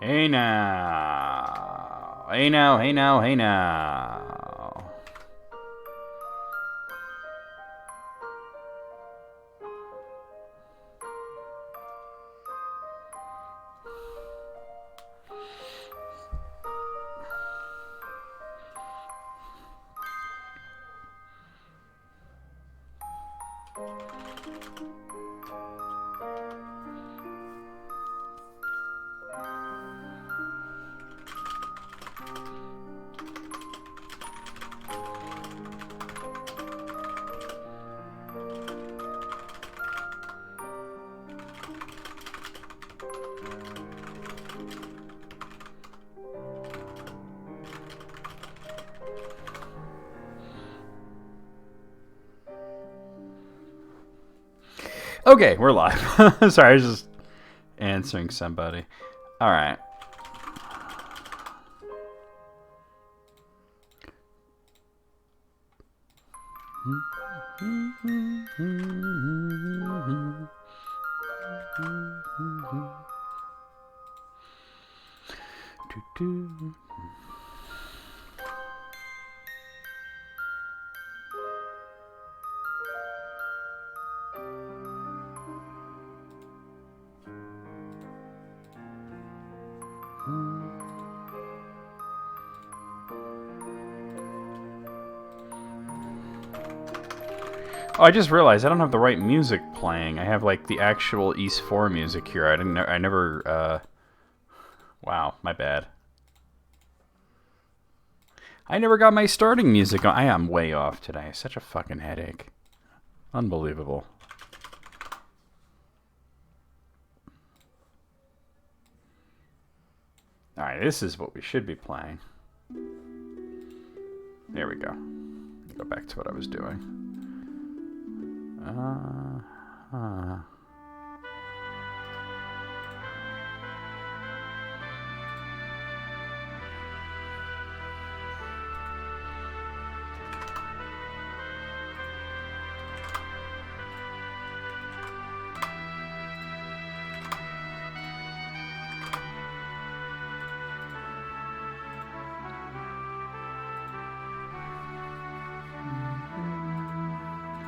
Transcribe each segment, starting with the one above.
Hey now. Hey now, hey now, hey now. Okay, we're live. Sorry, I was just answering somebody. All right. Oh, I just realized I don't have the right music playing. I have like the actual East 4 music here. I never wow, my bad. I never got my starting music on. I am way off today. Such a fucking headache. Unbelievable. Alright, this is what we should be playing. There we go. Go back to what I was doing.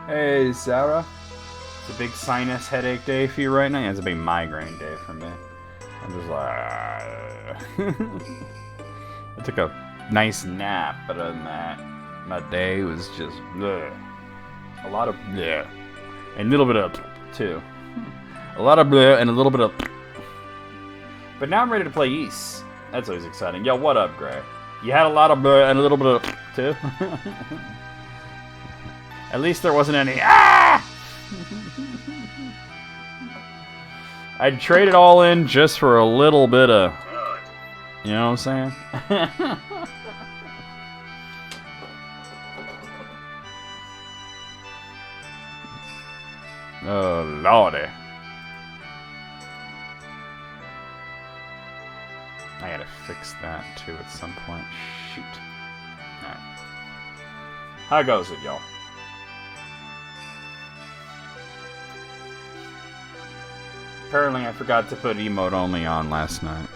Hey, Sarah. It's a big sinus headache day for you right now. Yeah, it's a big migraine day for me. I'm just like... I took a nice nap, but other than that, my day was just... Bleh. A lot of... Bleh. And a little bit of... too. A lot of... Bleh and a little bit of... But now I'm ready to play East. That's always exciting. Yo, what up, Gray? You had a lot of... Bleh and a little bit of... too? At least there wasn't any... Ah! I'd trade it all in just for a little bit of... You know what I'm saying? Oh, lordy. I gotta fix that, too, at some point. Shoot. Alright. How goes it, y'all? Apparently I forgot to put emote only on last night.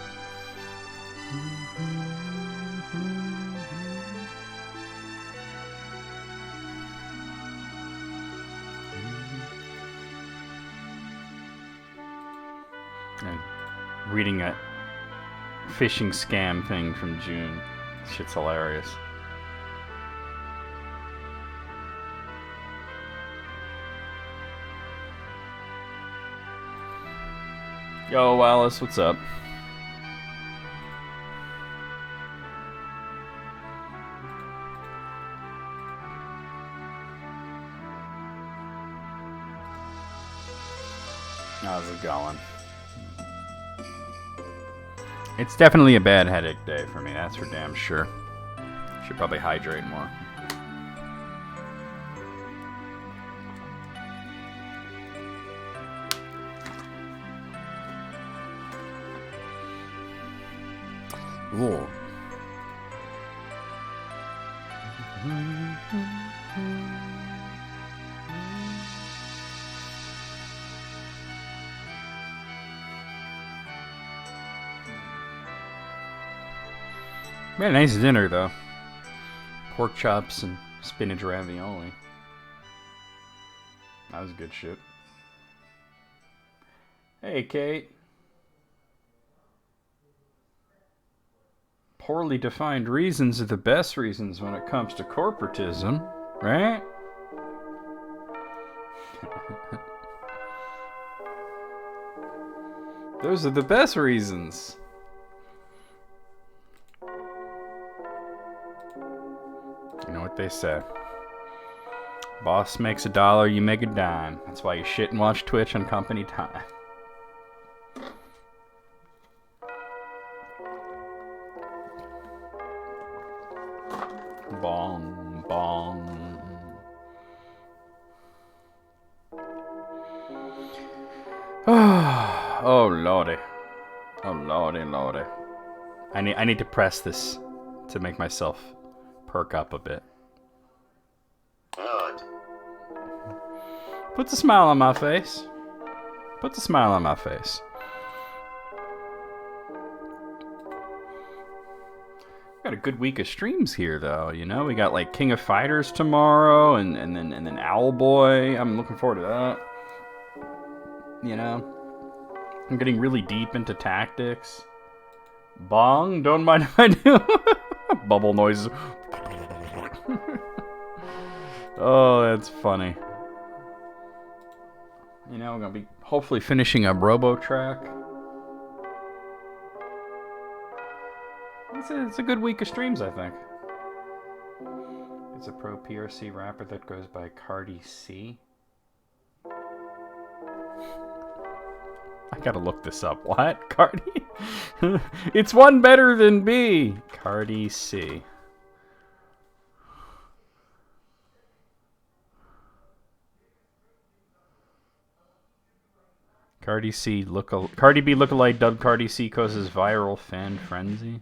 And reading a phishing scam thing from June. Shit's hilarious. Yo, Alice, what's up? How's it going? It's definitely a bad headache day for me, that's for damn sure. Should probably hydrate more. Ooh. We had a nice dinner, though. Pork chops and spinach ravioli. That was good shit. Hey, Kate. Poorly defined reasons are the best reasons when it comes to corporatism, right? Those are the best reasons. You know what they say. Boss makes $1, you make a dime. That's why you shit and watch Twitch on company time. Bong, bong. Oh, lordy. Oh, lordy, lordy. I need to press this to make myself perk up a bit. Good. Puts a smile on my face. Puts a smile on my face. Got a good week of streams here, though. You know, we got like King of Fighters tomorrow, and then Owlboy. I'm looking forward to that. You know, I'm getting really deep into tactics. Bong, don't mind if I do. Bubble noises. Oh, that's funny. You know, we're gonna be hopefully finishing up RoboTrack. It's a good week of streams, I think. It's a pro PRC rapper that goes by Cardi C. I gotta look this up. What? Cardi? It's one better than B. Cardi C. Cardi B lookalike dubbed Cardi C causes viral fan frenzy.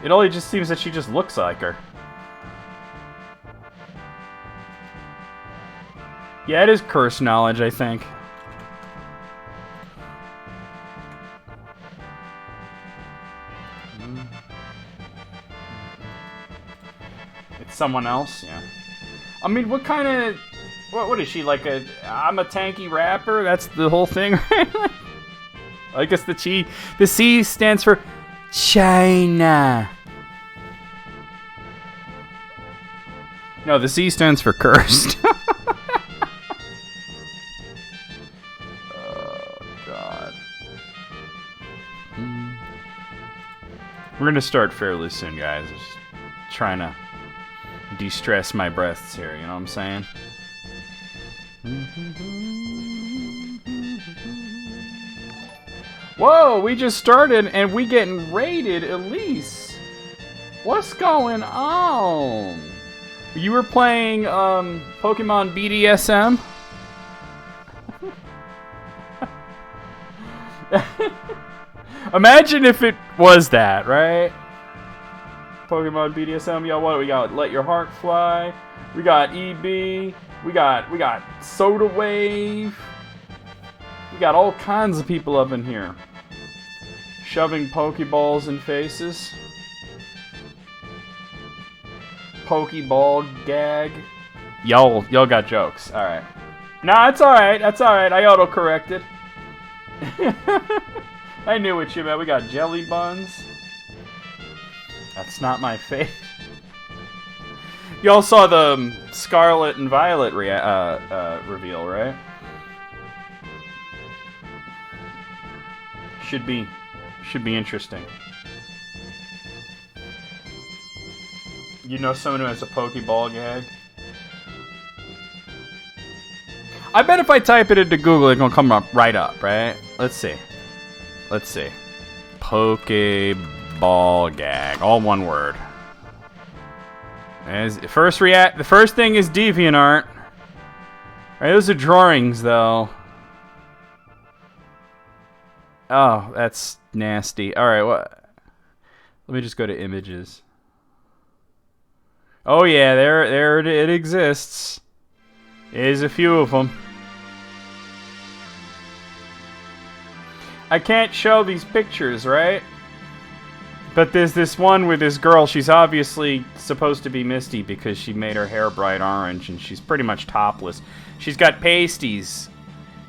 It only just seems that she just looks like her. Yeah, it is cursed knowledge, I think. It's someone else, yeah. I mean, what kind of... What is she, like a... I'm a tanky rapper? That's the whole thing, right? I guess the C stands for China. No, the C stands for cursed. Oh, God. We're going to start fairly soon, guys. Just trying to de-stress my breaths here, you know what I'm saying? Whoa, we just started and we getting raided, Elise. What's going on? You were playing Pokemon BDSM? Imagine if it was that, right? Pokemon BDSM, yo, what do we got? Let Your Heart Fly. We got EB. We got Soda Wave. We got all kinds of people up in here. Shoving Pokeballs in faces. Pokeball gag. Y'all got jokes. Alright. Nah, it's alright. That's alright. I auto-corrected. I knew what you meant. We got jelly buns. That's not my face. Y'all saw the Scarlet and Violet reveal, right? Should be interesting. You know someone who has a Pokeball gag? I bet if I type it into Google, it's gonna come up right up, right? Let's see. Pokeball gag, all one word. The first thing is DeviantArt. Right, those are drawings, though. Oh, that's nasty. All right, what? Let me just go to images. Oh yeah, there it exists. There's a few of them. I can't show these pictures, right? But there's this one with this girl. She's obviously supposed to be Misty because she made her hair bright orange, and she's pretty much topless. She's got pasties,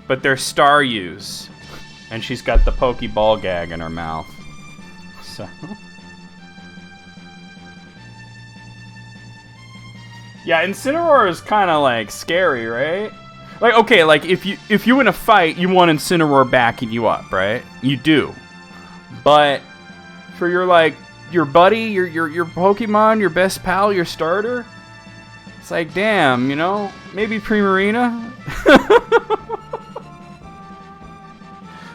but they're Staryus. And she's got the Pokeball gag in her mouth. So... yeah, Incineroar is kind of, like, scary, right? Like, okay, like, if you in a fight, you want Incineroar backing you up, right? You do. But for your, like, your buddy, your Pokemon, your best pal, your starter, it's like, damn, you know? Maybe Primarina?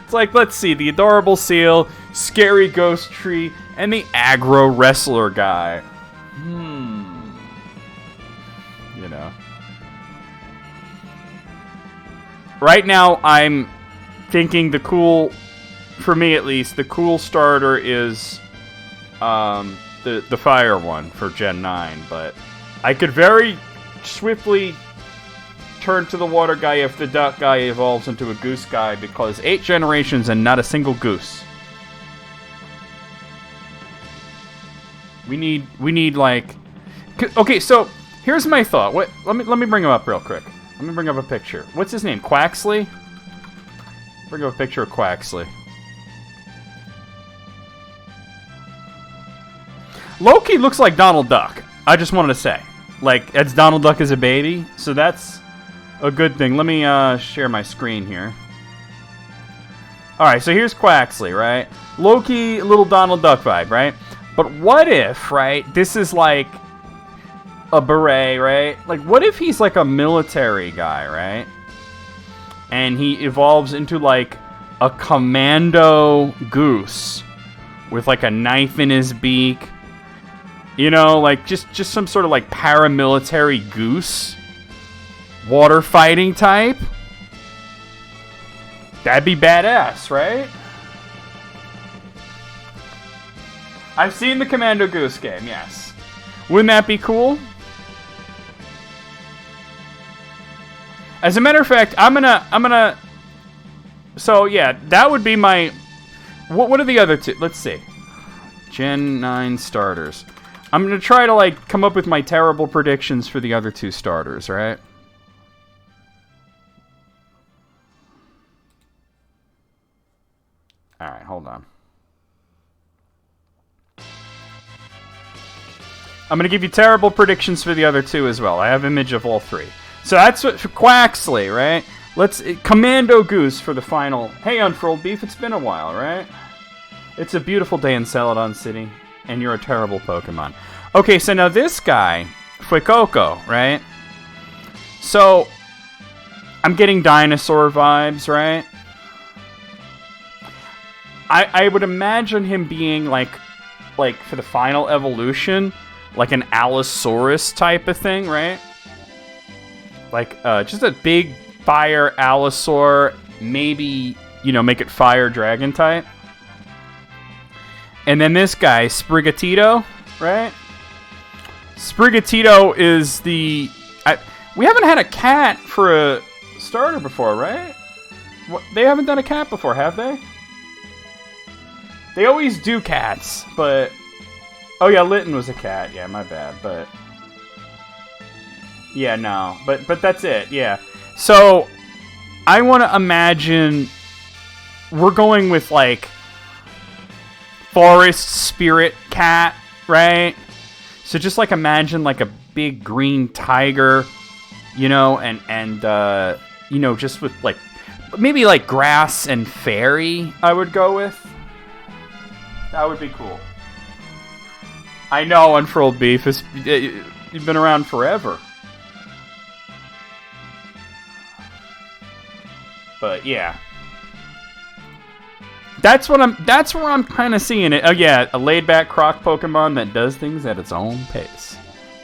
It's like, let's see, the Adorable Seal, Scary Ghost Tree, and the Aggro Wrestler guy. You know. Right now, I'm thinking the cool, for me at least, the cool starter is the fire one for Gen 9, but I could very swiftly turn to the water guy if the duck guy evolves into a goose guy, because 8 generations and not a single goose. We need like... okay, so here's my thought. What? Let me bring him up real quick. Let me bring up a picture. What's his name? Quaxley? Bring up a picture of Quaxley. Loki looks like Donald Duck. I just wanted to say. Like, it's Donald Duck as a baby, so that's a good thing. Let me share my screen here. Alright, so here's Quaxley, right? Loki, little Donald Duck vibe, right? But what if, right, this is like a beret, right? Like, what if he's like a military guy, right? And he evolves into like a commando goose with like a knife in his beak. You know, like just some sort of like paramilitary goose. Water fighting type. That'd be badass, right? I've seen the Commando Goose game, yes. Wouldn't that be cool? As a matter of fact, I'm gonna... so, yeah, that would be my... What are the other two? Let's see. Gen 9 starters. I'm gonna try to, like, come up with my terrible predictions for the other 2 starters, right? Alright, hold on. I'm going to give you terrible predictions for the other 2 as well. I have an image of all 3. So that's what for Quaxley, right? Commando Goose for the final. Hey, Unfurled Beef, it's been a while, right? It's a beautiful day in Celadon City, and you're a terrible Pokemon. Okay, so now this guy, Fuecoco, right? So, I'm getting dinosaur vibes, right? I would imagine him being like for the final evolution, like an Allosaurus type of thing, right? Like just a big fire Allosaur, maybe, you know, make it fire dragon type. And then this guy, Sprigatito, right? Sprigatito is the... we haven't had a cat for a starter before, right? They haven't done a cat before, have they? They always do cats, but... oh yeah, Litten was a cat. Yeah, my bad, but... yeah, no. But that's it, yeah. So, I want to imagine... we're going with, like... forest spirit cat, right? So just, like, imagine, like, a big green tiger, you know, and you know, just with, like... maybe, like, grass and fairy, I would go with. That would be cool. I know, Unfurled Beef. You've been around forever. But yeah, that's where I'm kind of seeing it. Oh yeah, a laid-back croc Pokemon that does things at its own pace.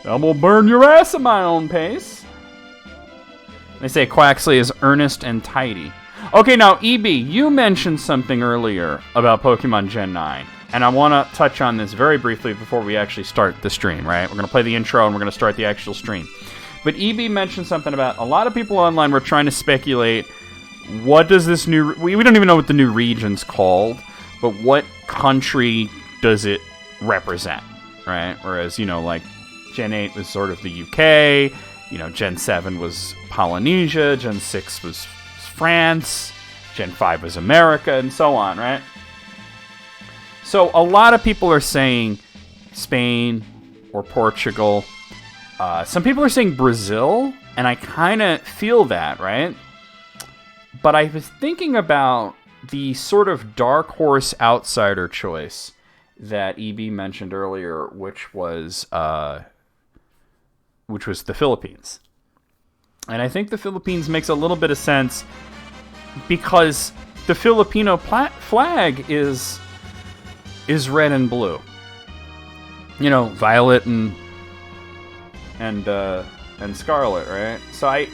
I'm gonna burn your ass at my own pace. They say Quaxley is earnest and tidy. Okay, now EB, you mentioned something earlier about Pokemon Gen 9. And I want to touch on this very briefly before we actually start the stream, right? We're going to play the intro and we're going to start the actual stream. But EB mentioned something about a lot of people online were trying to speculate what does this new... We don't even know what the new region's called, but what country does it represent, right? Whereas, you know, like, Gen 8 was sort of the UK, you know, Gen 7 was Polynesia, Gen 6 was France, Gen 5 was America, and so on, right? So a lot of people are saying Spain or Portugal. Some people are saying Brazil, and I kind of feel that, right? But I was thinking about the sort of dark horse outsider choice that EB mentioned earlier, which was the Philippines. And I think the Philippines makes a little bit of sense because the Filipino flag is red and blue. You know, violet and scarlet, right? So I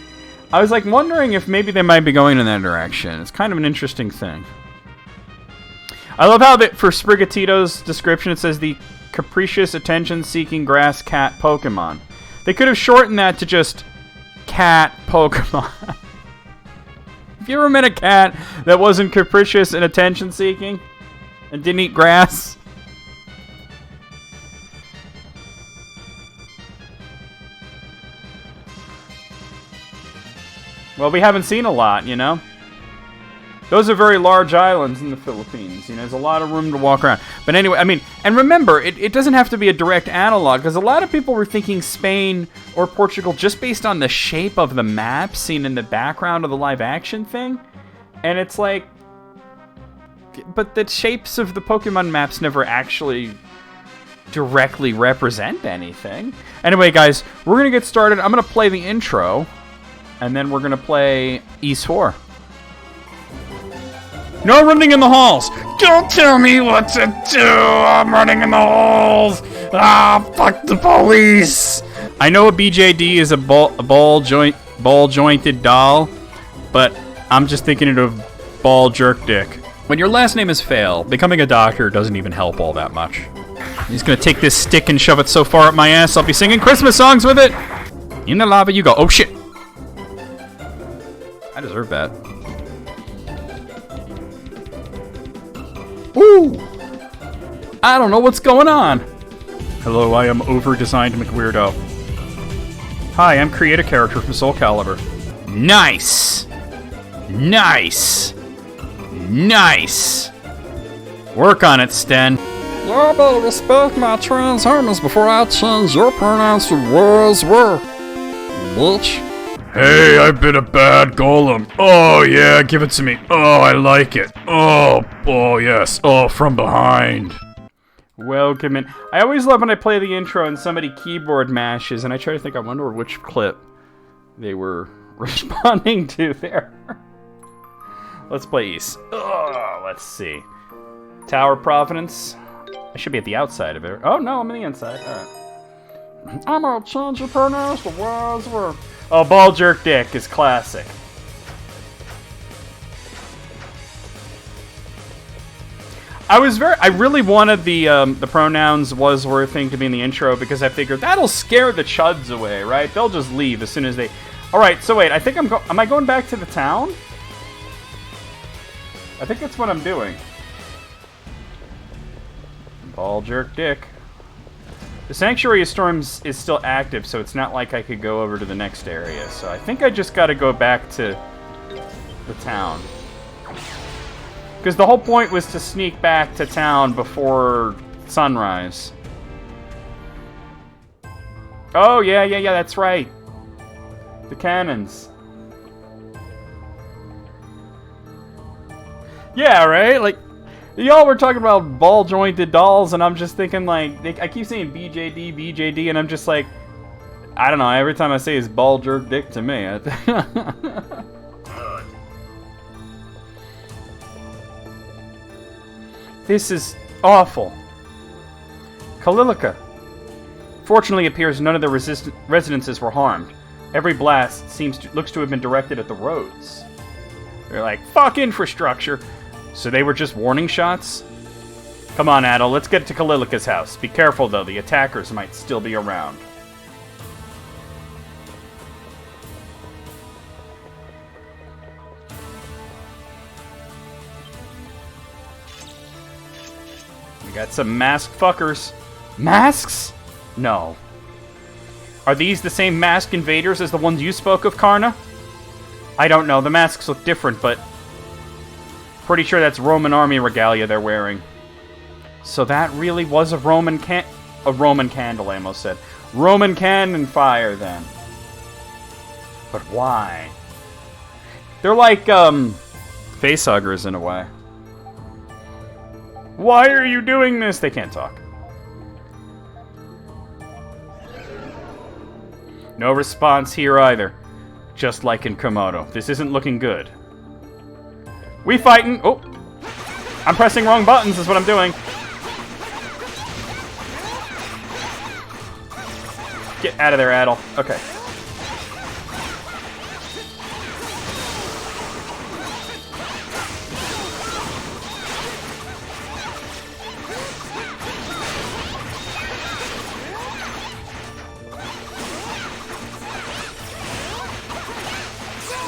was like wondering if maybe they might be going in that direction. It's kind of an interesting thing. I love how that for Sprigatito's description it says the capricious attention-seeking grass cat Pokemon. They could have shortened that to just cat Pokemon. Have you ever met a cat that wasn't capricious and attention-seeking and didn't eat grass? Well, we haven't seen a lot, you know? Those are very large islands in the Philippines. You know, there's a lot of room to walk around. But anyway, I mean, and remember, it doesn't have to be a direct analog, because a lot of people were thinking Spain or Portugal just based on the shape of the map seen in the background of the live-action thing. And it's like... But the shapes of the Pokemon maps never actually directly represent anything. Anyway, guys, we're going to get started. I'm going to play the intro, and then we're going to play Ys 4. No running in the halls! Don't tell me what to do! I'm running in the halls! Ah, fuck the police! I know a BJD is a ball-jointed doll, but I'm just thinking of ball jerk dick. When your last name is Fail, becoming a doctor doesn't even help all that much. He's gonna take this stick and shove it so far up my ass, I'll be singing Christmas songs with it! In the lava you go. Oh shit! I deserve that. Ooh! I don't know what's going on. Hello, I am over-designed McWeirdo. Hi, I'm create a character from Soul Calibur. Nice! Nice! Nice! Work on it, Sten. You better respect my Transformers before I change your pronouns to was were, bitch. Hey, I've been a bad golem. Oh, yeah, give it to me. Oh, I like it. Oh, yes. Oh, from behind. Welcome in. I always love when I play the intro and somebody keyboard mashes, and I try to think, I wonder which clip they were responding to there. Let's play Ys. Oh, let's see. Tower Providence. I should be at the outside of it. Oh, no, I'm on the inside. All right. I'm gonna change your pronouns to was were. Oh, ball jerk dick is classic. I really wanted the pronouns was were thing to be in the intro because I figured that'll scare the chuds away, right? They'll just leave as soon as they... Alright, so wait, I think am I going back to the town? I think that's what I'm doing. Ball jerk dick. The Sanctuary of Storms is still active, so it's not like I could go over to the next area. So I think I just gotta go back to the town. Because the whole point was to sneak back to town before sunrise. Oh, yeah, that's right. The cannons. Yeah, right? Like... Y'all were talking about ball-jointed dolls, and I'm just thinking, like, I keep saying BJD, and I'm just like, I don't know, every time I say it's ball jerk dick to me. This is awful. Kalilica. Fortunately, it appears none of the residences were harmed. Every blast looks to have been directed at the roads. They're like, fuck infrastructure. So they were just warning shots? Come on, Adel, let's get to Kalilica's house. Be careful, though. The attackers might still be around. got some masked fuckers. Masks? No. Are these the same masked invaders as the ones you spoke of, Karna? I don't know. The masks look different, but... pretty sure that's Roman army regalia they're wearing. So that really was a Roman candle, I almost said. Roman cannon fire, then. But why? They're like, facehuggers in a way. Why are you doing this? They can't talk. No response here either. Just like in Komodo. This isn't looking good. We fighting! Oh! I'm pressing wrong buttons is what I'm doing. Get out of there, Adel. Okay.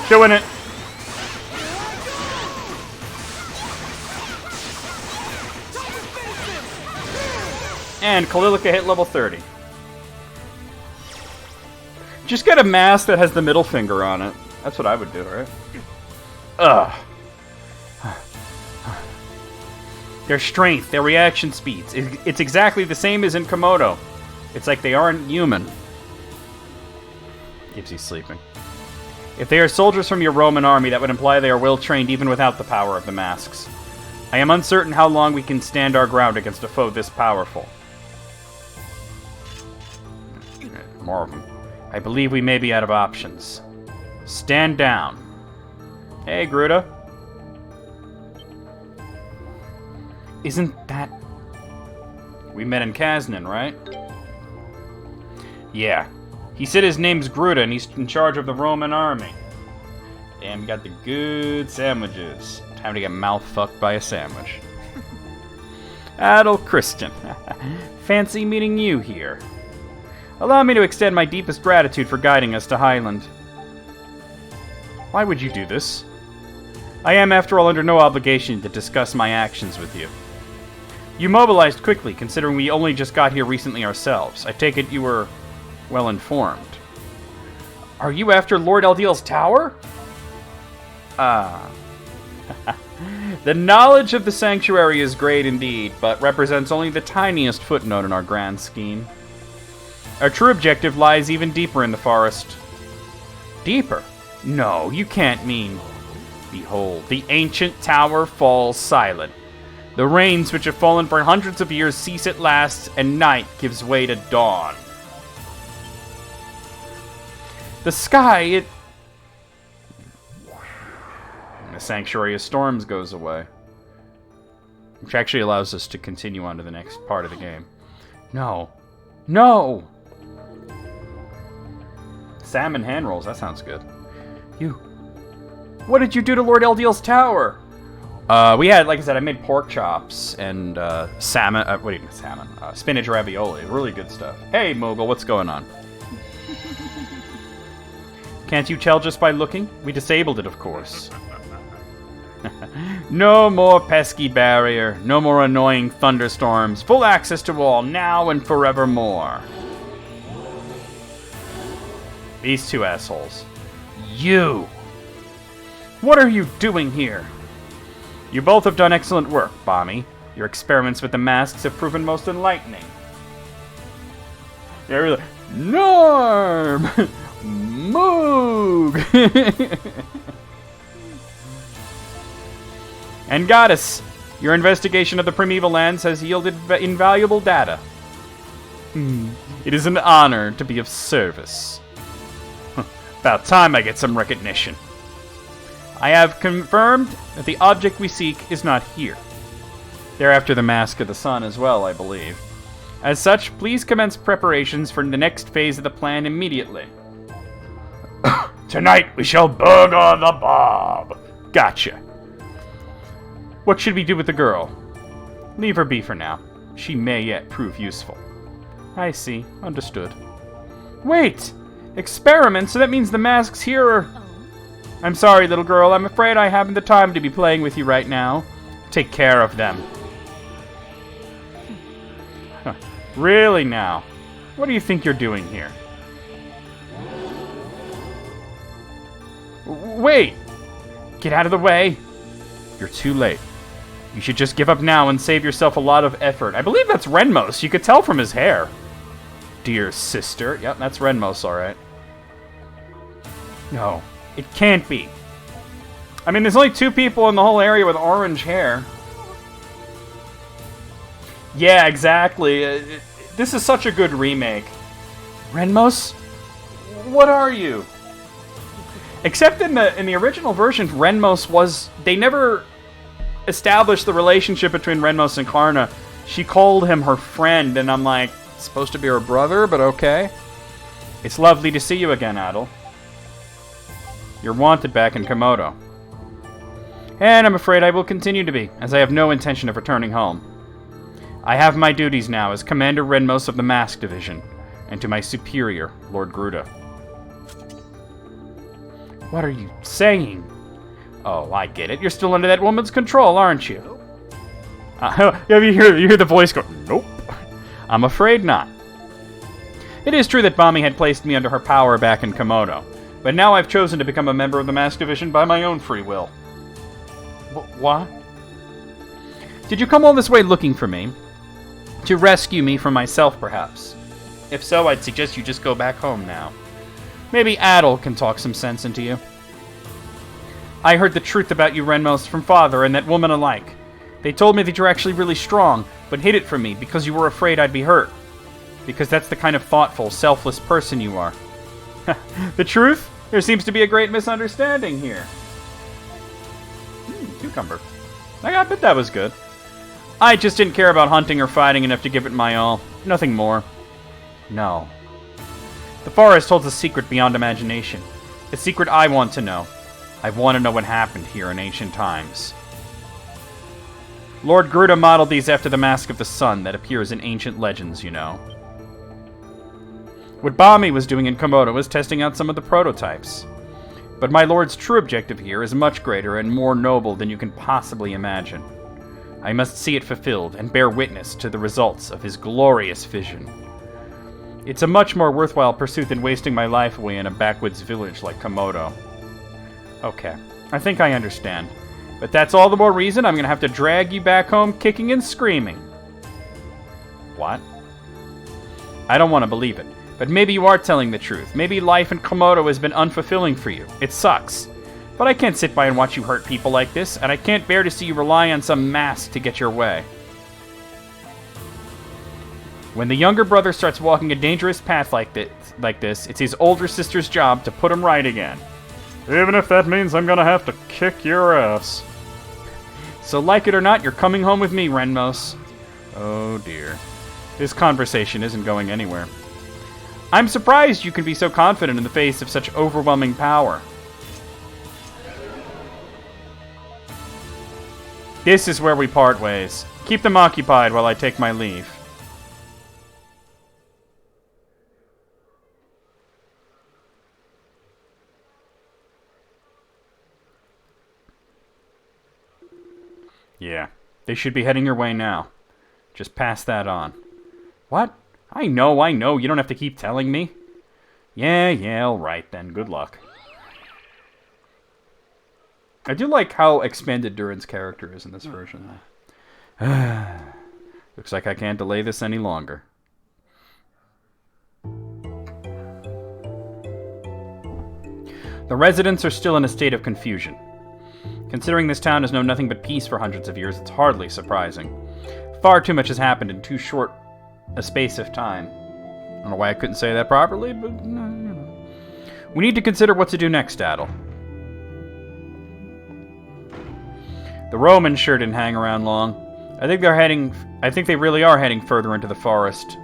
Doing it. And Kalilika hit level 30. Just get a mask that has the middle finger on it. That's what I would do, right? Ugh. Their strength, their reaction speeds. It's exactly the same as in Komodo. It's like they aren't human. Keeps you sleeping. If they are soldiers from your Roman army, that would imply they are well-trained even without the power of the masks. I am uncertain how long we can stand our ground against a foe this powerful. More of them. I believe we may be out of options. Stand down. Hey, Gruda. Isn't that... We met in Kaznin, right? Yeah. He said his name's Gruda and he's in charge of the Roman army. And we got the good sandwiches. Time to get mouth-fucked by a sandwich. Adel Christian. Fancy meeting you here. Allow me to extend my deepest gratitude for guiding us to Highland. Why would you do this? I am, after all, under no obligation to discuss my actions with you. You mobilized quickly, considering we only just got here recently ourselves. I take it you were well informed. Are you after Lord Eldiel's tower? The knowledge of the sanctuary is great indeed, but represents only the tiniest footnote in our grand scheme. Our true objective lies even deeper in the forest. Deeper? No, you can't mean... Behold, the ancient tower falls silent. The rains which have fallen for hundreds of years cease at last, and night gives way to dawn. The sky, it... The Sanctuary of Storms goes away. Which actually allows us to continue on to the next part of the game. No. No! Salmon hand rolls, that sounds good. You... What did you do to Lord Eldiel's tower? We had, like I said, I made pork chops and salmon, what do you mean salmon? Spinach ravioli, really good stuff. Hey, Mogul, what's going on? Can't you tell just by looking? We disabled it, of course. No more pesky barrier, no more annoying thunderstorms, full access to all now and forevermore. These two assholes. You! What are you doing here? You both have done excellent work, Bommy. Your experiments with the masks have proven most enlightening. They're really... Norm! Moog! And Goddess, your investigation of the primeval lands has yielded invaluable data. It is an honor to be of service. About time I get some recognition. I have confirmed that the object we seek is not here. They're after the Mask of the Sun as well, I believe. As such, please commence preparations for the next phase of the plan immediately. Tonight we shall burger the Bob. Gotcha. What should we do with the girl? Leave her be for now. She may yet prove useful. I see. Understood. Wait! Experiments? So that means the masks here are... I'm sorry, little girl. I'm afraid I haven't the time to be playing with you right now. Take care of them. Really now? What do you think you're doing here? Wait! Get out of the way! You're too late. You should just give up now and save yourself a lot of effort. I believe that's Renmos. You could tell from his hair. Dear sister. Yep, that's Renmos, alright. No, it can't be. I mean, there's only 2 people in the whole area with orange hair. Yeah, exactly. This is such a good remake. Renmos? What are you? Except in the original version, Renmos was... They never established the relationship between Renmos and Klarna. She called him her friend, and I'm like, supposed to be her brother, but okay. It's lovely to see you again, Adel. You're wanted back in Komodo. And I'm afraid I will continue to be, as I have no intention of returning home. I have my duties now as Commander Renmos of the Mask Division, and to my superior, Lord Gruda. What are you saying? Oh, I get it. You're still under that woman's control, aren't you? You hear the voice go, nope. I'm afraid not. It is true that Bami had placed me under her power back in Komodo, but now I've chosen to become a member of the Mask Division by my own free will. What? Did you come all this way looking for me? To rescue me from myself, perhaps? If so, I'd suggest you just go back home now. Maybe Adel can talk some sense into you. I heard the truth about you, Renmos, from Father and that woman alike. They told me that you're actually really strong, but hid it from me because you were afraid I'd be hurt. Because that's the kind of thoughtful, selfless person you are. The truth? There seems to be a great misunderstanding here. Cucumber. I bet that was good. I just didn't care about hunting or fighting enough to give it my all. Nothing more. No. The forest holds a secret beyond imagination. A secret I want to know. I want to know what happened here in ancient times. Lord Gruda modeled these after the Mask of the Sun that appears in ancient legends, you know. What Bami was doing in Komodo was testing out some of the prototypes. But my lord's true objective here is much greater and more noble than you can possibly imagine. I must see it fulfilled and bear witness to the results of his glorious vision. It's a much more worthwhile pursuit than wasting my life away in a backwoods village like Komodo. Okay, I think I understand. But that's all the more reason I'm going to have to drag you back home kicking and screaming. What? I don't want to believe it. But maybe you are telling the truth. Maybe life in Komodo has been unfulfilling for you. It sucks. But I can't sit by and watch you hurt people like this, and I can't bear to see you rely on some mask to get your way. When the younger brother starts walking a dangerous path like this, it's his older sister's job to put him right again. Even if that means I'm gonna have to kick your ass. So like it or not, you're coming home with me, Renmos. Oh dear. This conversation isn't going anywhere. I'm surprised you can be so confident in the face of such overwhelming power. This is where we part ways. Keep them occupied while I take my leave. Yeah, they should be heading your way now. Just pass that on. What? I know. You don't have to keep telling me. Yeah, all right then. Good luck. I do like how expanded Durin's character is in this version. Looks like I can't delay this any longer. The residents are still in a state of confusion. Considering this town has known nothing but peace for hundreds of years, it's hardly surprising. Far too much has happened in too short a space of time. I don't know why I couldn't say that properly, but you know. We need to consider what to do next, Adel. The Romans sure didn't hang around long. I think they really are heading further into the forest.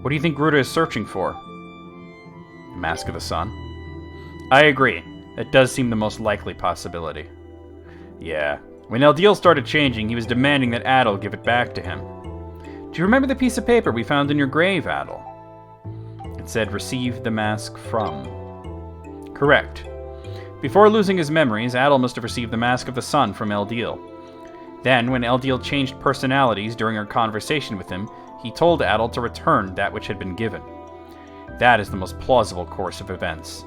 What do you think Gruda is searching for? The Mask of the Sun? I agree. That does seem the most likely possibility. Yeah. When Eldiel started changing, he was demanding that Adel give it back to him. Do you remember the piece of paper we found in your grave, Adel? It said, "Receive the mask from." Correct. Before losing his memories, Adel must have received the Mask of the Sun from Eldiel. Then, when Eldiel changed personalities during our conversation with him, he told Adel to return that which had been given. That is the most plausible course of events.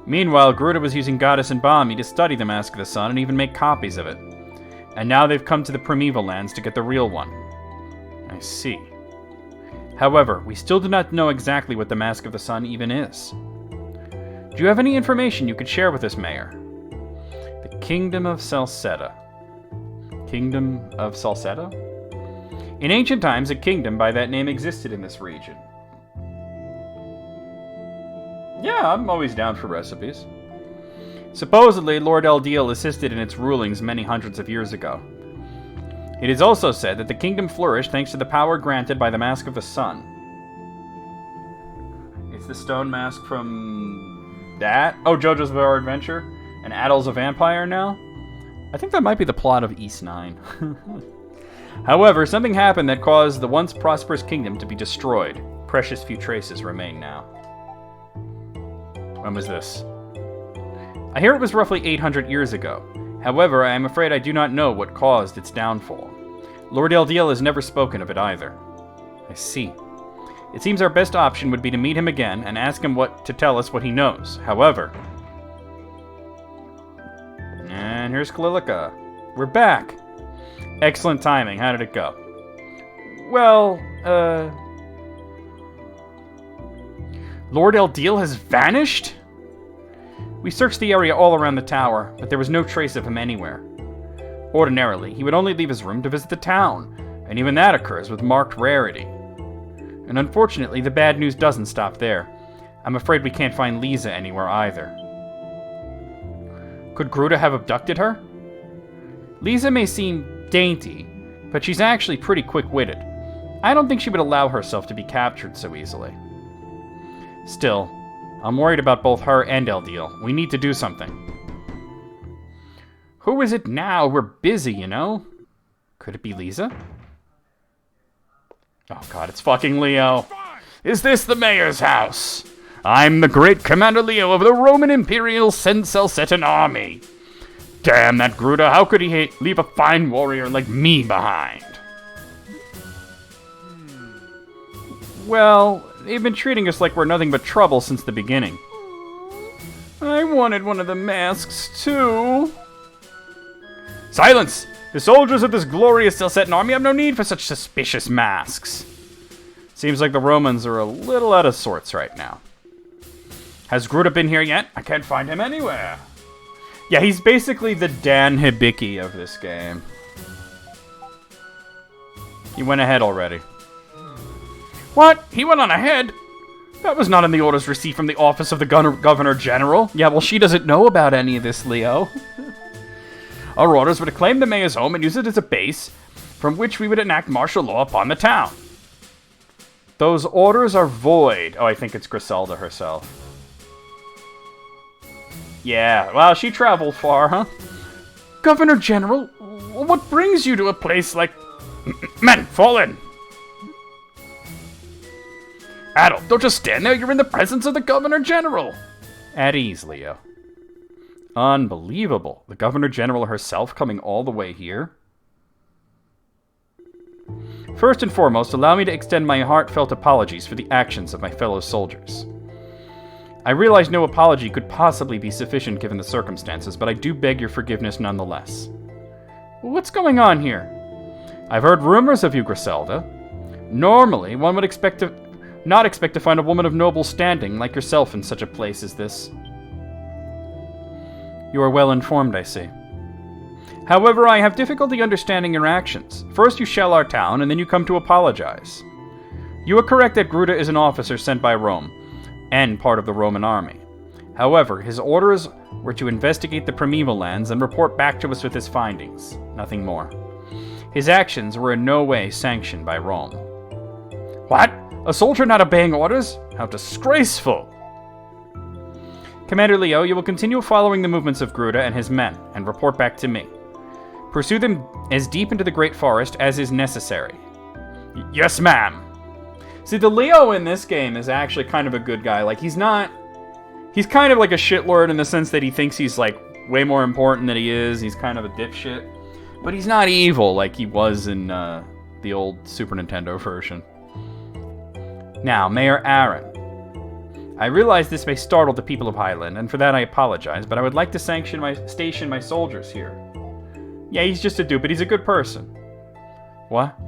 Meanwhile, Gruda was using Goddess and Bami to study the Mask of the Sun and even make copies of it. And now they've come to the primeval lands to get the real one. I see. However, we still do not know exactly what the Mask of the Sun even is. Do you have any information you could share with us, Mayor? The Kingdom of Celceta. Kingdom of Celceta? In ancient times, a kingdom by that name existed in this region. Yeah, I'm always down for recipes. Supposedly, Lord Eldiel assisted in its rulings many hundreds of years ago. It is also said that the kingdom flourished thanks to the power granted by the Mask of the Sun. It's the stone mask from that? Oh, JoJo's Bizarre Adventure? And Adel's a vampire now? I think that might be the plot of East 9. However, something happened that caused the once prosperous kingdom to be destroyed. Precious few traces remain now. When was this? I hear it was roughly 800 years ago. However, I am afraid I do not know what caused its downfall. Lord Eldiel has never spoken of it either. I see. It seems our best option would be to meet him again and ask him to tell us what he knows. However... And here's Kalilica. We're back. Excellent timing. How did it go? Well, Lord Eldiel has vanished? We searched the area all around the tower, but there was no trace of him anywhere. Ordinarily, he would only leave his room to visit the town, and even that occurs with marked rarity. And unfortunately, the bad news doesn't stop there. I'm afraid we can't find Lisa anywhere either. Could Gruda have abducted her? Lisa may seem dainty, but she's actually pretty quick-witted. I don't think she would allow herself to be captured so easily. Still, I'm worried about both her and Eldiel. We need to do something. Who is it now? We're busy, you know? Could it be Lisa? Oh god, it's fucking Leo. Is this the mayor's house? I'm the great Commander Leo of the Roman Imperial Celcetan Army. Damn that Gruda, how could he leave a fine warrior like me behind? Well, they've been treating us like we're nothing but trouble since the beginning. I wanted one of the masks, too. Silence! The soldiers of this glorious Celcetan army have no need for such suspicious masks. Seems like the Romans are a little out of sorts right now. Has Gruda been here yet? I can't find him anywhere. Yeah, he's basically the Dan Hibiki of this game. He went ahead already. What? He went on ahead? That was not in the orders received from the office of the Governor General. Yeah, well, she doesn't know about any of this, Leo. Our orders were to claim the mayor's home and use it as a base from which we would enact martial law upon the town. Those orders are void. Oh, I think it's Griselda herself. Yeah, well, she traveled far, huh? Governor General, what brings you to a place like... Men, fall in! Adel, don't just stand there, you're in the presence of the Governor General! At ease, Leo. Unbelievable. The Governor General herself coming all the way here? First and foremost, allow me to extend my heartfelt apologies for the actions of my fellow soldiers. I realize no apology could possibly be sufficient given the circumstances, but I do beg your forgiveness nonetheless. What's going on here? I've heard rumors of you, Griselda. Normally, one would not expect to find a woman of noble standing like yourself in such a place as this. You are well informed, I see. However, I have difficulty understanding your actions. First you shell our town, and then you come to apologize. You are correct that Gruda is an officer sent by Rome, and part of the Roman army. However, his orders were to investigate the primeval lands and report back to us with his findings. Nothing more. His actions were in no way sanctioned by Rome. What? A soldier not obeying orders? How disgraceful! Commander Leo, you will continue following the movements of Gruda and his men, and report back to me. Pursue them as deep into the Great Forest as is necessary. Yes, ma'am! See, the Leo in this game is actually kind of a good guy. Like, he's kind of like a shitlord in the sense that he thinks he's, like, way more important than he is. He's kind of a dipshit. But he's not evil like he was in the old Super Nintendo version. Now, Mayor Aaron. I realize this may startle the people of Highland, and for that I apologize, but I would like to station my soldiers here. Yeah, he's just a dude, but he's a good person. What?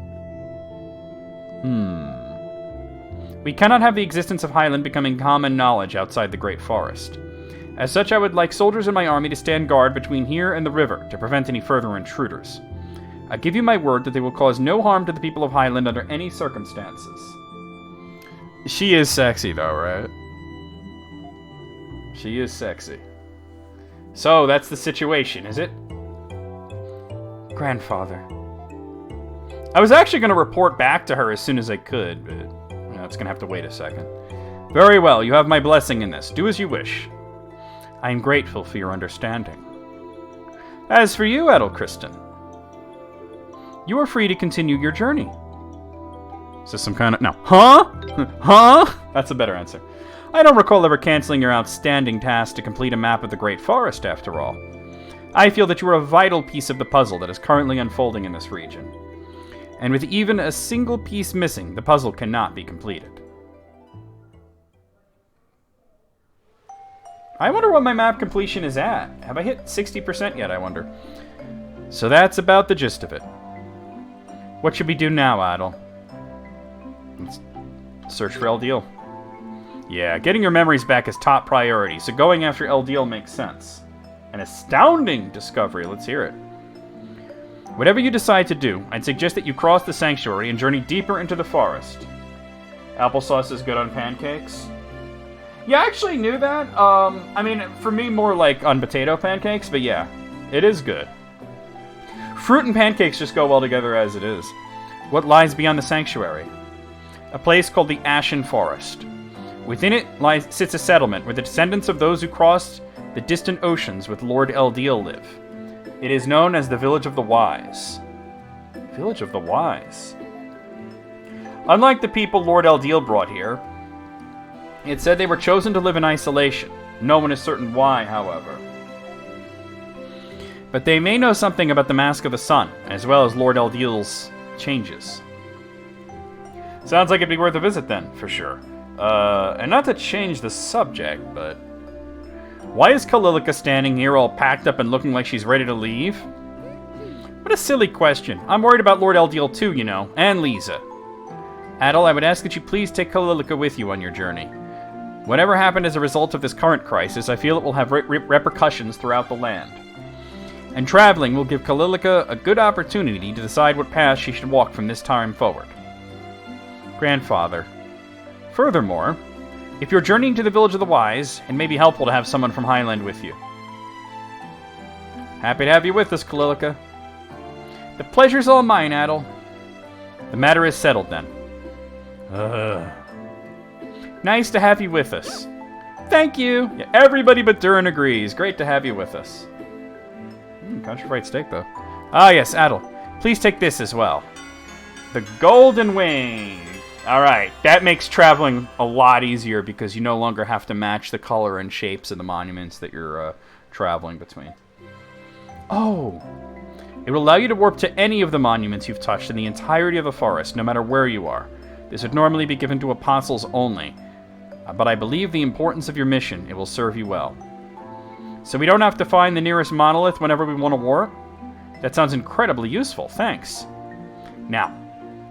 We cannot have the existence of Highland becoming common knowledge outside the Great Forest. As such, I would like soldiers in my army to stand guard between here and the river to prevent any further intruders. I give you my word that they will cause no harm to the people of Highland under any circumstances. She is sexy, though, right? She is sexy. So, that's the situation, is it? Grandfather. I was actually going to report back to her as soon as I could, but it's going to have to wait a second. Very well, you have my blessing in this. Do as you wish. I am grateful for your understanding. As for you, Edelkristen, you are free to continue your journey. Is this some kind of... No. Huh? Huh? That's a better answer. I don't recall ever canceling your outstanding task to complete a map of the Great Forest, after all. I feel that you are a vital piece of the puzzle that is currently unfolding in this region. And with even a single piece missing, the puzzle cannot be completed. I wonder what my map completion is at. Have I hit 60% yet, I wonder? So that's about the gist of it. What should we do now, Adel? Let's search for Eldiel. Yeah, getting your memories back is top priority, so going after Eldiel makes sense. An astounding discovery, let's hear it. Whatever you decide to do, I'd suggest that you cross the sanctuary and journey deeper into the forest. Applesauce is good on pancakes. Yeah, I actually knew that. I mean, for me, more like on potato pancakes, but yeah, it is good. Fruit and pancakes just go well together as it is. What lies beyond the sanctuary? A place called the Ashen Forest. Within it sits a settlement where the descendants of those who crossed the distant oceans with Lord Eldiel live. It is known as the Village of the Wise. Village of the Wise. Unlike the people Lord Eldiel brought here, it said they were chosen to live in isolation. No one is certain why, however. But they may know something about the Mask of the Sun, as well as Lord Eldiel's changes. Sounds like it'd be worth a visit then, for sure. And not to change the subject, but... why is Kalilika standing here all packed up and looking like she's ready to leave? What a silly question. I'm worried about Lord Eldiel too, you know, and Lisa. Adel, I would ask that you please take Kalilika with you on your journey. Whatever happened as a result of this current crisis, I feel it will have repercussions throughout the land. And traveling will give Kalilika a good opportunity to decide what path she should walk from this time forward. Grandfather. Furthermore, if you're journeying to the Village of the Wise, it may be helpful to have someone from Highland with you. Happy to have you with us, Kalilika. The pleasure's all mine, Adel. The matter is settled, then. Nice to have you with us. Thank you. Yeah, everybody but Durin agrees. Great to have you with us. Country fried steak, though. Ah, yes, Adel. Please take this as well. The Golden Wing. Alright, that makes traveling a lot easier because you no longer have to match the color and shapes of the monuments that you're traveling between. Oh! It will allow you to warp to any of the monuments you've touched in the entirety of the forest, no matter where you are. This would normally be given to apostles only, but I believe the importance of your mission, it will serve you well. So we don't have to find the nearest monolith whenever we want to warp? That sounds incredibly useful, thanks. Now,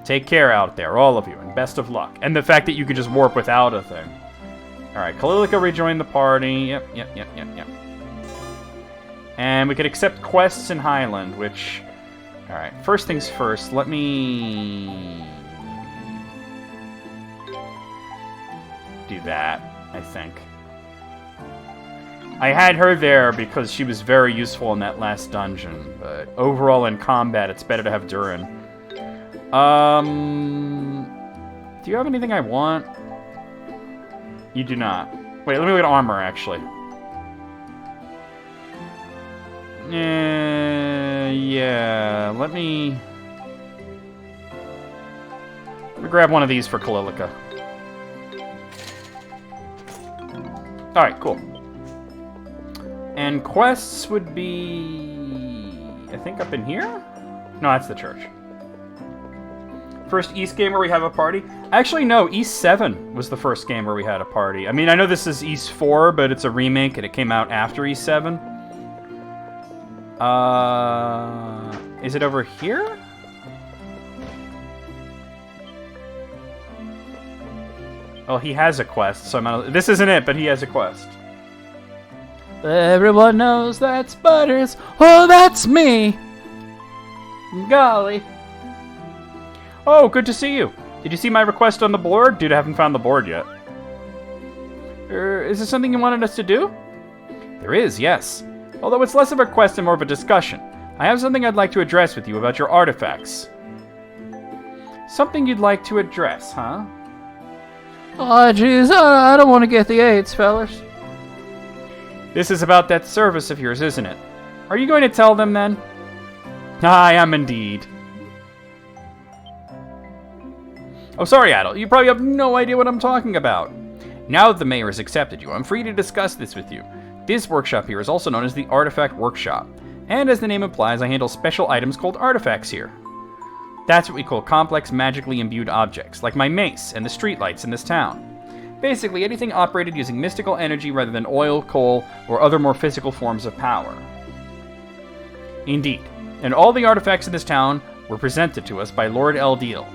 take care out there, all of you, and best of luck. And the fact that you could just warp without a thing. Alright, Kalilika rejoined the party. Yep. And we could accept quests in Highland, which... Alright, first things first, let me... do that, I think. I had her there because she was very useful in that last dungeon, but overall in combat, it's better to have Durin. Do you have anything I want? You do not. Wait, let me look at armor, actually. Yeah, let me grab one of these for Kalilika. Alright, cool. And quests would be... I think up in here? No, that's the church. first East game where we have a party? Actually, no. East 7 was the first game where we had a party. I mean, I know this is East 4, but it's a remake and it came out after East 7. Is it over here? Well, he has a quest, so I'm not... This isn't it, but he has a quest. Everyone knows that's Butters. Oh, that's me. Golly. Oh, good to see you. Did you see my request on the board? Dude, I haven't found the board yet. Is this something you wanted us to do? There is, yes. Although it's less of a request and more of a discussion. I have something I'd like to address with you about your artifacts. Something you'd like to address, huh? Oh, jeez, I don't want to get the AIDS, fellas. This is about that service of yours, isn't it? Are you going to tell them, then? I am indeed. Oh, sorry, Adel. You probably have no idea what I'm talking about. Now that the mayor has accepted you, I'm free to discuss this with you. This workshop here is also known as the Artifact Workshop. And as the name implies, I handle special items called artifacts here. That's what we call complex, magically imbued objects, like my mace and the streetlights in this town. Basically, anything operated using mystical energy rather than oil, coal, or other more physical forms of power. Indeed, and all the artifacts in this town were presented to us by Lord Eldeal.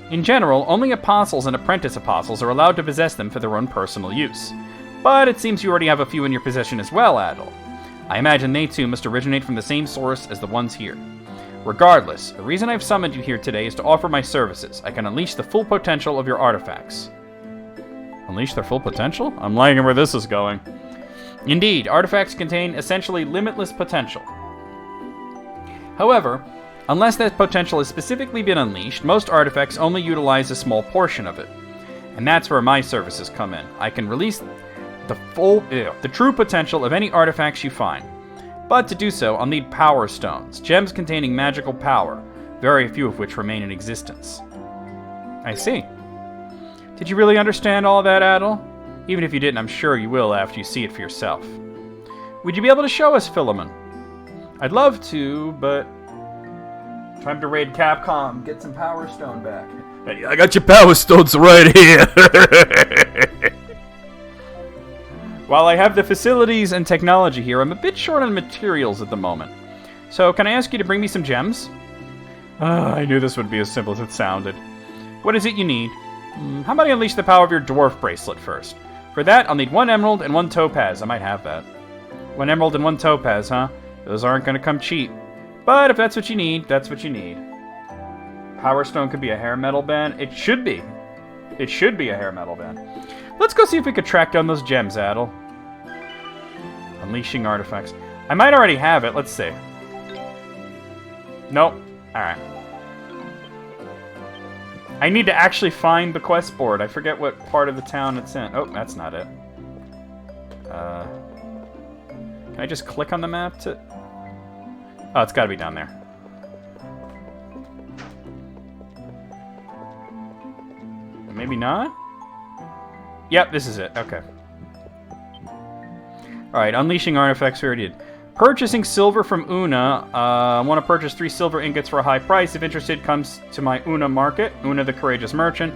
In general, only apostles and apprentice apostles are allowed to possess them for their own personal use. But it seems you already have a few in your possession as well, Adel. I imagine they too must originate from the same source as the ones here. Regardless, the reason I've summoned you here today is to offer my services. I can unleash the full potential of your artifacts. Unleash their full potential? I'm liking where this is going. Indeed, artifacts contain essentially limitless potential. However, unless that potential has specifically been unleashed, most artifacts only utilize a small portion of it. And that's where my services come in. I can release the true potential of any artifacts you find. But to do so, I'll need power stones, gems containing magical power, very few of which remain in existence. I see. Did you really understand all that, Adel? Even if you didn't, I'm sure you will after you see it for yourself. Would you be able to show us, Philemon? I'd love to, but... Time to raid Capcom, get some Power Stone back. Hey, I got your Power Stones right here. While I have the facilities and technology here, I'm a bit short on materials at the moment. So, can I ask you to bring me some gems? I knew this would be as simple as it sounded. What is it you need? How about I unleash the power of your dwarf bracelet first? For that, I'll need 1 emerald and 1 topaz. I might have that. 1 emerald and 1 topaz, huh? Those aren't going to come cheap. But if that's what you need, that's what you need. Power Stone could be a hair metal band. It should be. It should be a hair metal band. Let's go see if we could track down those gems, Adel. Unleashing artifacts. I might already have it. Let's see. Nope. Alright. I need to actually find the quest board. I forget what part of the town it's in. Oh, that's not it. Can I just click on the map to... Oh, it's got to be down there. Maybe not? Yep, this is it. Okay. Alright, unleashing artifacts we already did. Purchasing silver from Una. I want to purchase 3 silver ingots for a high price. If interested, comes to my Una market. Una the Courageous Merchant.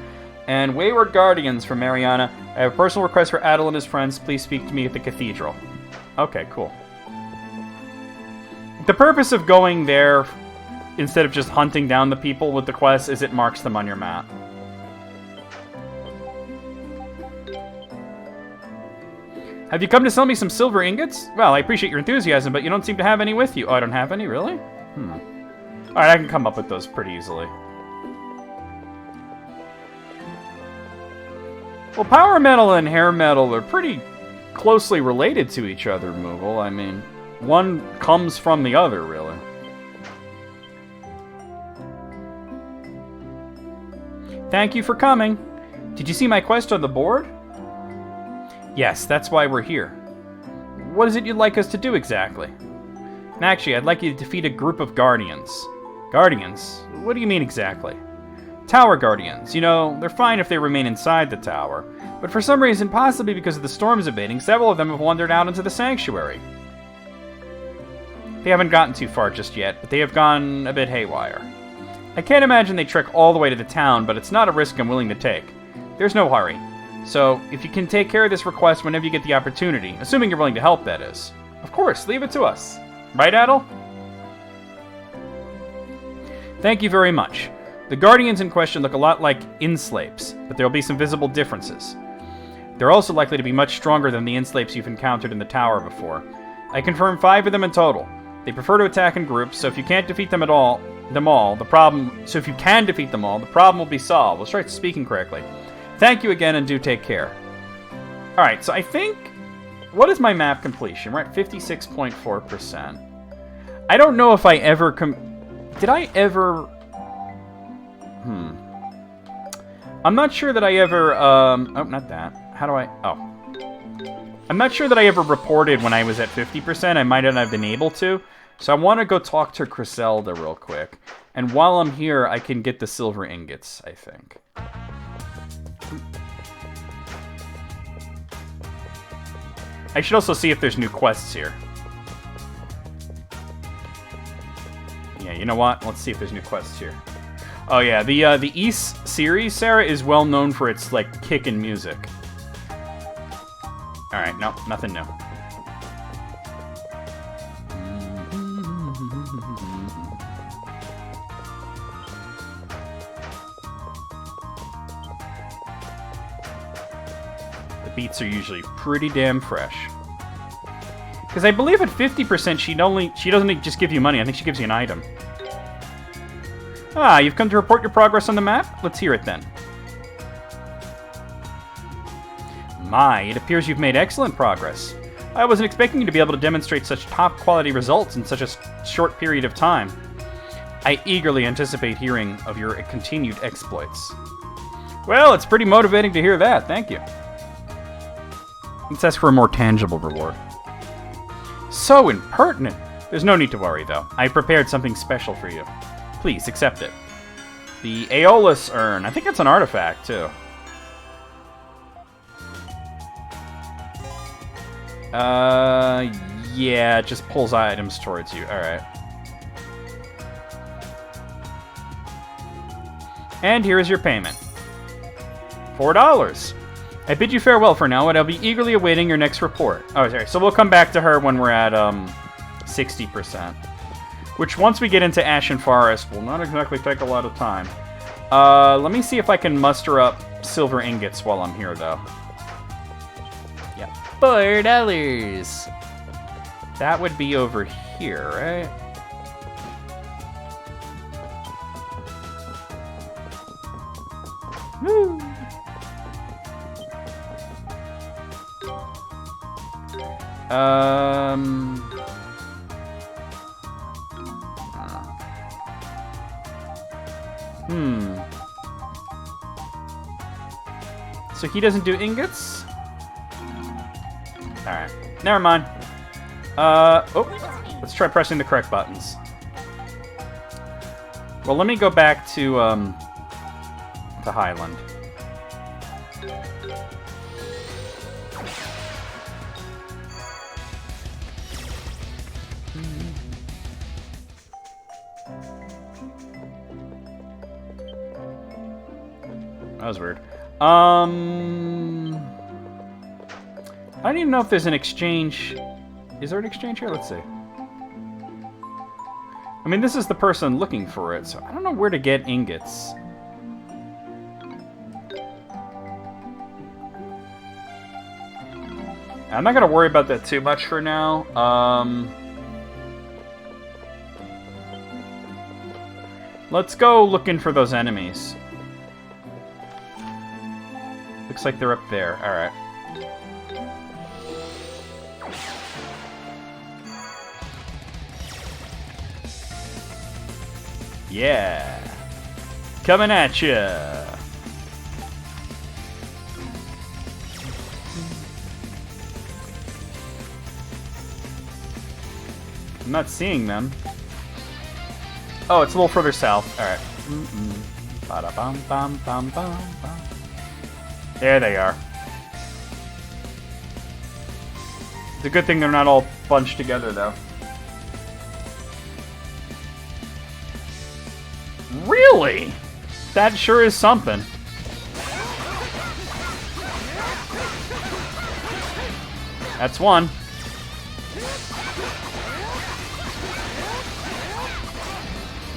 And Wayward Guardians from Mariana. I have a personal request for Adel and his friends. Please speak to me at the cathedral. Okay, cool. The purpose of going there, instead of just hunting down the people with the quest, is it marks them on your map. Have you come to sell me some silver ingots? Well, I appreciate your enthusiasm, but you don't seem to have any with you. Oh, I don't have any? Really? Alright, I can come up with those pretty easily. Well, power metal and hair metal are pretty closely related to each other, Moogle. I mean, one comes from the other, really. Thank you for coming. Did you see my quest on the board? Yes, that's why we're here. What is it you'd like us to do exactly? Actually, I'd like you to defeat a group of guardians. Guardians? What do you mean exactly? Tower guardians. You know, they're fine if they remain inside the tower. But for some reason, possibly because of the storms abating, several of them have wandered out into the sanctuary. They haven't gotten too far just yet, but they have gone a bit haywire. I can't imagine they trek all the way to the town, but it's not a risk I'm willing to take. There's no hurry. So, if you can take care of this request whenever you get the opportunity, assuming you're willing to help, that is. Of course, leave it to us. Right, Adel? Thank you very much. The Guardians in question look a lot like Inslapes, but there will be some visible differences. They're also likely to be much stronger than the Inslapes you've encountered in the tower before. I confirmed 5 of them in total. They prefer to attack in groups, so if you can't defeat them all, the problem will be solved. Let's try speaking correctly. Thank you again, and do take care. Alright, so I think... What is my map completion? We're at 56.4%. I don't know if I ever... Did I ever... I'm not sure that I ever... Oh, not that. How do I... Oh. I'm not sure that I ever reported when I was at 50%. I might not have been able to. So I want to go talk to Griselda real quick. And while I'm here, I can get the silver ingots, I think. I should also see if there's new quests here. Yeah, you know what? Let's see if there's new quests here. Oh yeah, the East series, Sarah, is well known for its, like, kickin' music. Alright, no, nothing new. The beats are usually pretty damn fresh. Because I believe at 50% she doesn't just give you money, I think she gives you an item. Ah, you've come to report your progress on the map? Let's hear it then. My, it appears you've made excellent progress. I wasn't expecting you to be able to demonstrate such top-quality results in such a short period of time. I eagerly anticipate hearing of your continued exploits. Well, it's pretty motivating to hear that, thank you. Let's ask for a more tangible reward. So impertinent! There's no need to worry, though. I prepared something special for you. Please, accept it. The Aeolus Urn. I think it's an artifact, too. Yeah, it just pulls items towards you. Alright. And here is your payment. $4. I bid you farewell for now, and I'll be eagerly awaiting your next report. Oh, sorry. So we'll come back to her when we're at, 60%. Which, once we get into Ashen Forest, will not exactly take a lot of time. Let me see if I can muster up silver ingots while I'm here, though. Yeah, $4. That would be over here, right? Woo! So he doesn't do ingots? Alright. Never mind. Oh, let's try pressing the correct buttons. Well, let me go back to Highland. That was weird. I don't even know if there's an exchange. Is there an exchange here? Let's see. I mean, this is the person looking for it, so I don't know where to get ingots. I'm not going to worry about that too much for now. Let's go looking for those enemies. Looks like they're up there. Alright. Yeah. Coming at ya. I'm not seeing them. Oh, it's a little further south. Alright. Ba-da-bum-bum-bum-bum-bum. There they are. It's a good thing they're not all bunched together, though. Really? Finally! That sure is something. That's one.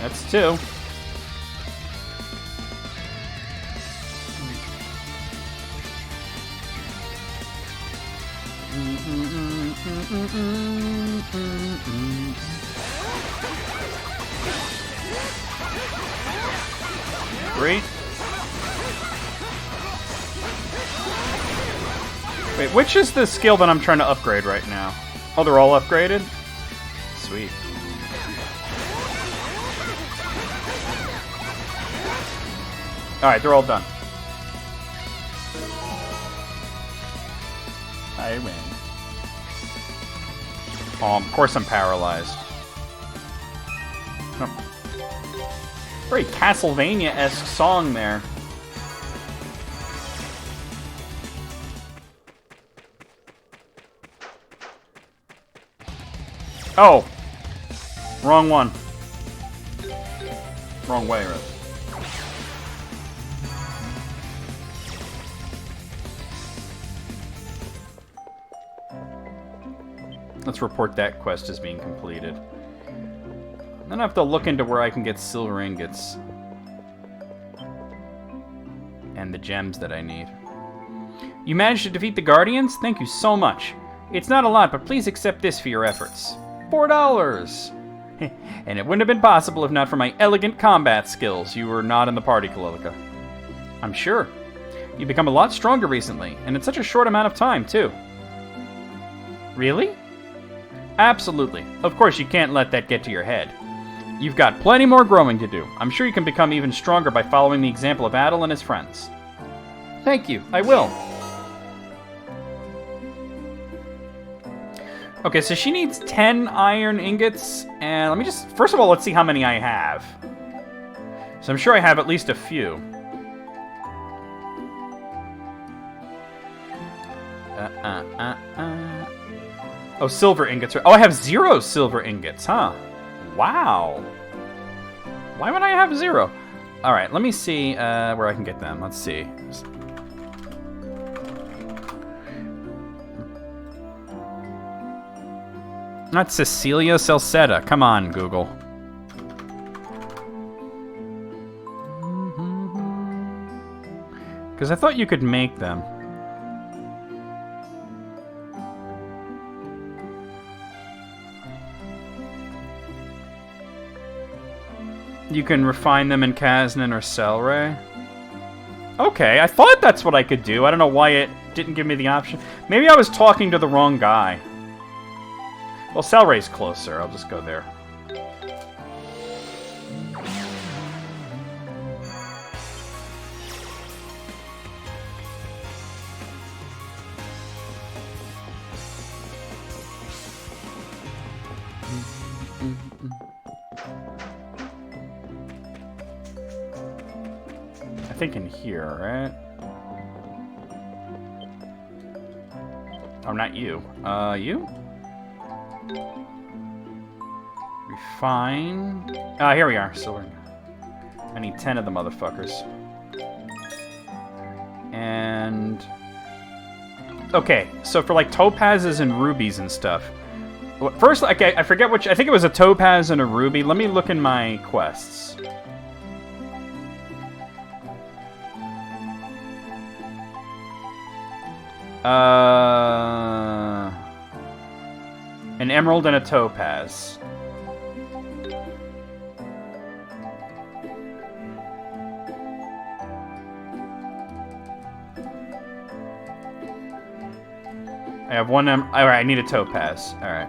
That's two. Three. Wait, which is the skill that I'm trying to upgrade right now? Oh, they're all upgraded? Sweet. Alright, they're all done. I win. Oh, of course I'm paralyzed. Oh. Very Castlevania-esque song there. Oh! Wrong one. Wrong way, right? Let's report that quest as being completed. Then I have to look into where I can get silver ingots. And the gems that I need. You managed to defeat the Guardians? Thank you so much. It's not a lot, but please accept this for your efforts. $4! And it wouldn't have been possible if not for my elegant combat skills. You were not in the party, Kalilika. I'm sure. You've become a lot stronger recently, and in such a short amount of time, too. Really? Absolutely. Of course, you can't let that get to your head. You've got plenty more growing to do. I'm sure you can become even stronger by following the example of Adel and his friends. Thank you. I will. Okay, so she needs 10 iron ingots, and let me just... First of all, let's see how many I have. So I'm sure I have at least a few. Oh, silver ingots. Oh, I have 0 silver ingots, huh? Wow. Why would I have 0? All right, let me see where I can get them. Let's see. Not Cecilia Celceta. Come on, Google. Because I thought you could make them. You can refine them in Kaznan or Selray. Okay, I thought that's what I could do. I don't know why it didn't give me the option. Maybe I was talking to the wrong guy. Well, Selray's closer. I'll just go there. I think in here, right? Oh, not you. You? Refine. Ah, here we are. Silver. I need 10 of the motherfuckers. And... Okay, so for like topazes and rubies and stuff. First, okay, I forget which... I think it was a topaz and a ruby. Let me look in my quests. An emerald and a topaz. I have one alright, I need a topaz. Alright.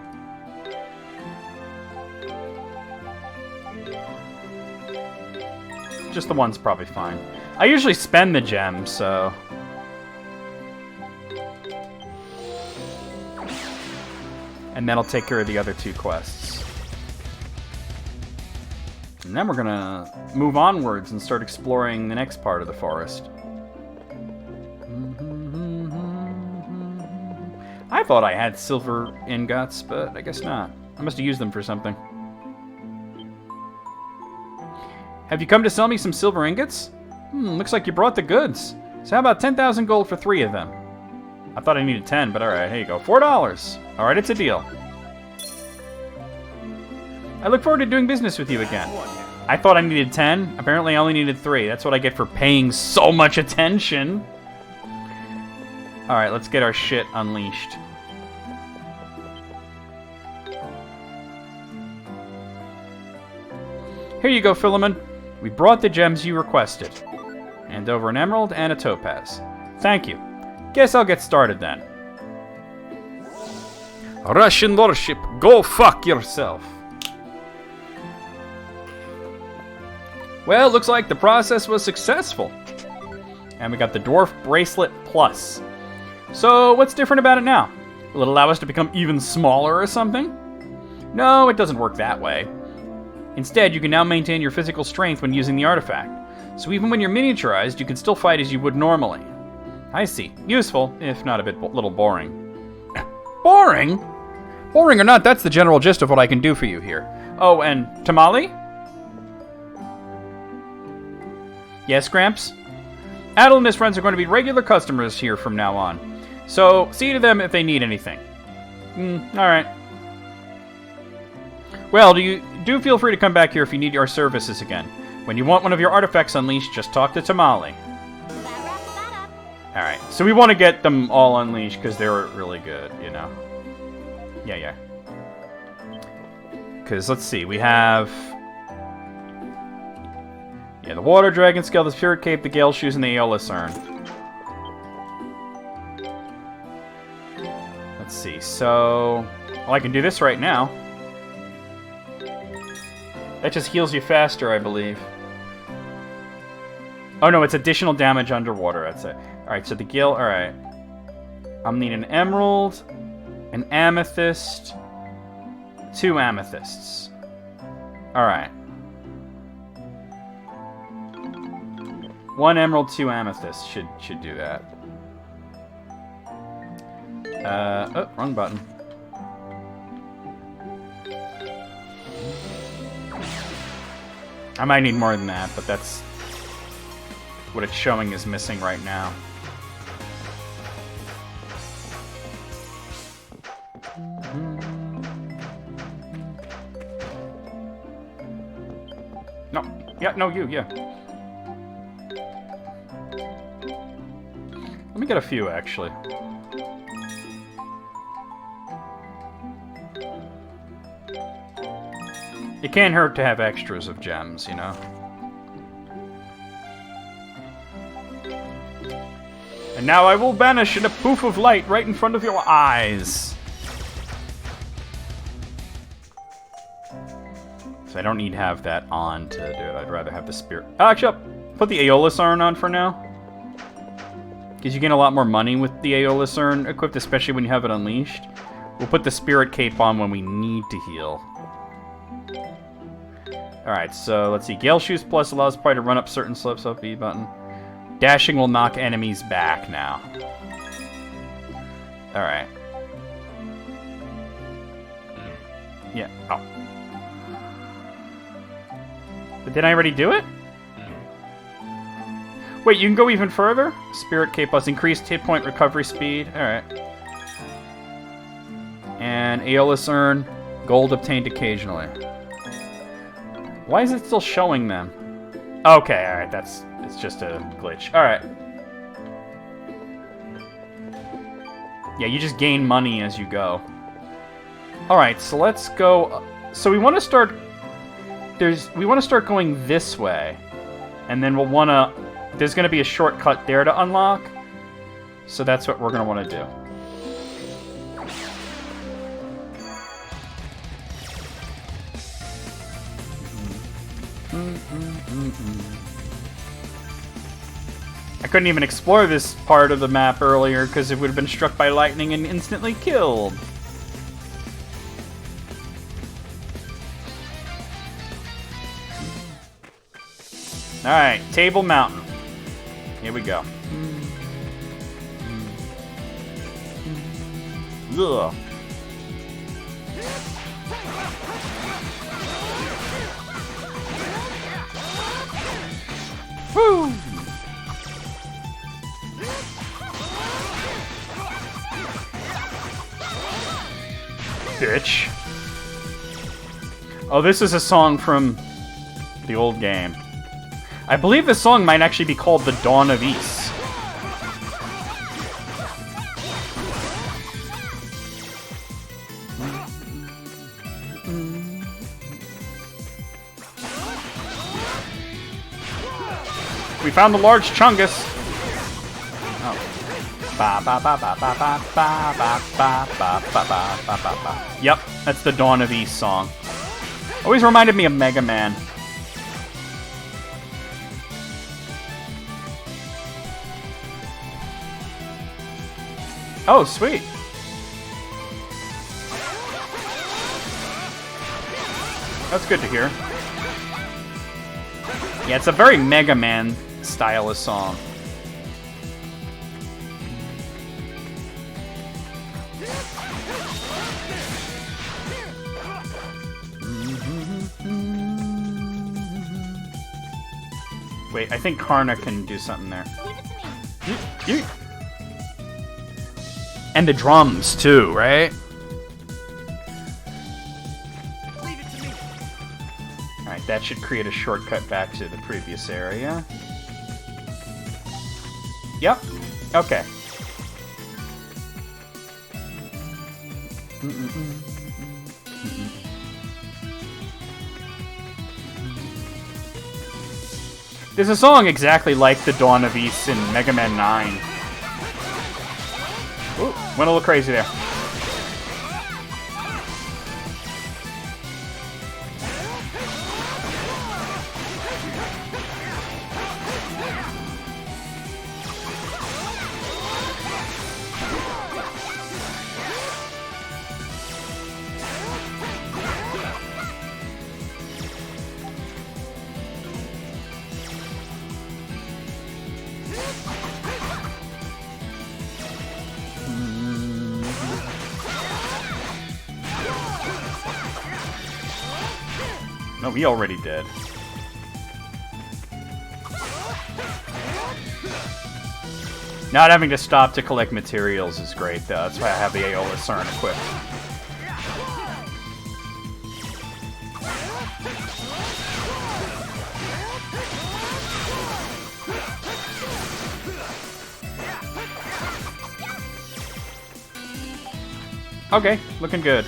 Just the one's probably fine. I usually spend the gems, so... And that'll take care of the other 2 quests. And then we're gonna move onwards and start exploring the next part of the forest. I thought I had silver ingots, but I guess not. I must have used them for something. Have you come to sell me some silver ingots? Looks like you brought the goods. So how about 10,000 gold for 3 of them? I thought I needed 10, but alright, here you go. $4. Alright, it's a deal. I look forward to doing business with you again. I thought I needed 10. Apparently I only needed 3. That's what I get for paying so much attention. Alright, let's get our shit unleashed. Here you go, Philemon. We brought the gems you requested. And over an emerald and a topaz. Thank you. Guess I'll get started then. Russian lordship, go fuck yourself. Well, looks like the process was successful. And we got the Dwarf Bracelet Plus. So, what's different about it now? Will it allow us to become even smaller or something? No, it doesn't work that way. Instead, you can now maintain your physical strength when using the artifact. So even when you're miniaturized, you can still fight as you would normally. I see. Useful, if not a little boring. Boring? Boring or not, that's the general gist of what I can do for you here. Oh, and Tamale? Yes, Gramps? Adel and his friends are going to be regular customers here from now on. So, see to them if they need anything. Alright. Well, do feel free to come back here if you need our services again. When you want one of your artifacts unleashed, just talk to Tamale. Alright, so we want to get them all unleashed because they're really good, you know. Yeah. Because, let's see, we have... Yeah, the Water Dragon Scale, the Spirit Cape, the Gale Shoes, and the Aeolus Urn. Let's see, so... Well, I can do this right now. That just heals you faster, I believe. Oh no, it's additional damage underwater, that's it. Alright, so the Gale, alright. I'm needing an emerald, an amethyst, 2 amethysts. Alright. 1 emerald, 2 amethysts should do that. Oh, wrong button. I might need more than that, but that's what it's showing is missing right now. No. Yeah, no, yeah. Let me get a few, actually. It can't hurt to have extras of gems, you know? And now I will vanish in a poof of light right in front of your eyes. So I don't need to have that on to do it. I'd rather have the spirit... Actually, I'll put the Aeolus Urn on for now. Because you gain a lot more money with the Aeolus Urn equipped, especially when you have it unleashed. We'll put the Spirit Cape on when we need to heal. Alright, so let's see. Gale Shoes Plus allows Pride to run up certain slopes up B button. Dashing will knock enemies back now. Alright. Yeah. Oh. But did I already do it? Wait, you can go even further? Spirit Cape plus increased hit point recovery speed. Alright. And Aeolus Urn. Gold obtained occasionally. Why is it still showing them? Okay, alright, it's just a glitch. Alright. Yeah, you just gain money as you go. Alright, so let's go... So we want to start... We want to start going this way. And then we'll want to... There's going to be a shortcut there to unlock. So that's what we're going to want to do. I couldn't even explore this part of the map earlier because it would have been struck by lightning and instantly killed. Alright, Table Mountain. Here we go. Ugh. bitch. Oh, this is a song from the old game. I believe this song might actually be called The Dawn of Ys. We found the large chungus. Oh. Ba ba ba ba ba ba ba ba ba ba ba ba ba ba. Yep, that's the Dawn of Ys song. Always reminded me of Mega Man. Oh, sweet. That's good to hear. Yeah, it's a very Mega Man style of song. Wait, I think Karna can do something there. Leave it to me. And the drums, too, right? Leave it to me. Alright, that should create a shortcut back to the previous area. Yep. Okay. There's a song exactly like The Dawn of Ys in Mega Man 9. Ooh, went a little crazy there. No, we already did. Not having to stop to collect materials is great, though. That's why I have the Aeola Cern equipped. Okay, looking good.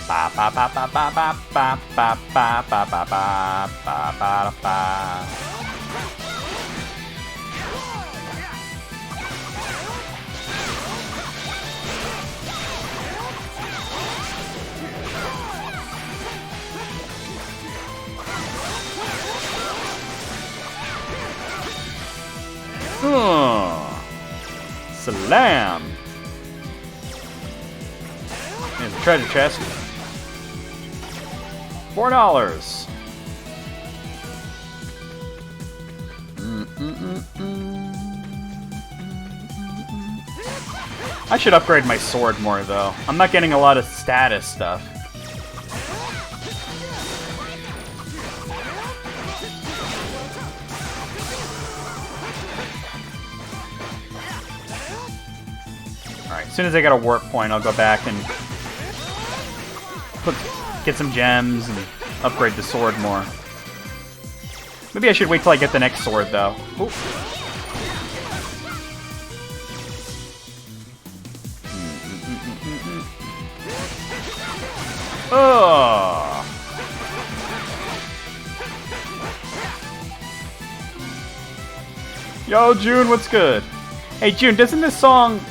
Ba ba ba ba ba ba ba ba ba ba ba ba ba ba ba. Salam. There's a treasure chest. $4. I should upgrade my sword more, though. I'm not getting a lot of status stuff. Alright, as soon as I get a warp point, I'll go back and get some gems and upgrade the sword more. Maybe I should wait till I get the next sword, though. Ooh. Oh. Yo, June, what's good? Hey, June, doesn't this song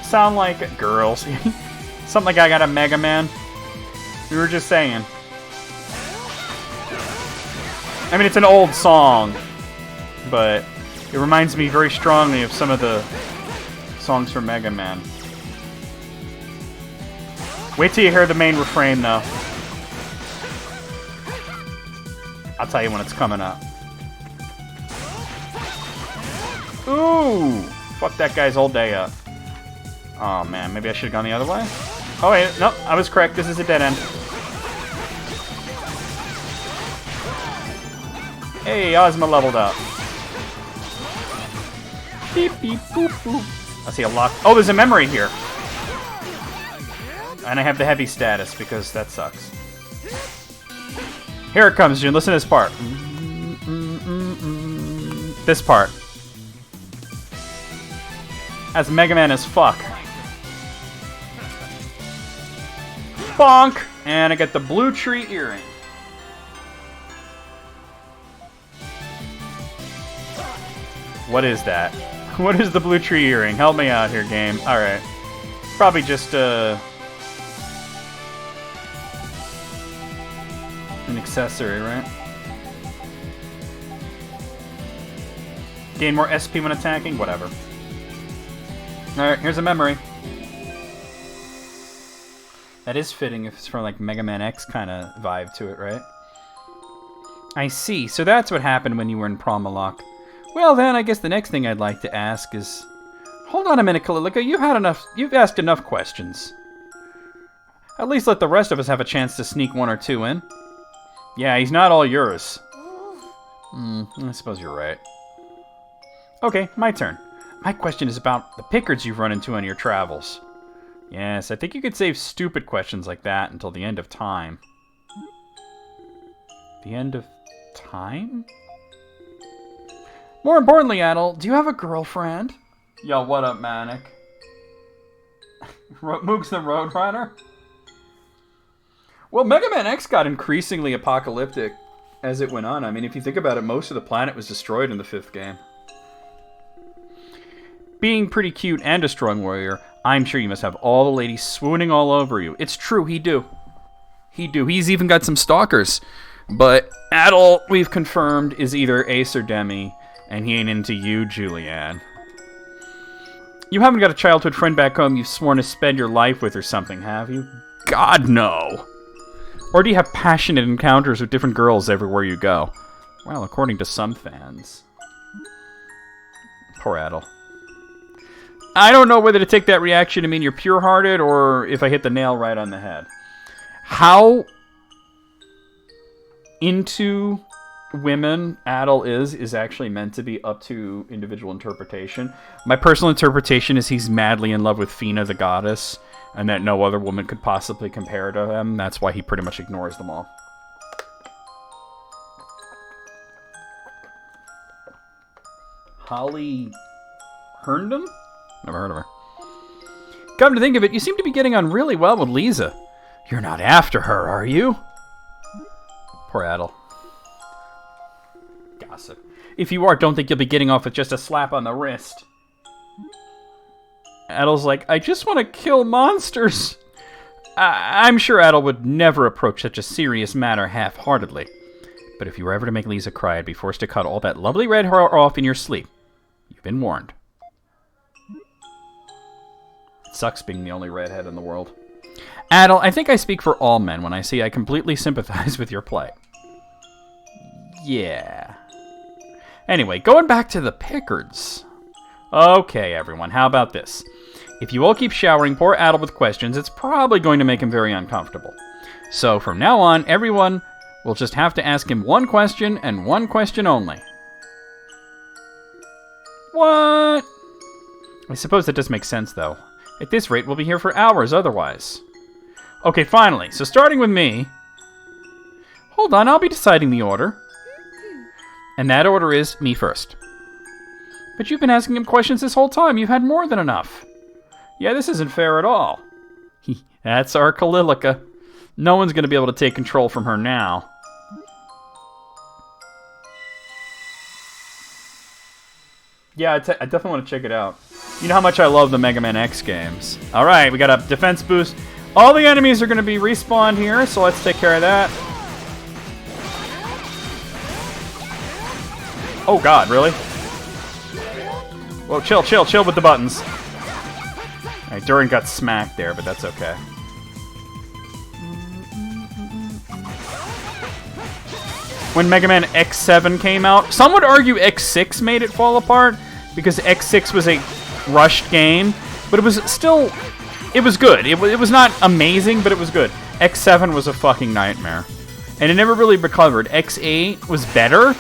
sound like girls? Something like I got a Mega Man? We were just saying. I mean, it's an old song, but it reminds me very strongly of some of the songs from Mega Man. Wait till you hear the main refrain, though. I'll tell you when it's coming up. Ooh! Fuck that guy's whole day up. Oh, man. Maybe I should have gone the other way? Oh, wait. Nope. I was correct. This is a dead end. Hey, Ozma leveled up. Beep, beep, boop, boop. I see a lock. Oh, there's a memory here. And I have the heavy status because that sucks. Here it comes, June. Listen to this part. This part. That's Mega Man as fuck. Bonk! And I get the blue tree earring. What is that? What is the blue tree earring? Help me out here, game. Alright. Probably just, an accessory, right? Gain more SP when attacking? Whatever. Alright, here's a memory. That is fitting if it's from, like, Mega Man X kind of vibe to it, right? I see. So that's what happened when you were in Promalock. Well, then, I guess the next thing I'd like to ask is... Hold on a minute, Kalilika. You've asked enough questions. At least let the rest of us have a chance to sneak one or two in. Yeah, he's not all yours. I suppose you're right. Okay, my turn. My question is about the Pickards you've run into on your travels. Yes, I think you could save stupid questions like that until the end of time. The end of time? More importantly, Adel, do you have a girlfriend? Yo, what up, Manic? Moog's the Roadrunner? Well, Mega Man X got increasingly apocalyptic as it went on. I mean, if you think about it, most of the planet was destroyed in the 5th game. Being pretty cute and a strong warrior, I'm sure you must have all the ladies swooning all over you. It's true, he do. He do. He's even got some stalkers. But Adel, we've confirmed, is either Ace or Demi, and he ain't into you, Julianne. You haven't got a childhood friend back home you've sworn to spend your life with or something, have you? God, no. Or do you have passionate encounters with different girls everywhere you go? Well, according to some fans. Poor Adel. I don't know whether to take that reaction to mean you're pure-hearted or if I hit the nail right on the head. How into women Adel is actually meant to be up to individual interpretation. My personal interpretation is he's madly in love with Fina the goddess, and that no other woman could possibly compare to him. That's why he pretty much ignores them all. Holly Herndon? Never heard of her. Come to think of it, you seem to be getting on really well with Lisa. You're not after her, are you? Poor Adel. Gossip. If you are, don't think you'll be getting off with just a slap on the wrist. Adel's like, I just want to kill monsters. I'm sure Adel would never approach such a serious matter half-heartedly. But if you were ever to make Lisa cry, I'd be forced to cut all that lovely red hair off in your sleep. You've been warned. It sucks being the only redhead in the world. Adel, I think I speak for all men when I say I completely sympathize with your plight. Yeah. Anyway, going back to the Pickards. Okay, everyone, how about this? If you all keep showering poor Adel with questions, it's probably going to make him very uncomfortable. So from now on, everyone will just have to ask him one question and one question only. What? I suppose that does make sense, though. At this rate, we'll be here for hours otherwise. Okay, finally. So starting with me. Hold on, I'll be deciding the order. And that order is me first. But you've been asking him questions this whole time. You've had more than enough. Yeah, this isn't fair at all. That's our Kalilika. No one's going to be able to take control from her now. Yeah, I definitely want to check it out. You know how much I love the Mega Man X games. Alright, we got a defense boost. All the enemies are going to be respawned here, so let's take care of that. Oh god, really? Whoa, chill with the buttons. Alright, Durin got smacked there, but that's okay. When Mega Man X7 came out, some would argue X6 made it fall apart, because X6 was a rushed game, but it was still, it was good. It was not amazing, but it was good. X7 was a fucking nightmare. And it never really recovered. X8 was better,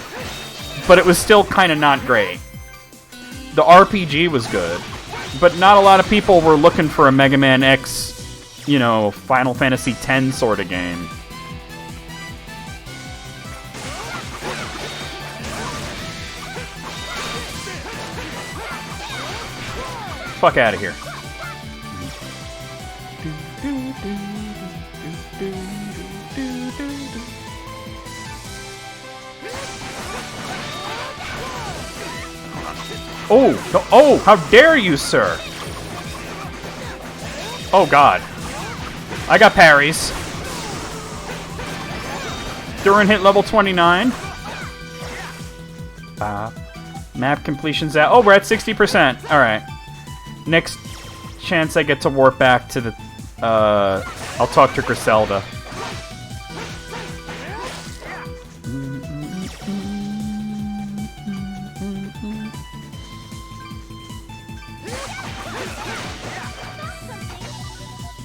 but it was still kind of not great. The RPG was good. but not a lot of people were looking for a Mega Man X, you know, Final Fantasy X sort of game. Fuck out of here. Oh, no, oh, how dare you, sir? Oh, God. I got parries. During hit level 29. Map completion's at... Oh, we're at 60%. Alright. Next chance I get to warp back to the... I'll talk to Griselda.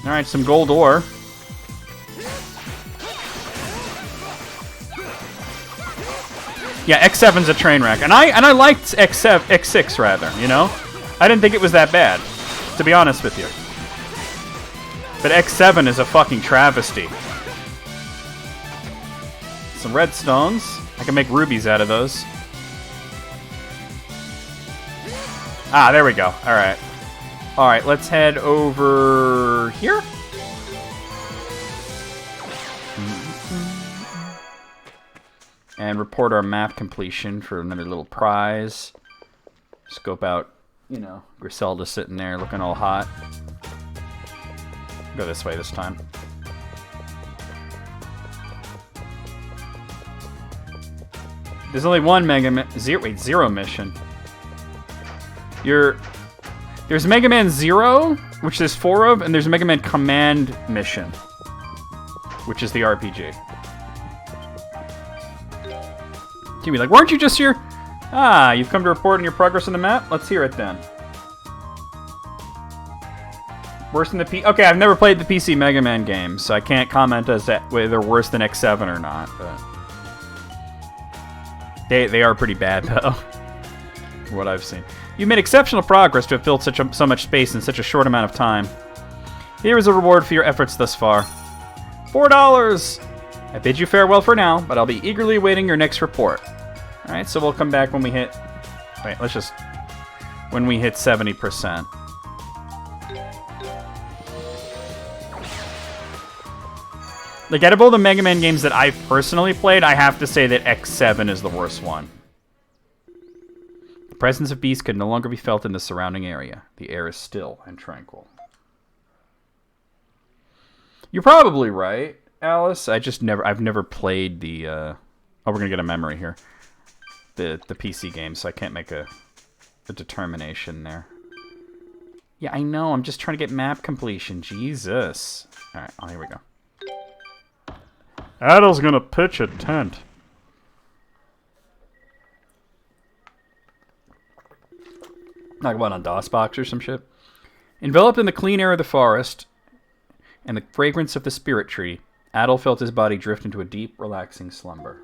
Alright, some gold ore. Yeah, X7's a train wreck. And I liked X6 rather, you know? I didn't think it was that bad, to be honest with you. But X7 is a fucking travesty. Some redstones. I can make rubies out of those. Ah, there we go. Alright. Alright, let's head over here. And report our map completion for another little prize. Scope out, you know, Griselda sitting there looking all hot. Go this way this time. There's only one Zero mission. There's Mega Man Zero, which there's 4 of, and there's Mega Man Command Mission, which is the RPG. You'd be like, weren't you just here? Ah, you've come to report on your progress on the map? Let's hear it then. Worse than the Okay, I've never played the PC Mega Man games, so I can't comment as to whether they're worse than X7 or not, but... They are pretty bad, though, from what I've seen. You've made exceptional progress to have filled so much space in such a short amount of time. Here is a reward for your efforts thus far. $4! I bid you farewell for now, but I'll be eagerly awaiting your next report. Alright, so we'll come back when we hit... Wait, let's just... When we hit 70%. Like, out of all the Mega Man games that I've personally played, I have to say that X7 is the worst one. The presence of beasts could no longer be felt in the surrounding area. The air is still and tranquil. You're probably right, Alice. I've never played the, Oh, we're gonna get a memory here. The PC game, so I can't make a determination there. Yeah, I know. I'm just trying to get map completion. Jesus. Alright, oh, here we go. Adol's gonna pitch a tent. Like what, on DOSBox or some shit? Enveloped in the clean air of the forest and the fragrance of the spirit tree, Adol felt his body drift into a deep, relaxing slumber.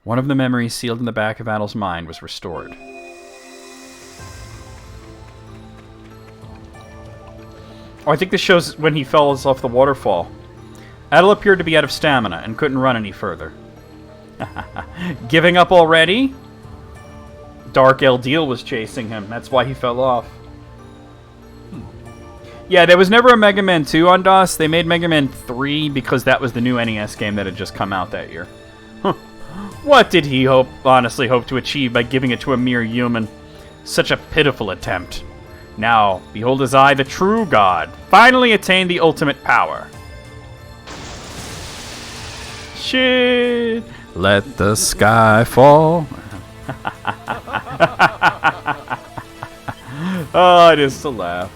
One of the memories sealed in the back of Adol's mind was restored. Oh, I think this shows when he fell off the waterfall. Adol appeared to be out of stamina and couldn't run any further. Giving up already? Dark Eldeal was chasing him. That's why he fell off. Yeah, there was never a Mega Man 2 on DOS. They made Mega Man 3 because that was the new NES game that had just come out that year. What did he honestly hope to achieve by giving it to a mere human? Such a pitiful attempt. Now, behold his eye, the true god, finally attained the ultimate power. Shit. Let the sky fall. Oh, it is to laugh.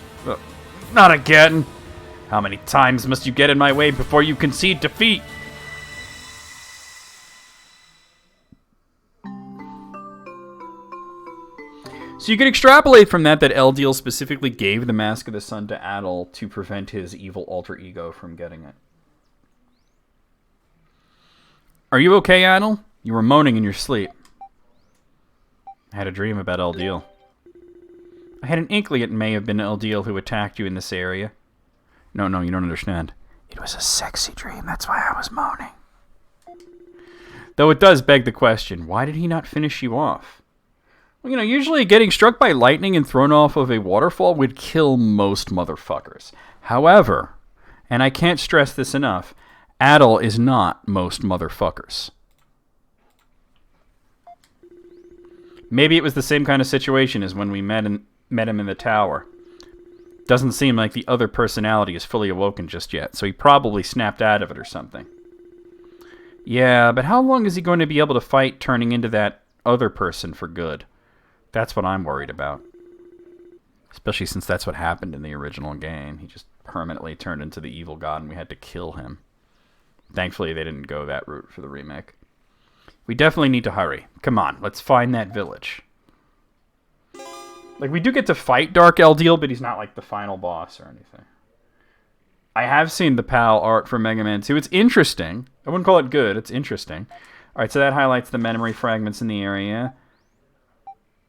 Not again. How many times must you get in my way before you concede defeat? So you could extrapolate from that Eldeal specifically gave the Mask of the Sun to Adol to prevent his evil alter ego from getting it. Are you okay, Adol? You were moaning in your sleep. I had a dream about Eldeal. I had an inkling it may have been Eldiel who attacked you in this area. No, you don't understand. It was a sexy dream, that's why I was moaning. Though it does beg the question, why did he not finish you off? Well, you know, usually getting struck by lightning and thrown off of a waterfall would kill most motherfuckers. However, and I can't stress this enough, Adel is not most motherfuckers. Maybe it was the same kind of situation as when we met him in the tower. Doesn't seem like the other personality is fully awoken just yet, so he probably snapped out of it or something. Yeah, but how long is he going to be able to fight turning into that other person for good? That's what I'm worried about. Especially since that's what happened in the original game. He just permanently turned into the evil god and we had to kill him. Thankfully, they didn't go that route for the remake. We definitely need to hurry. Come on, let's find that village. Like, we do get to fight Dark Eldiel, but he's not, like, the final boss or anything. I have seen the PAL art for Mega Man 2. It's interesting. I wouldn't call it good. It's interesting. Alright, so that highlights the memory fragments in the area.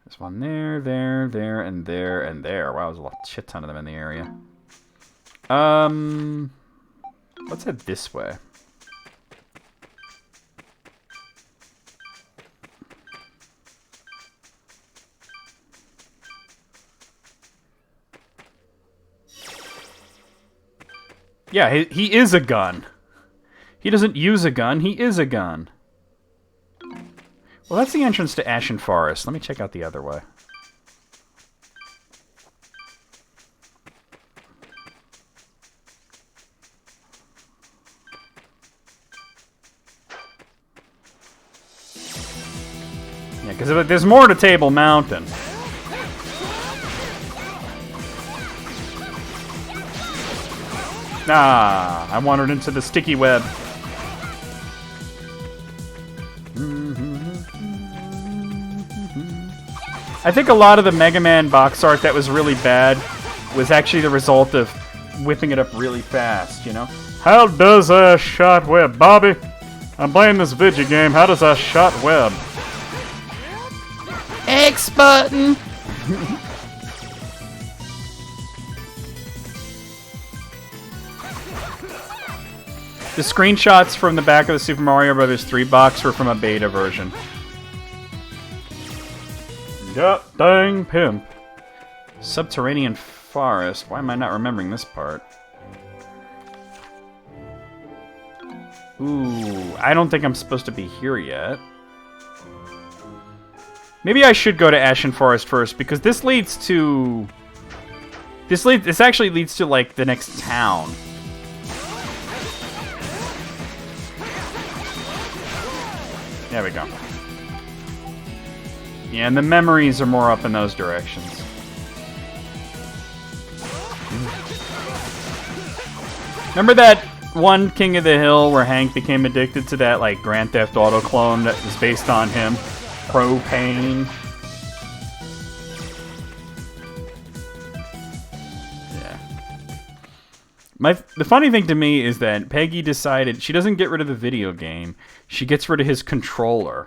There's one there, and there, and there. Wow, there's a shit ton of them in the area. Let's head this way. Yeah, he is a gun. He doesn't use a gun, he is a gun. Well, that's the entrance to Ashen Forest. Let me check out the other way. Yeah, because there's more to Table Mountain. Ah, I wandered into the sticky web. I think a lot of the Mega Man box art that was really bad was actually the result of whipping it up really fast, you know? How does a shot web, Bobby? I'm playing this video game. How does a shot web? X button! The screenshots from the back of the Super Mario Bros. 3 box were from a beta version. God dang pimp. Subterranean forest. Why am I not remembering this part? Ooh, I don't think I'm supposed to be here yet. Maybe I should go to Ashen Forest first, because this leads to... This actually leads to, like, the next town. There we go. Yeah, and the memories are more up in those directions. Remember that one King of the Hill where Hank became addicted to that, like, Grand Theft Auto clone that was based on him? Propane. Yeah. The funny thing to me is that Peggy decided she doesn't get rid of the video game. She gets rid of his controller.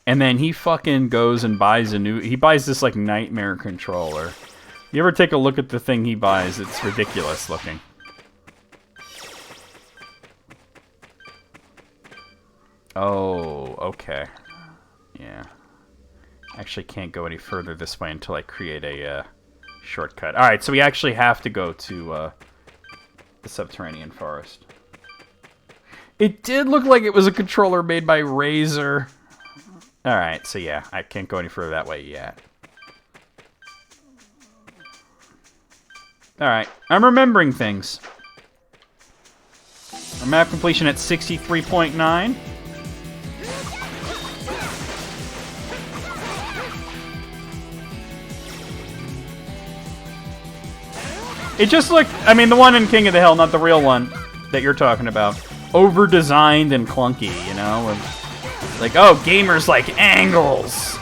And then he fucking goes and buys he buys this, like, nightmare controller. You ever take a look at the thing he buys? It's ridiculous looking. Oh, okay. Yeah. Actually can't go any further this way until I create a shortcut. Alright, so we actually have to go to the subterranean forest. It did look like it was a controller made by Razer. Alright, so yeah, I can't go any further that way yet. Alright, I'm remembering things. Our map completion at 63.9. It just looked, I mean, the one in King of the Hill, not the real one that you're talking about. Over-designed and clunky, you know? Like, oh, gamers like angles.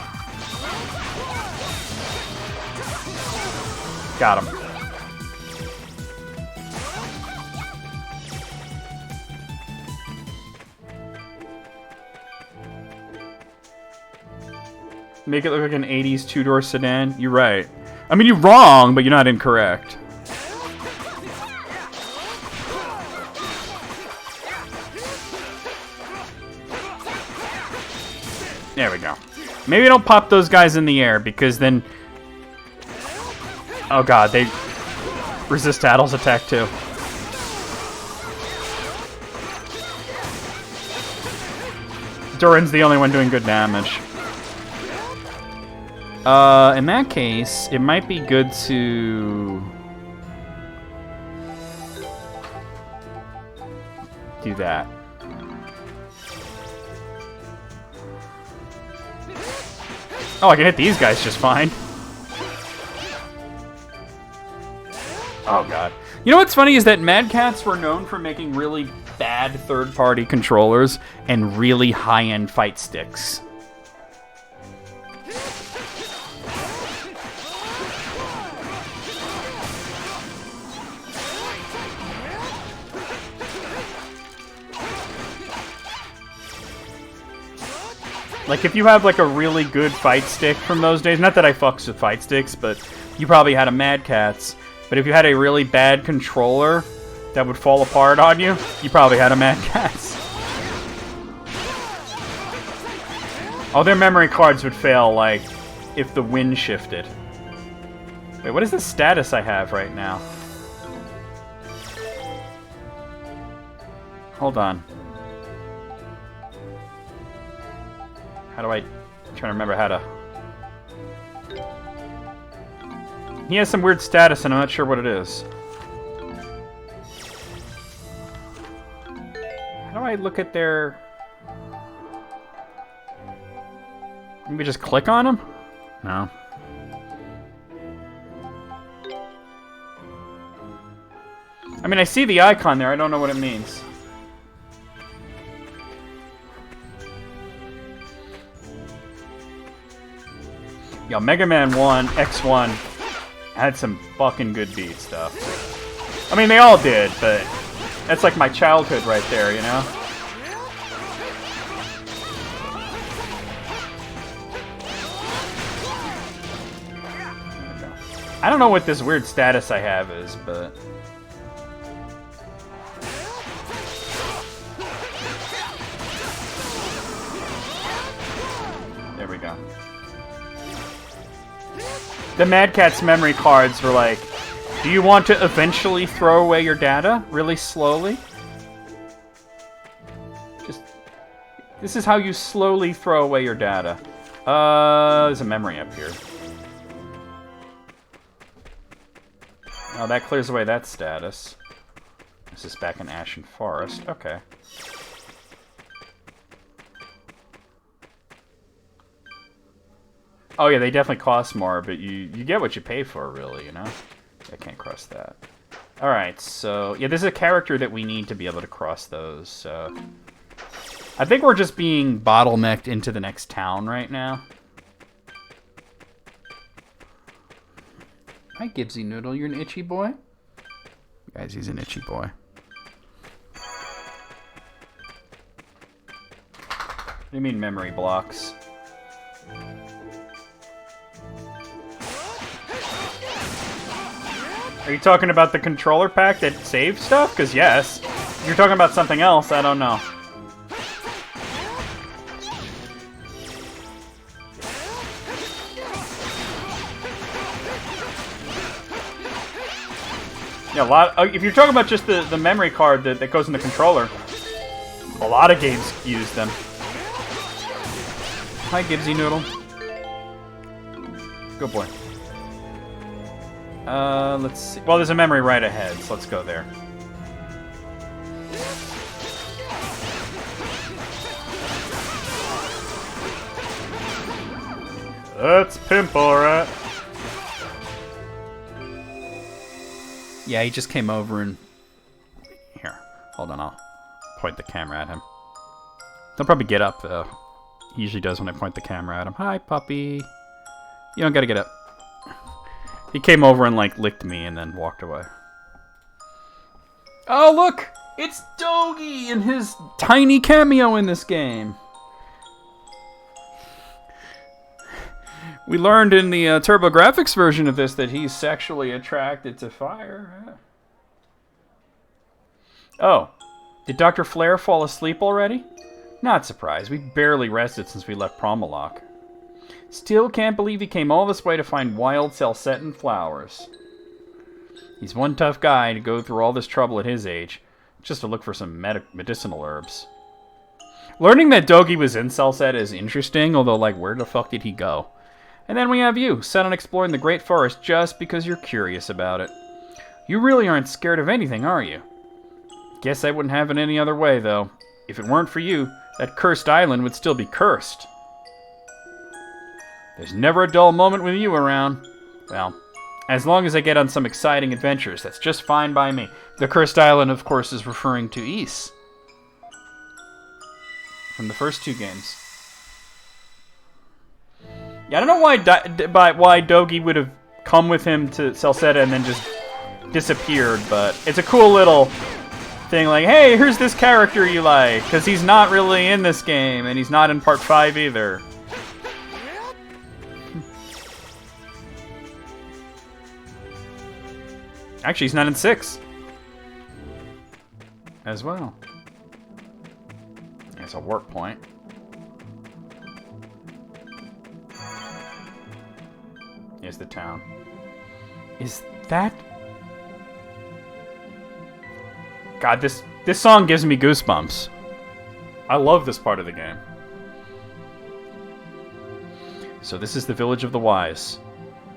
Got him. Make it look like an 80s two-door sedan. You're right. I mean, you're wrong, but you're not incorrect. There we go. Maybe don't pop those guys in the air, because then... Oh god, they resist Addle's attack too. Durin's the only one doing good damage. In that case, it might be good to... do that. Oh, I can hit these guys just fine. Oh, God. You know what's funny is that Mad Catz were known for making really bad third-party controllers and really high-end fight sticks. Like, if you have, like, a really good fight stick from those days, not that I fucks with fight sticks, but you probably had a Mad Catz. But if you had a really bad controller that would fall apart on you, you probably had a Mad Catz. All their memory cards would fail, like, if the wind shifted. Wait, what is the status I have right now? Hold on. How do I... I'm trying to remember how to... He has some weird status, and I'm not sure what it is. How do I look at their... Maybe just click on him? No. I mean, I see the icon there. I don't know what it means. Yo, Mega Man 1, X1 had some fucking good beats, though. I mean, they all did, but that's like my childhood right there, you know? I don't know what this weird status I have is, but... There we go. The Mad Catz memory cards were like, do you want to eventually throw away your data really slowly? Just, this is how you slowly throw away your data. There's a memory up here. Oh, that clears away that status. This is back in Ashen Forest. Okay. Oh yeah, they definitely cost more, but you get what you pay for, really, you know? I can't cross that. Alright, so... Yeah, this is a character that we need to be able to cross those, so... I think we're just being bottlenecked into the next town right now. Hi, Gibbsy Noodle, you're an itchy boy? Guys, he's an itchy boy. What do you mean memory blocks? Are you talking about the controller pack that saves stuff? Because yes. If you're talking about something else, I don't know. Yeah, a lot. If you're talking about just the memory card that goes in the controller, a lot of games use them. Hi, Gibbsy Noodle. Good boy. Let's see. Well, there's a memory right ahead, so let's go there. That's pimp, alright. Yeah, he just came over and... Here, hold on, I'll point the camera at him. He'll probably get up, though. He usually does when I point the camera at him. Hi, puppy. You don't gotta get up. He came over and, like, licked me and then walked away. Oh, look! It's Dogi in his tiny cameo in this game. We learned in the TurboGrafx version of this that he's sexually attracted to fire. Oh, did Dr. Flare fall asleep already? Not surprised. We barely rested since we left Promalock. Still can't believe he came all this way to find wild Celcetan flowers. He's one tough guy to go through all this trouble at his age, just to look for some medicinal herbs. Learning that Dogi was in Celceta is interesting, although, like, where the fuck did he go? And then we have you, set on exploring the Great Forest just because you're curious about it. You really aren't scared of anything, are you? Guess I wouldn't have it any other way, though. If it weren't for you, that cursed island would still be cursed. There's never a dull moment with you around. Well, as long as I get on some exciting adventures, that's just fine by me. The cursed island, of course, is referring to Ys from the first two games. Yeah, I don't know why Dogi would have come with him to Celceta and then just disappeared, but it's a cool little thing like, hey, here's this character you like, because he's not really in this game, and he's not in Part 5 either. Actually, he's not in 6 as well. It's a work point. Here's the town. Is that... God, this song gives me goosebumps. I love this part of the game. So this is the Village of the Wise.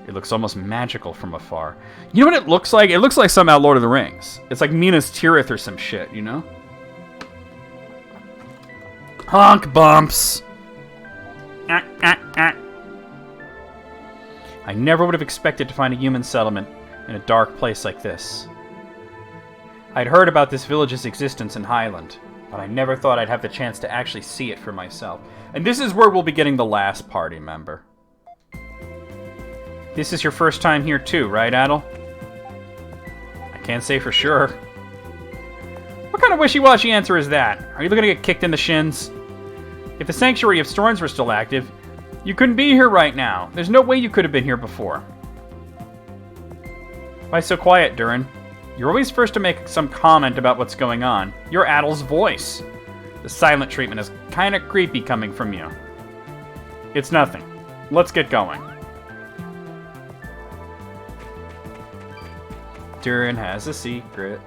It looks almost magical from afar. You know what it looks like? It looks like somehow Lord of the Rings. It's like Minas Tirith or some shit, you know? Honk bumps! I never would have expected to find a human settlement in a dark place like this. I'd heard about this village's existence in Highland, but I never thought I'd have the chance to actually see it for myself. And this is where we'll be getting the last party member. This is your first time here too, right, Adel? I can't say for sure. What kind of wishy-washy answer is that? Are you looking to get kicked in the shins? If the Sanctuary of Storms were still active, you couldn't be here right now. There's no way you could have been here before. Why so quiet, Durin? You're always first to make some comment about what's going on. You're Adel's voice. The silent treatment is kind of creepy coming from you. It's nothing. Let's get going. Durin has a secret.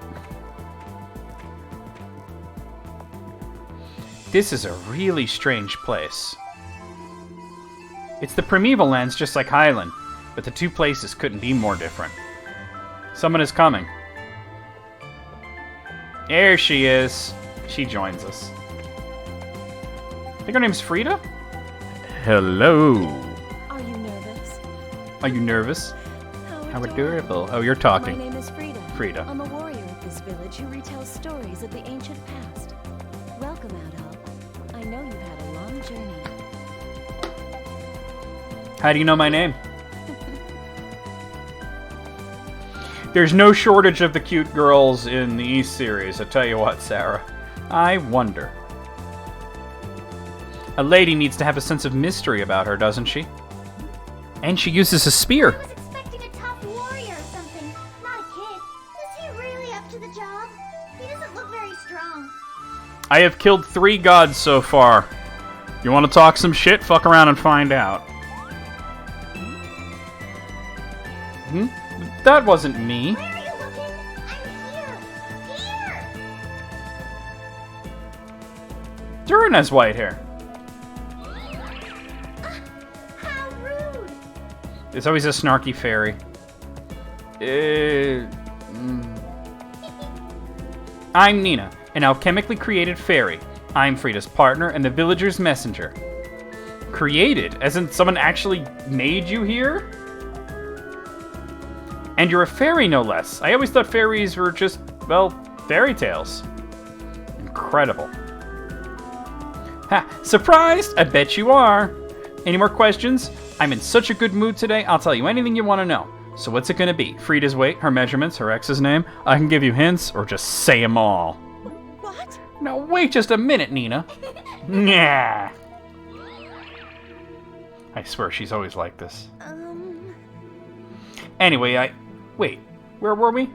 This is a really strange place. It's the primeval lands just like Highland, but the two places couldn't be more different. Someone is coming. There she is. She joins us. I think her name's Frida? Hello. Are you nervous? Are you nervous? How adorable. Oh, you're My talking. name is Frida. Frida. I'm a warrior of this village who retells stories of the ancient past. Welcome, Adel. I know you've had a long journey. How do you know my name? There's no shortage of the cute girls in the East series, I tell you what, Sarah. I wonder. A lady needs to have a sense of mystery about her, doesn't she? And she uses a spear. I was expecting a tough warrior or something, not a kid. Is he really up to the job? He doesn't look very strong. I have killed 3 gods so far. You want to talk some shit? Fuck around and find out. That wasn't me. Where are you looking? I'm here! Here! Durin has white hair. How rude! There's always a snarky fairy. I'm Nina, an alchemically created fairy. I'm Frida's partner and the villager's messenger. Created? As in someone actually made you here? And you're a fairy, no less. I always thought fairies were just, well, fairy tales. Incredible. Ha! Surprised? I bet you are. Any more questions? I'm in such a good mood today, I'll tell you anything you want to know. So what's it gonna be? Frida's weight, her measurements, her ex's name? I can give you hints, or just say them all. What? No, wait just a minute, Nina. Nah. I swear, she's always like this. Anyway, Wait, where were we?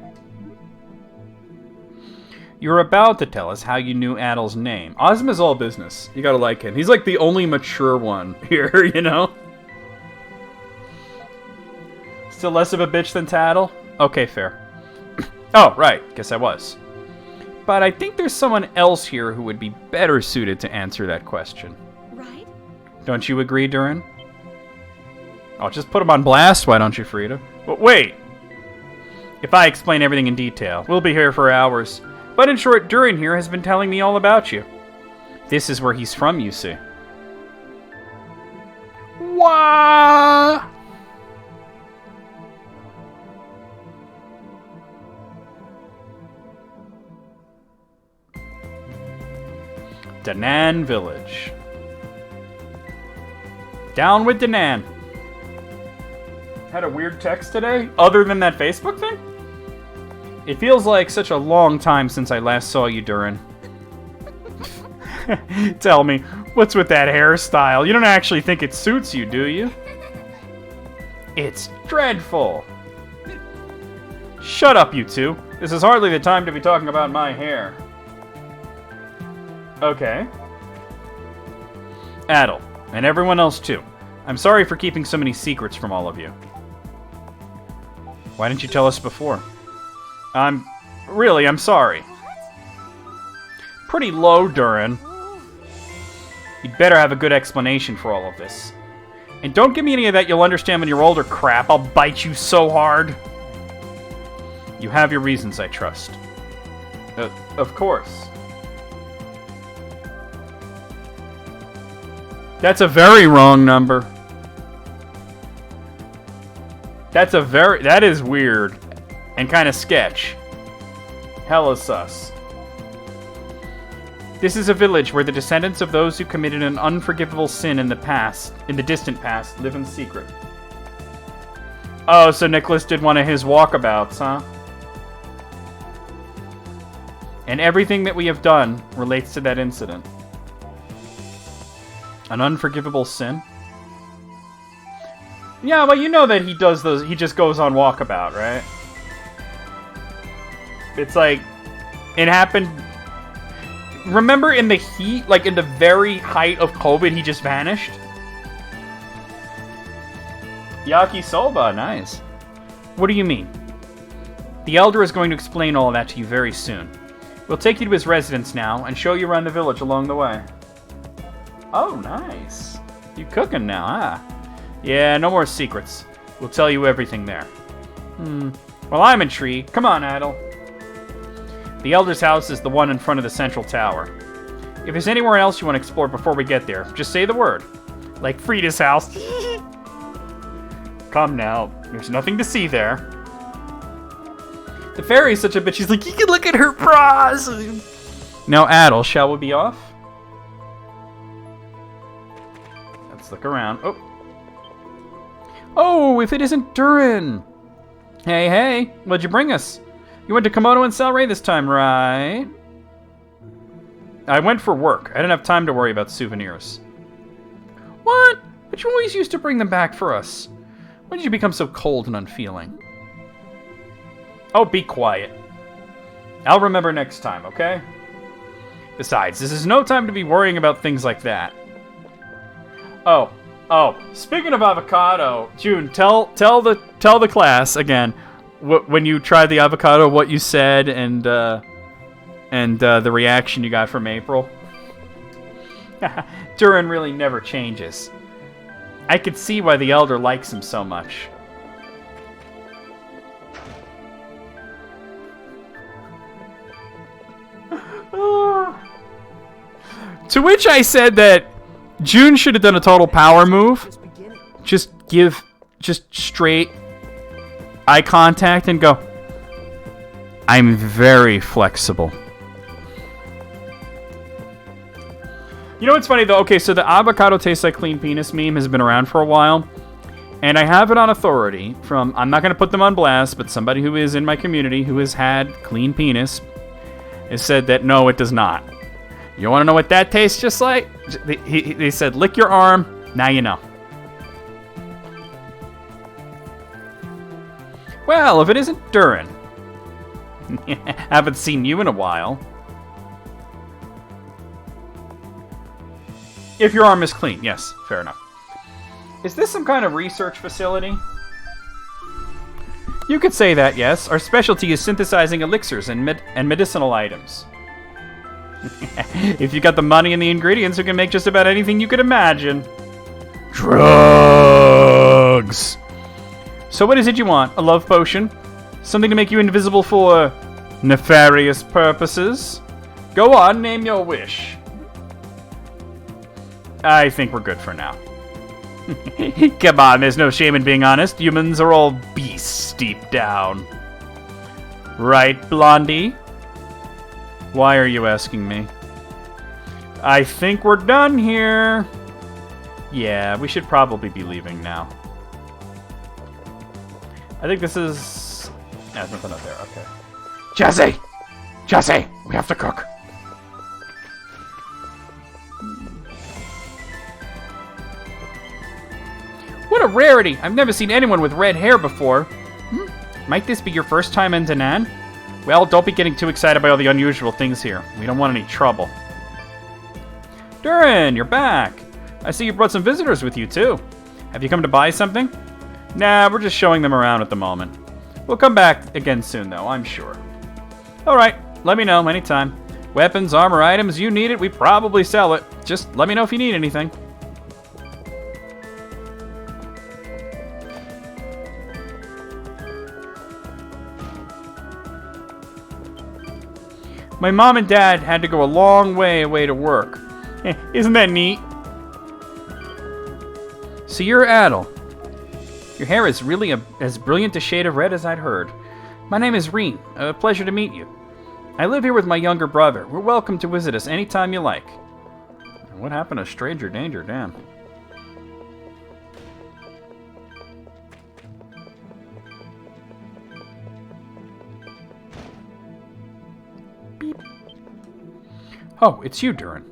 You're about to tell us how you knew Adel's name. Ozma's all business. You gotta like him. He's like the only mature one here, you know? Still less of a bitch than Tattle? Okay, fair. Oh, right. Guess I was. But I think there's someone else here who would be better suited to answer that question. Right? Don't you agree, Durin? I'll just put him on blast, why don't you, Frida? But wait! If I explain everything in detail, we'll be here for hours. But in short, Durin here has been telling me all about you. This is where he's from, you see. Wah! Danan Village. Down with Danan. Had a weird text today, other than that Facebook thing? It feels like such a long time since I last saw you, Durin. Tell me, what's with that hairstyle? You don't actually think it suits you, do you? It's dreadful. Shut up, you two. This is hardly the time to be talking about my hair. Okay. Adel, and everyone else too. I'm sorry for keeping so many secrets from all of you. Why didn't you tell us before? I'm sorry. Pretty low, Durin. You'd better have a good explanation for all of this. And don't give me any of that you'll understand when you're older crap. I'll bite you so hard. You have your reasons, I trust. Of course. That's a very wrong number. That is weird. And kind of sketch. Hella sus. This is a village where the descendants of those who committed an unforgivable sin in the distant past, live in secret. Oh, so Nicholas did one of his walkabouts, huh? And everything that we have done relates to that incident. An unforgivable sin? Yeah, well, you know that he does those. He just goes on walkabout, right? It's like, it happened. Remember in the heat, like in the very height of COVID, he just vanished? Yakisoba, nice. What do you mean? The Elder is going to explain all of that to you very soon. We'll take you to his residence now and show you around the village along the way. Oh, nice. You cooking now, huh? Yeah, no more secrets. We'll tell you everything there. Well, I'm intrigued. Come on, Adel. The Elder's house is the one in front of the central tower. If there's anywhere else you want to explore before we get there, just say the word. Like Frida's house. Come now. There's nothing to see there. The fairy's such a bitch. She's like, you can look at her bras. Now, Adel, shall we be off? Let's look around. Oh, if it isn't Durin. Hey, what'd you bring us? You went to Komodo and Salray this time, right? I went for work. I didn't have time to worry about souvenirs. What? But you always used to bring them back for us. When did you become so cold and unfeeling? Oh, be quiet. I'll remember next time, okay? Besides, this is no time to be worrying about things like that. Oh, speaking of avocado, June, tell the class again when you tried the avocado, what you said and the reaction you got from April. Durin really never changes. I could see why the Elder likes him so much. To which I said that June should have done a total power move. Just straight eye contact and go, I'm very flexible. You know what's funny though? Okay, so the avocado tastes like clean penis meme has been around for a while. And I have it on authority from, I'm not going to put them on blast, but somebody who is in my community who has had clean penis has said that no, it does not. You want to know what that tastes just like? They said, lick your arm, now you know. Well, if it isn't Durin. Haven't seen you in a while. If your arm is clean, yes, fair enough. Is this some kind of research facility? You could say that, yes. Our specialty is synthesizing elixirs and medicinal items. If you got the money and the ingredients, we can make just about anything you could imagine. Drugs! So what is it you want? A love potion? Something to make you invisible for nefarious purposes? Go on, name your wish. I think we're good for now. Come on, there's no shame in being honest. Humans are all beasts deep down. Right, Blondie? Why are you asking me? I think we're done here. Yeah, we should probably be leaving now. I think this is... Yeah, there's nothing up there, okay. Jesse! Jesse, we have to cook. What a rarity! I've never seen anyone with red hair before. Might this be your first time in Danan? Well, don't be getting too excited by all the unusual things here. We don't want any trouble. Durin, you're back. I see you brought some visitors with you, too. Have you come to buy something? Nah, we're just showing them around at the moment. We'll come back again soon, though, I'm sure. Alright, let me know anytime. Weapons, armor, items, you need it, we probably sell it. Just let me know if you need anything. My mom and dad had to go a long way away to work. Isn't that neat? So you're Adel. Your hair is really as brilliant a shade of red as I'd heard. My name is Reen. A pleasure to meet you. I live here with my younger brother. We're welcome to visit us anytime you like. What happened to Stranger Danger? Damn. Oh, it's you, Durin.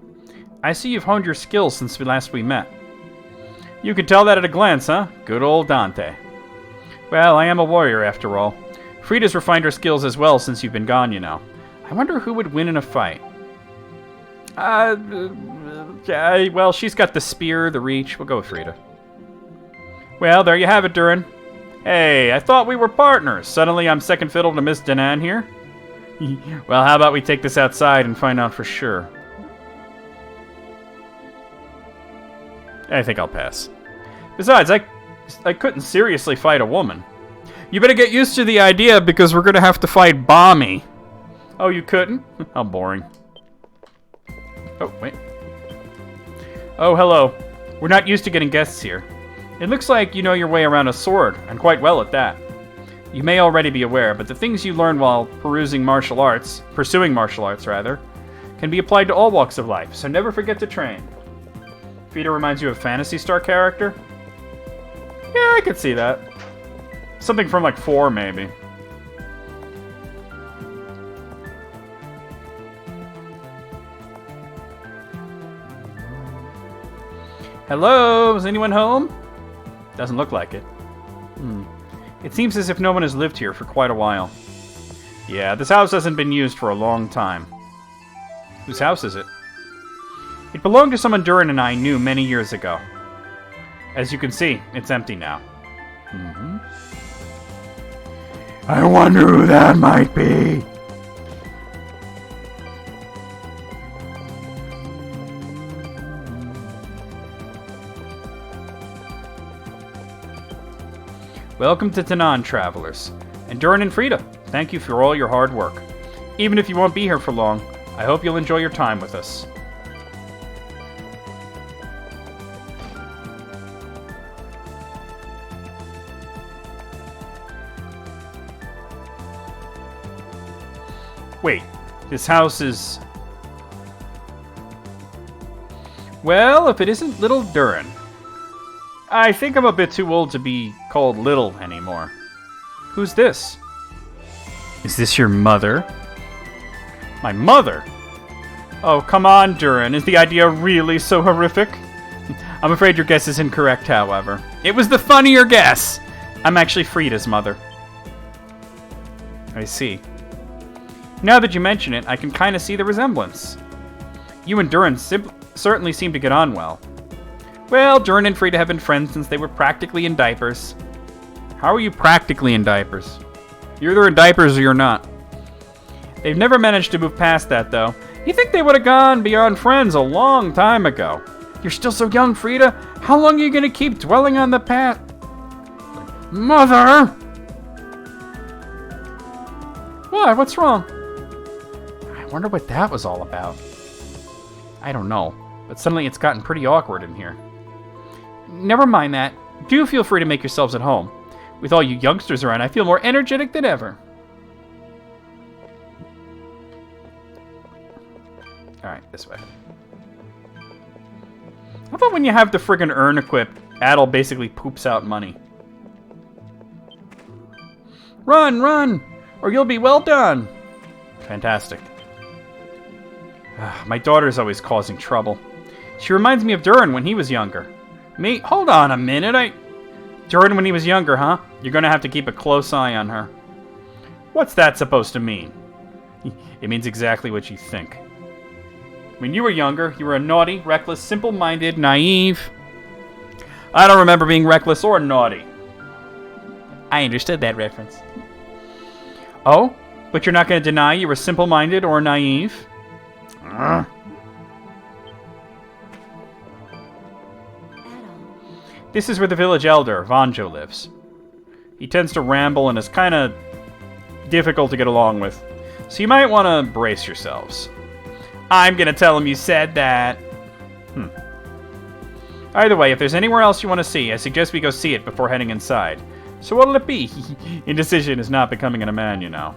I see you've honed your skills since we last met. You can tell that at a glance, huh? Good old Dante. Well, I am a warrior after all. Frida's refined her skills as well since you've been gone, you know. I wonder who would win in a fight. Well, she's got the spear, the reach. We'll go with Frida. Well, there you have it, Durin. Hey, I thought we were partners. Suddenly I'm second fiddle to Miss Danan here. Well, how about we take this outside and find out for sure? I think I'll pass. Besides, I couldn't seriously fight a woman. You better get used to the idea because we're gonna have to fight Bommy. Oh, you couldn't? How boring. Oh, wait. Oh, hello. We're not used to getting guests here. It looks like you know your way around a sword, and quite well at that. You may already be aware, but the things you learn while pursuing martial arts, can be applied to all walks of life, so never forget to train. Frida reminds you of a Phantasy Star character? Yeah, I could see that. Something from like 4, maybe. Hello? Is anyone home? Doesn't look like it. It seems as if no one has lived here for quite a while. Yeah, this house hasn't been used for a long time. Whose house is it? It belonged to someone Durin and I knew many years ago. As you can see, it's empty now. I wonder who that might be. Welcome to Danan, travelers. And Durin and Frida, thank you for all your hard work. Even if you won't be here for long, I hope you'll enjoy your time with us. Wait, this house is... Well, if it isn't little Durin. I think I'm a bit too old to be called little anymore. Who's this? Is this your mother? My mother? Oh, come on, Durin. Is the idea really so horrific? I'm afraid your guess is incorrect, however. It was the funnier guess. I'm actually Frida's mother. I see. Now that you mention it, I can kind of see the resemblance. You and Durin certainly seem to get on well. Well, Durin and Frida have been friends since they were practically in diapers. How are you practically in diapers? You're either in diapers or you're not. They've never managed to move past that, though. You think they would have gone beyond friends a long time ago. You're still so young, Frida. How long are you going to keep dwelling on the past? Mother! What? What's wrong? I wonder what that was all about. I don't know, but suddenly it's gotten pretty awkward in here. Never mind that. Do feel free to make yourselves at home. With all you youngsters around, I feel more energetic than ever. Alright, this way. How about when you have the friggin' urn equipped, Adel basically poops out money? Run, run, or you'll be well done. Fantastic. My daughter's always causing trouble. She reminds me of Durin when he was younger. Me? Hold on a minute, Durin when he was younger, huh? You're gonna have to keep a close eye on her. What's that supposed to mean? It means exactly what you think. When you were younger, you were a naughty, reckless, simple-minded, naive... I don't remember being reckless or naughty. I understood that reference. Oh? But you're not going to deny you were simple-minded or naive? Adol. This is where the village elder, Vanjo, lives. He tends to ramble and is kind of difficult to get along with. So you might want to brace yourselves. I'm going to tell him you said that. Either way, if there's anywhere else you want to see, I suggest we go see it before heading inside. So what'll it be? Indecision is not becoming a man, you know.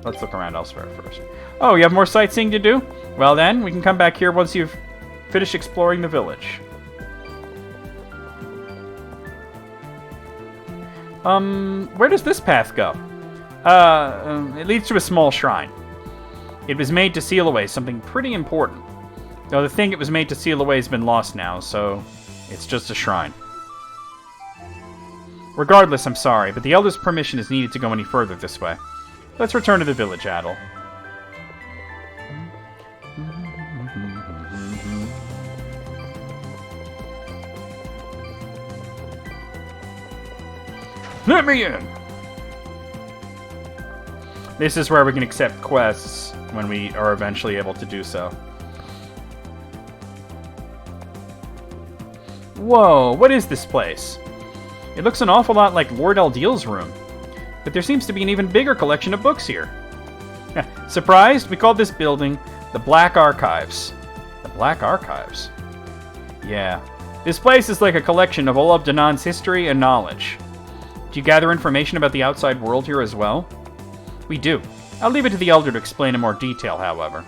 Let's look around elsewhere first. Oh, you have more sightseeing to do? Well then, we can come back here once you've finished exploring the village. Where does this path go? It leads to a small shrine. It was made to seal away something pretty important. Though the thing it was made to seal away has been lost now, so it's just a shrine. Regardless, I'm sorry, but the Elder's permission is needed to go any further this way. Let's return to the village, Adel. Let me in! This is where we can accept quests when we are eventually able to do so. Whoa, what is this place? It looks an awful lot like Lord Eldiel's room. But there seems to be an even bigger collection of books here. Surprised? We called this building the Black Archives. The Black Archives? Yeah. This place is like a collection of all of Danan's history and knowledge. Do you gather information about the outside world here as well? We do. I'll leave it to the Elder to explain in more detail, however.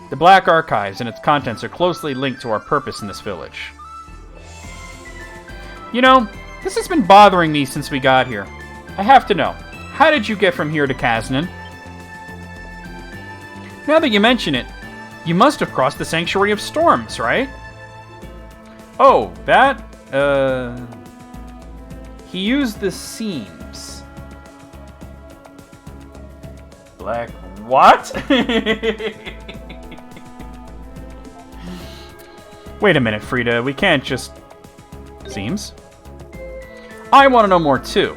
The Black Archives and its contents are closely linked to our purpose in this village. You know, this has been bothering me since we got here. I have to know, how did you get from here to Kaznan? Now that you mention it, you must have crossed the Sanctuary of Storms, right? Oh, that, he used the seams. Black what? Wait a minute, Frida, we can't just... Seems? I want to know more, too.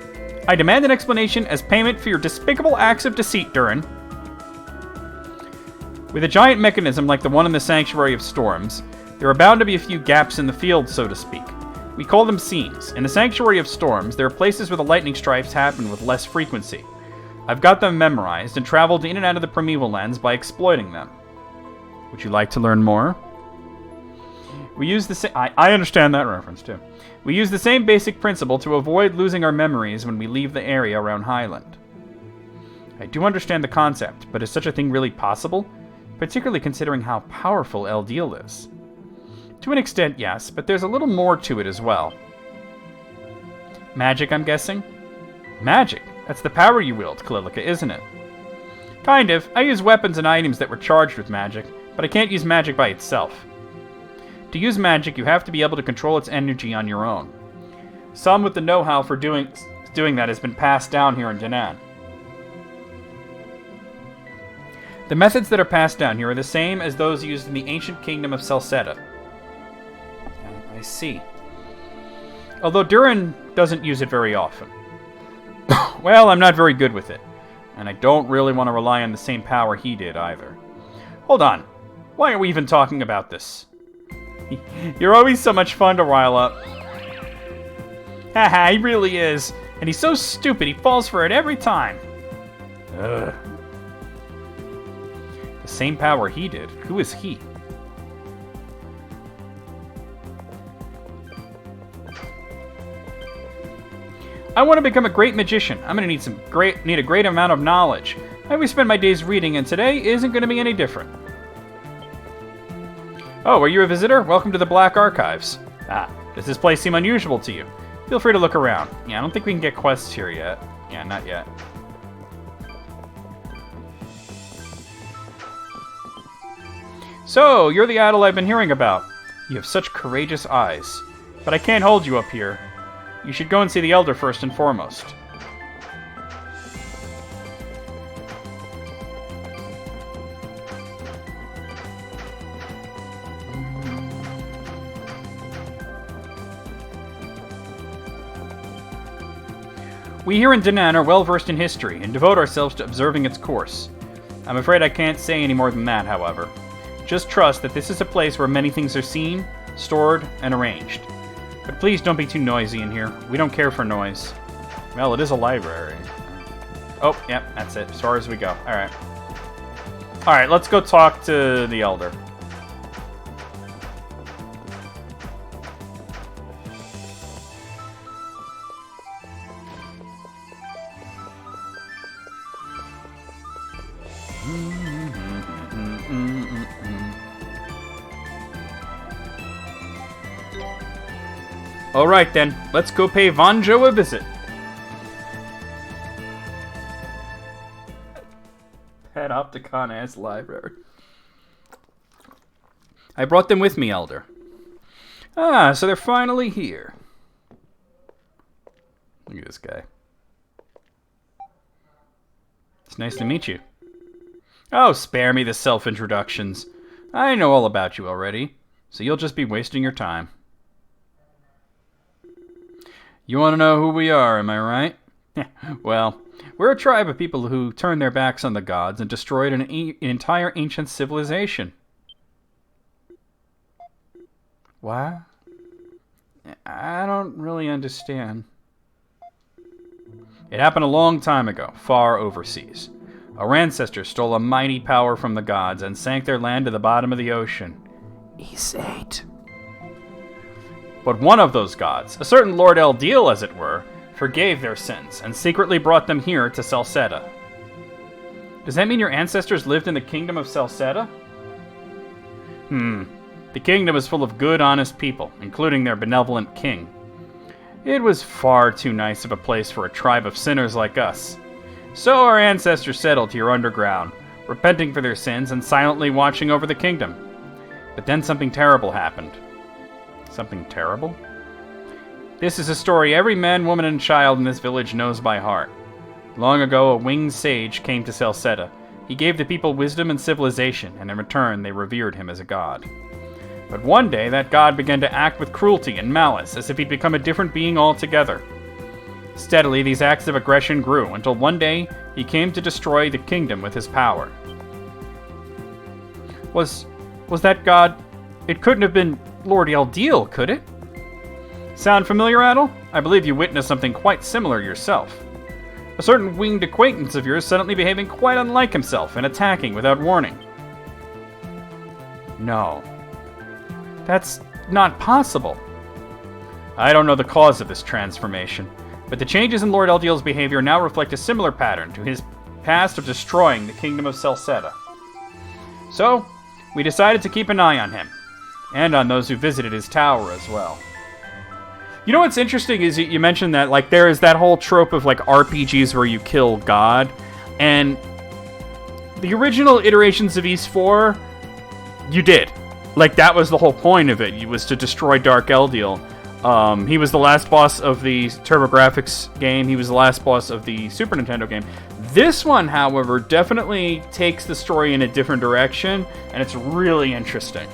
I demand an explanation as payment for your despicable acts of deceit, Durin. With a giant mechanism like the one in the Sanctuary of Storms, there are bound to be a few gaps in the field, so to speak. We call them seams. In the Sanctuary of Storms, there are places where the lightning strikes happen with less frequency. I've got them memorized and traveled in and out of the Primeval Lands by exploiting them. Would you like to learn more? We use the same... I understand that reference, too. We use the same basic principle to avoid losing our memories when we leave the area around Highland. I do understand the concept, but is such a thing really possible? Particularly considering how powerful Eldiel is. To an extent, yes, but there's a little more to it as well. Magic, I'm guessing? Magic? That's the power you wield, Kalilika, isn't it? Kind of. I use weapons and items that were charged with magic, but I can't use magic by itself. To use magic, you have to be able to control its energy on your own. Some with the know-how for doing that has been passed down here in Danan. The methods that are passed down here are the same as those used in the ancient kingdom of Celceta. I see. Although Durin doesn't use it very often. Well, I'm not very good with it. And I don't really want to rely on the same power he did, either. Hold on. Why are we even talking about this? You're always so much fun to rile up. Haha, he really is. And he's so stupid, he falls for it every time. Ugh. The same power he did. Who is he? I want to become a great magician. I'm gonna need a great amount of knowledge. I always spend my days reading, and today isn't gonna be any different. Oh, are you a visitor? Welcome to the Black Archives. Ah, does this place seem unusual to you? Feel free to look around. Yeah, I don't think we can get quests here yet. Yeah, not yet. So, you're the idol I've been hearing about. You have such courageous eyes. But I can't hold you up here. You should go and see the Elder first and foremost. We here in Danan are well versed in history and devote ourselves to observing its course. I'm afraid I can't say any more than that, however. Just trust that this is a place where many things are seen, stored, and arranged. But please don't be too noisy in here. We don't care for noise. Well, it is a library. Oh, yep, that's it. As far as we go. Alright. Alright, let's go talk to the Elder. Alright then, let's go pay Vanjo a visit. Panopticon-ass library. I brought them with me, Elder. Ah, so they're finally here. Look at this guy. It's nice to meet you. Oh, spare me the self-introductions. I know all about you already, so you'll just be wasting your time. You want to know who we are, am I right? Well, we're a tribe of people who turned their backs on the gods and destroyed an entire ancient civilization. What? I don't really understand. It happened a long time ago, far overseas. Our ancestors stole a mighty power from the gods and sank their land to the bottom of the ocean. Isate. But one of those gods, a certain Lord Eldiel as it were, forgave their sins and secretly brought them here to Celceta. Does that mean your ancestors lived in the kingdom of Celceta? The kingdom is full of good, honest people, including their benevolent king. It was far too nice of a place for a tribe of sinners like us. So our ancestors settled here underground, repenting for their sins and silently watching over the kingdom. But then something terrible happened. Something terrible? This is a story every man, woman, and child in this village knows by heart. Long ago, a winged sage came to Celceta. He gave the people wisdom and civilization, and in return they revered him as a god. But one day, that god began to act with cruelty and malice, as if he'd become a different being altogether. Steadily, these acts of aggression grew, until one day, he came to destroy the kingdom with his power. Was that god... It couldn't have been Lord Eldiel, could it? Sound familiar, Adel? I believe you witnessed something quite similar yourself. A certain winged acquaintance of yours suddenly behaving quite unlike himself and attacking without warning. No. That's not possible. I don't know the cause of this transformation, but the changes in Lord Eldiel's behavior now reflect a similar pattern to his past of destroying the kingdom of Celceta. So, we decided to keep an eye on him, and on those who visited his tower as well. You know what's interesting is you mentioned that, like, there is that whole trope of, like, RPGs where you kill God, and the original iterations of Ys 4, you did. Like, that was the whole point of it. It was to destroy Dark Eldiel. He was the last boss of the TurboGrafx game. He was the last boss of the Super Nintendo game. This one, however, definitely takes the story in a different direction, and it's really interesting.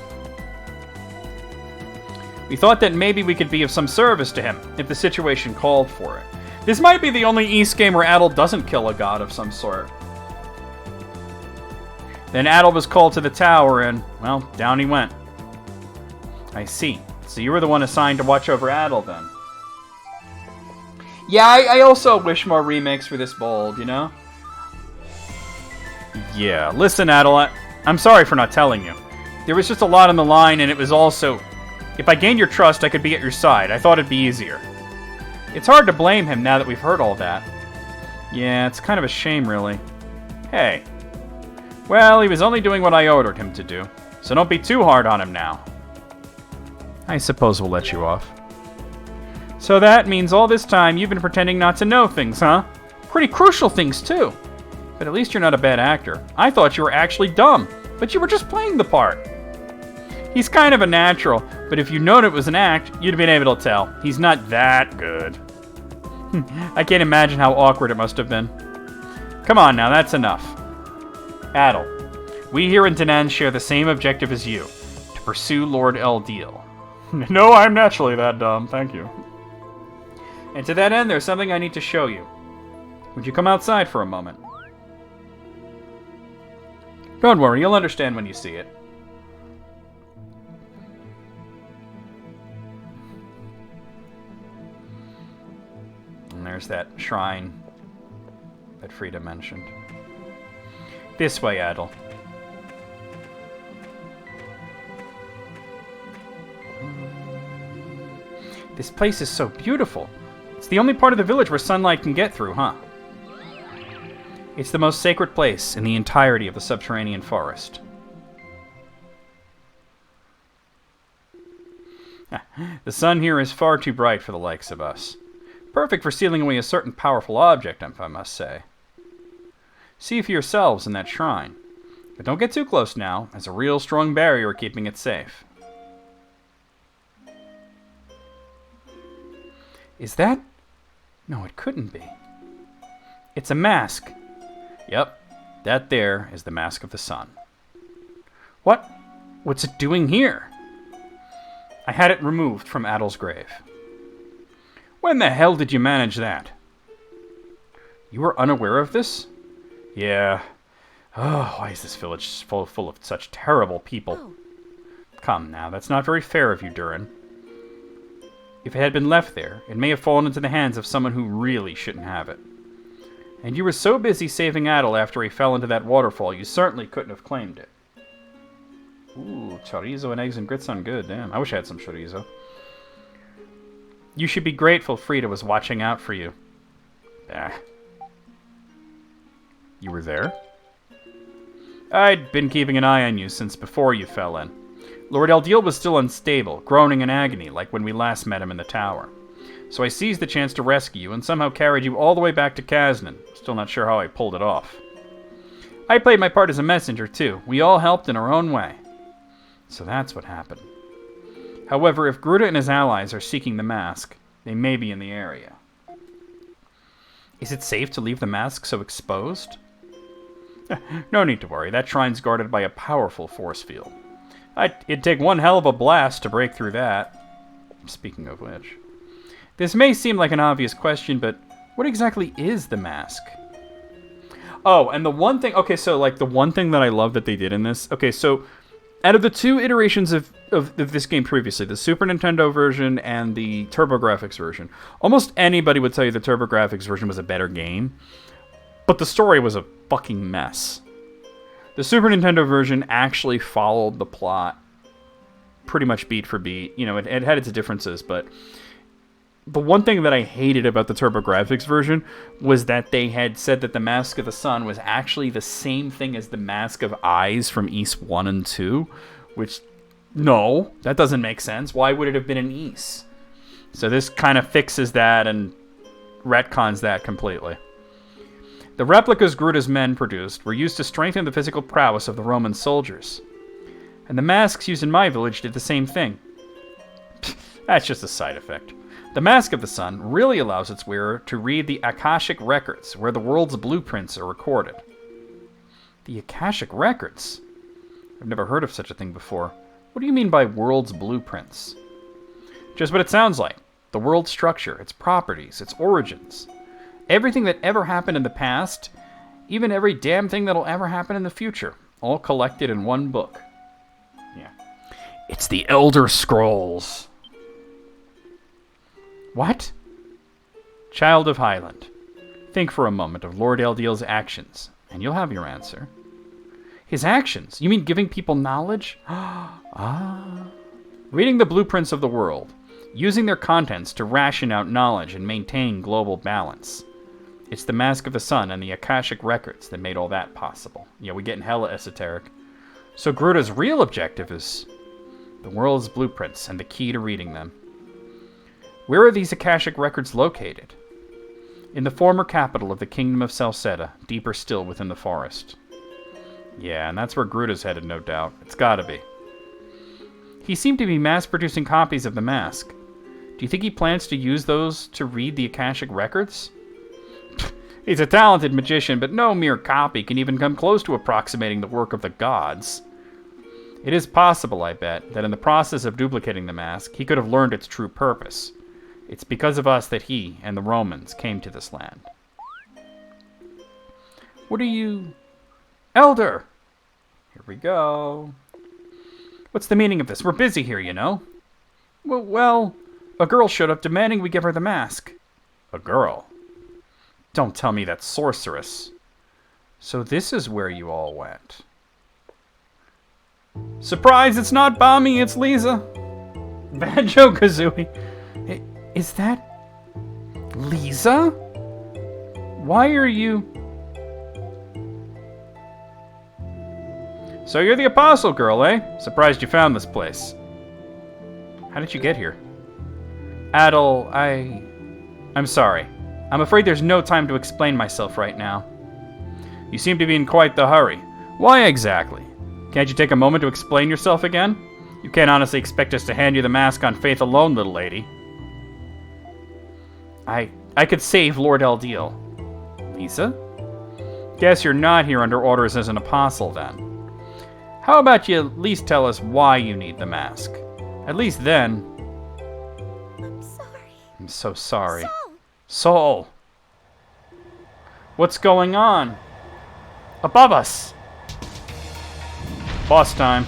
We thought that maybe we could be of some service to him, if the situation called for it. This might be the only Ys game where Adol doesn't kill a god of some sort. Then Adol was called to the tower, and, well, down he went. I see. So you were the one assigned to watch over Adol, then? Yeah, I also wish more remakes were this bold, you know? Yeah, listen, Adol, I'm sorry for not telling you. There was just a lot on the line, and it was also... If I gained your trust, I could be at your side. I thought it'd be easier. It's hard to blame him now that we've heard all that. Yeah, it's kind of a shame, really. Hey. Well, he was only doing what I ordered him to do, so don't be too hard on him now. I suppose we'll let you off. So that means all this time you've been pretending not to know things, huh? Pretty crucial things, too. But at least you're not a bad actor. I thought you were actually dumb, but you were just playing the part. He's kind of a natural, but if you known it was an act, you'd have been able to tell. He's not that good. I can't imagine how awkward it must have been. Come on now, that's enough. Adol, we here in Danan share the same objective as you, to pursue Lord Eldeal. No, I'm naturally that dumb, thank you. And to that end, there's something I need to show you. Would you come outside for a moment? Don't worry, you'll understand when you see it. And there's that shrine that Frida mentioned. This way, Adol. This place is so beautiful. It's the only part of the village where sunlight can get through, huh? It's the most sacred place in the entirety of the subterranean forest. The sun here is far too bright for the likes of us. Perfect for sealing away a certain powerful object, if I must say. See for yourselves in that shrine. But don't get too close now, as a real strong barrier keeping it safe. Is that? No, it couldn't be. It's a mask. Yep, that there is the mask of the sun. What? What's it doing here? I had it removed from Adol's grave. When the hell did you manage that? You were unaware of this? Yeah. Oh, why is this village full of such terrible people? Oh. Come now, that's not very fair of you, Durin. If it had been left there, it may have fallen into the hands of someone who really shouldn't have it. And you were so busy saving Adol after he fell into that waterfall, you certainly couldn't have claimed it. Ooh, chorizo and eggs and grits sound good, damn. I wish I had some chorizo. You should be grateful Frida was watching out for you. Ah. You were there? I'd been keeping an eye on you since before you fell in. Lord Eldeal was still unstable, groaning in agony like when we last met him in the tower. So I seized the chance to rescue you and somehow carried you all the way back to Kaznan. Still not sure how I pulled it off. I played my part as a messenger, too. We all helped in our own way. So that's what happened. However, if Gruta and his allies are seeking the mask, they may be in the area. Is it safe to leave the mask so exposed? No need to worry. That shrine's guarded by a powerful force field. It'd take one hell of a blast to break through that. Speaking of which. This may seem like an obvious question, but what exactly is the mask? Oh, and the one thing... Okay, so, like, the one thing that I love that they did in this... Okay, so, out of the two iterations of this game previously, the Super Nintendo version and the TurboGrafx version, almost anybody would tell you the TurboGrafx version was a better game, but the story was a fucking mess. The Super Nintendo version actually followed the plot pretty much beat for beat. You know, it had its differences, but the one thing that I hated about the TurboGrafx version was that they had said that the Mask of the Sun was actually the same thing as the Mask of Eyes from Ys 1 and 2, which, no, that doesn't make sense. Why would it have been an Ys? So this kind of fixes that and retcons that completely. The replicas Gruta's men produced were used to strengthen the physical prowess of the Roman soldiers. And the masks used in my village did the same thing. That's just a side effect. The Mask of the Sun really allows its wearer to read the Akashic Records, where the world's blueprints are recorded. The Akashic Records? I've never heard of such a thing before. What do you mean by world's blueprints? Just what it sounds like. The world's structure, its properties, its origins. Everything that ever happened in the past, even every damn thing that'll ever happen in the future, all collected in one book. Yeah. It's the Elder Scrolls. What? Child of Highland. Think for a moment of Lord Eldiel's actions, and you'll have your answer. His actions? You mean giving people knowledge? Ah. Reading the blueprints of the world, using their contents to ration out knowledge and maintain global balance. It's the Mask of the Sun and the Akashic Records that made all that possible. Yeah, we're getting hella esoteric. So Gruda's real objective is the world's blueprints and the key to reading them. Where are these Akashic Records located? In the former capital of the Kingdom of Celceta, deeper still within the forest. Yeah, and that's where Gruda's headed, no doubt. It's gotta be. He seemed to be mass-producing copies of the mask. Do you think he plans to use those to read the Akashic Records? He's a talented magician, but no mere copy can even come close to approximating the work of the gods. It is possible, I bet, that in the process of duplicating the mask, he could have learned its true purpose. It's because of us that he and the Romans came to this land. What are you... Elder! Here we go. What's the meaning of this? We're busy here, you know. Well, a girl showed up demanding we give her the mask. A girl? Don't tell me that's sorceress. So this is where you all went. Surprise, it's not Bami, it's Lisa. Banjo-Kazooie. Is that... Lisa? Why are you... So you're the Apostle Girl, eh? Surprised you found this place. How did you get here? Adel, I'm sorry. I'm afraid there's no time to explain myself right now. You seem to be in quite the hurry. Why exactly? Can't you take a moment to explain yourself again? You can't honestly expect us to hand you the mask on faith alone, little lady. I could save Lord Eldiel. Lisa? Guess you're not here under orders as an apostle, then. How about you at least tell us why you need the mask? At least then... I'm sorry. I'm so sorry. Saul! Soul! What's going on? Above us! Boss time.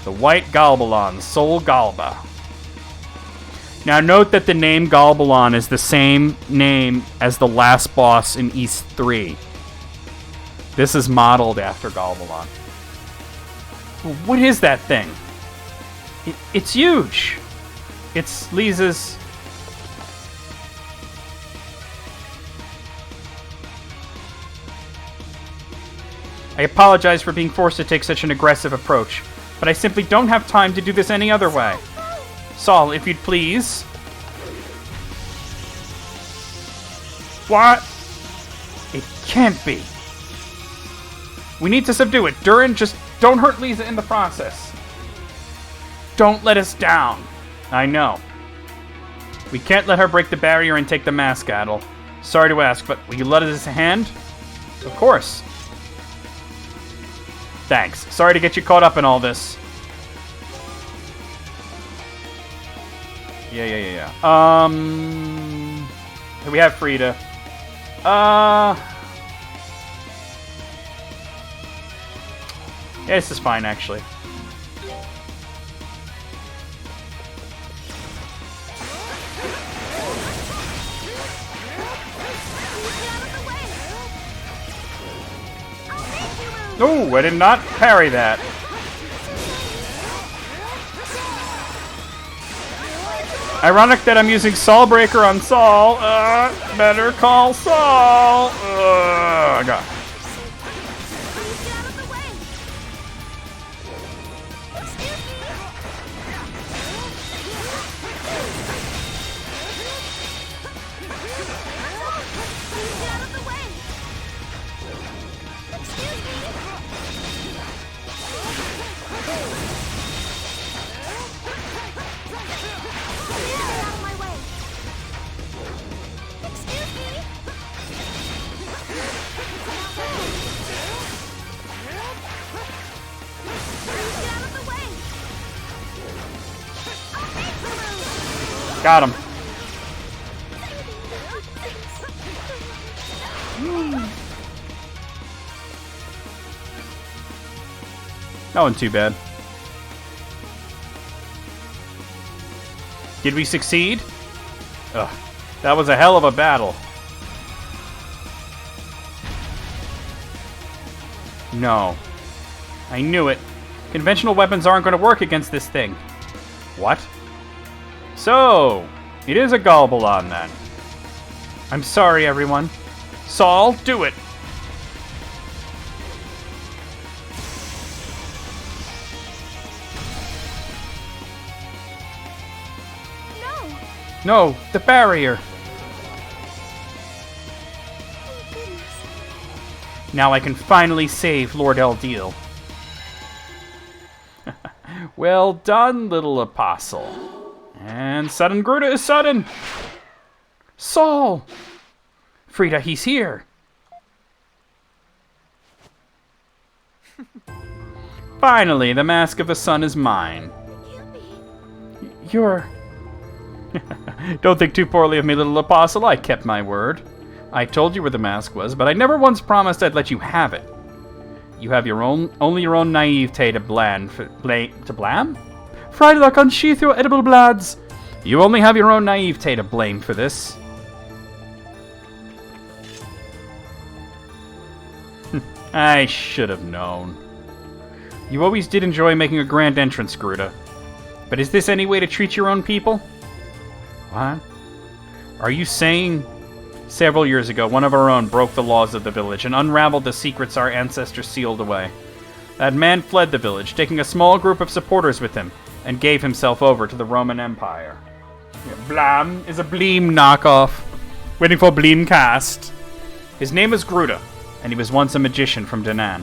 The White Galbalon, Sol Galba. Now note that the name Galbalon is the same name as the last boss in East 3. This is modeled after Galbalon. What is that thing? It's huge. It's Lisa's... I apologize for being forced to take such an aggressive approach, but I simply don't have time to do this any other way. Saul, if you'd please. What? It can't be. We need to subdue it. Durin, just don't hurt Lisa in the process. Don't let us down. I know. We can't let her break the barrier and take the mask, Adel. Sorry to ask, but will you let us a hand? Of course. Thanks. Sorry to get you caught up in all this. Yeah. We have Frida. Yeah, this is fine, actually. Oh, I did not parry that. Ironic that I'm using Saul Breaker on Saul. Better call Saul. God. Got him. That wasn't too bad. Did we succeed? Ugh, that was a hell of a battle. No. I knew it. Conventional weapons aren't going to work against this thing. What? So, it is a Galbalon then. I'm sorry, everyone. Saul, do it. No, the barrier. Now I can finally save Lord Eldiel. Well done, little apostle. And sudden Gruta is sudden. Saul! Frida, he's here. Finally, the Mask of the Sun is mine. You're... Don't think too poorly of me, little apostle. I kept my word. I told you where the mask was, but I never once promised I'd let you have it. You have only your own naivete to blam? Frylock, unsheath your edible blads. You only have your own naivete to blame for this. I should have known. You always did enjoy making a grand entrance, Gruta. But is this any way to treat your own people? What? Are you saying... Several years ago, one of our own broke the laws of the village and unraveled the secrets our ancestors sealed away. That man fled the village, taking a small group of supporters with him, and gave himself over to the Roman Empire. Yeah, Blam is a Bleem knockoff. Waiting for Bleem cast. His name is Gruta, and he was once a magician from Danan.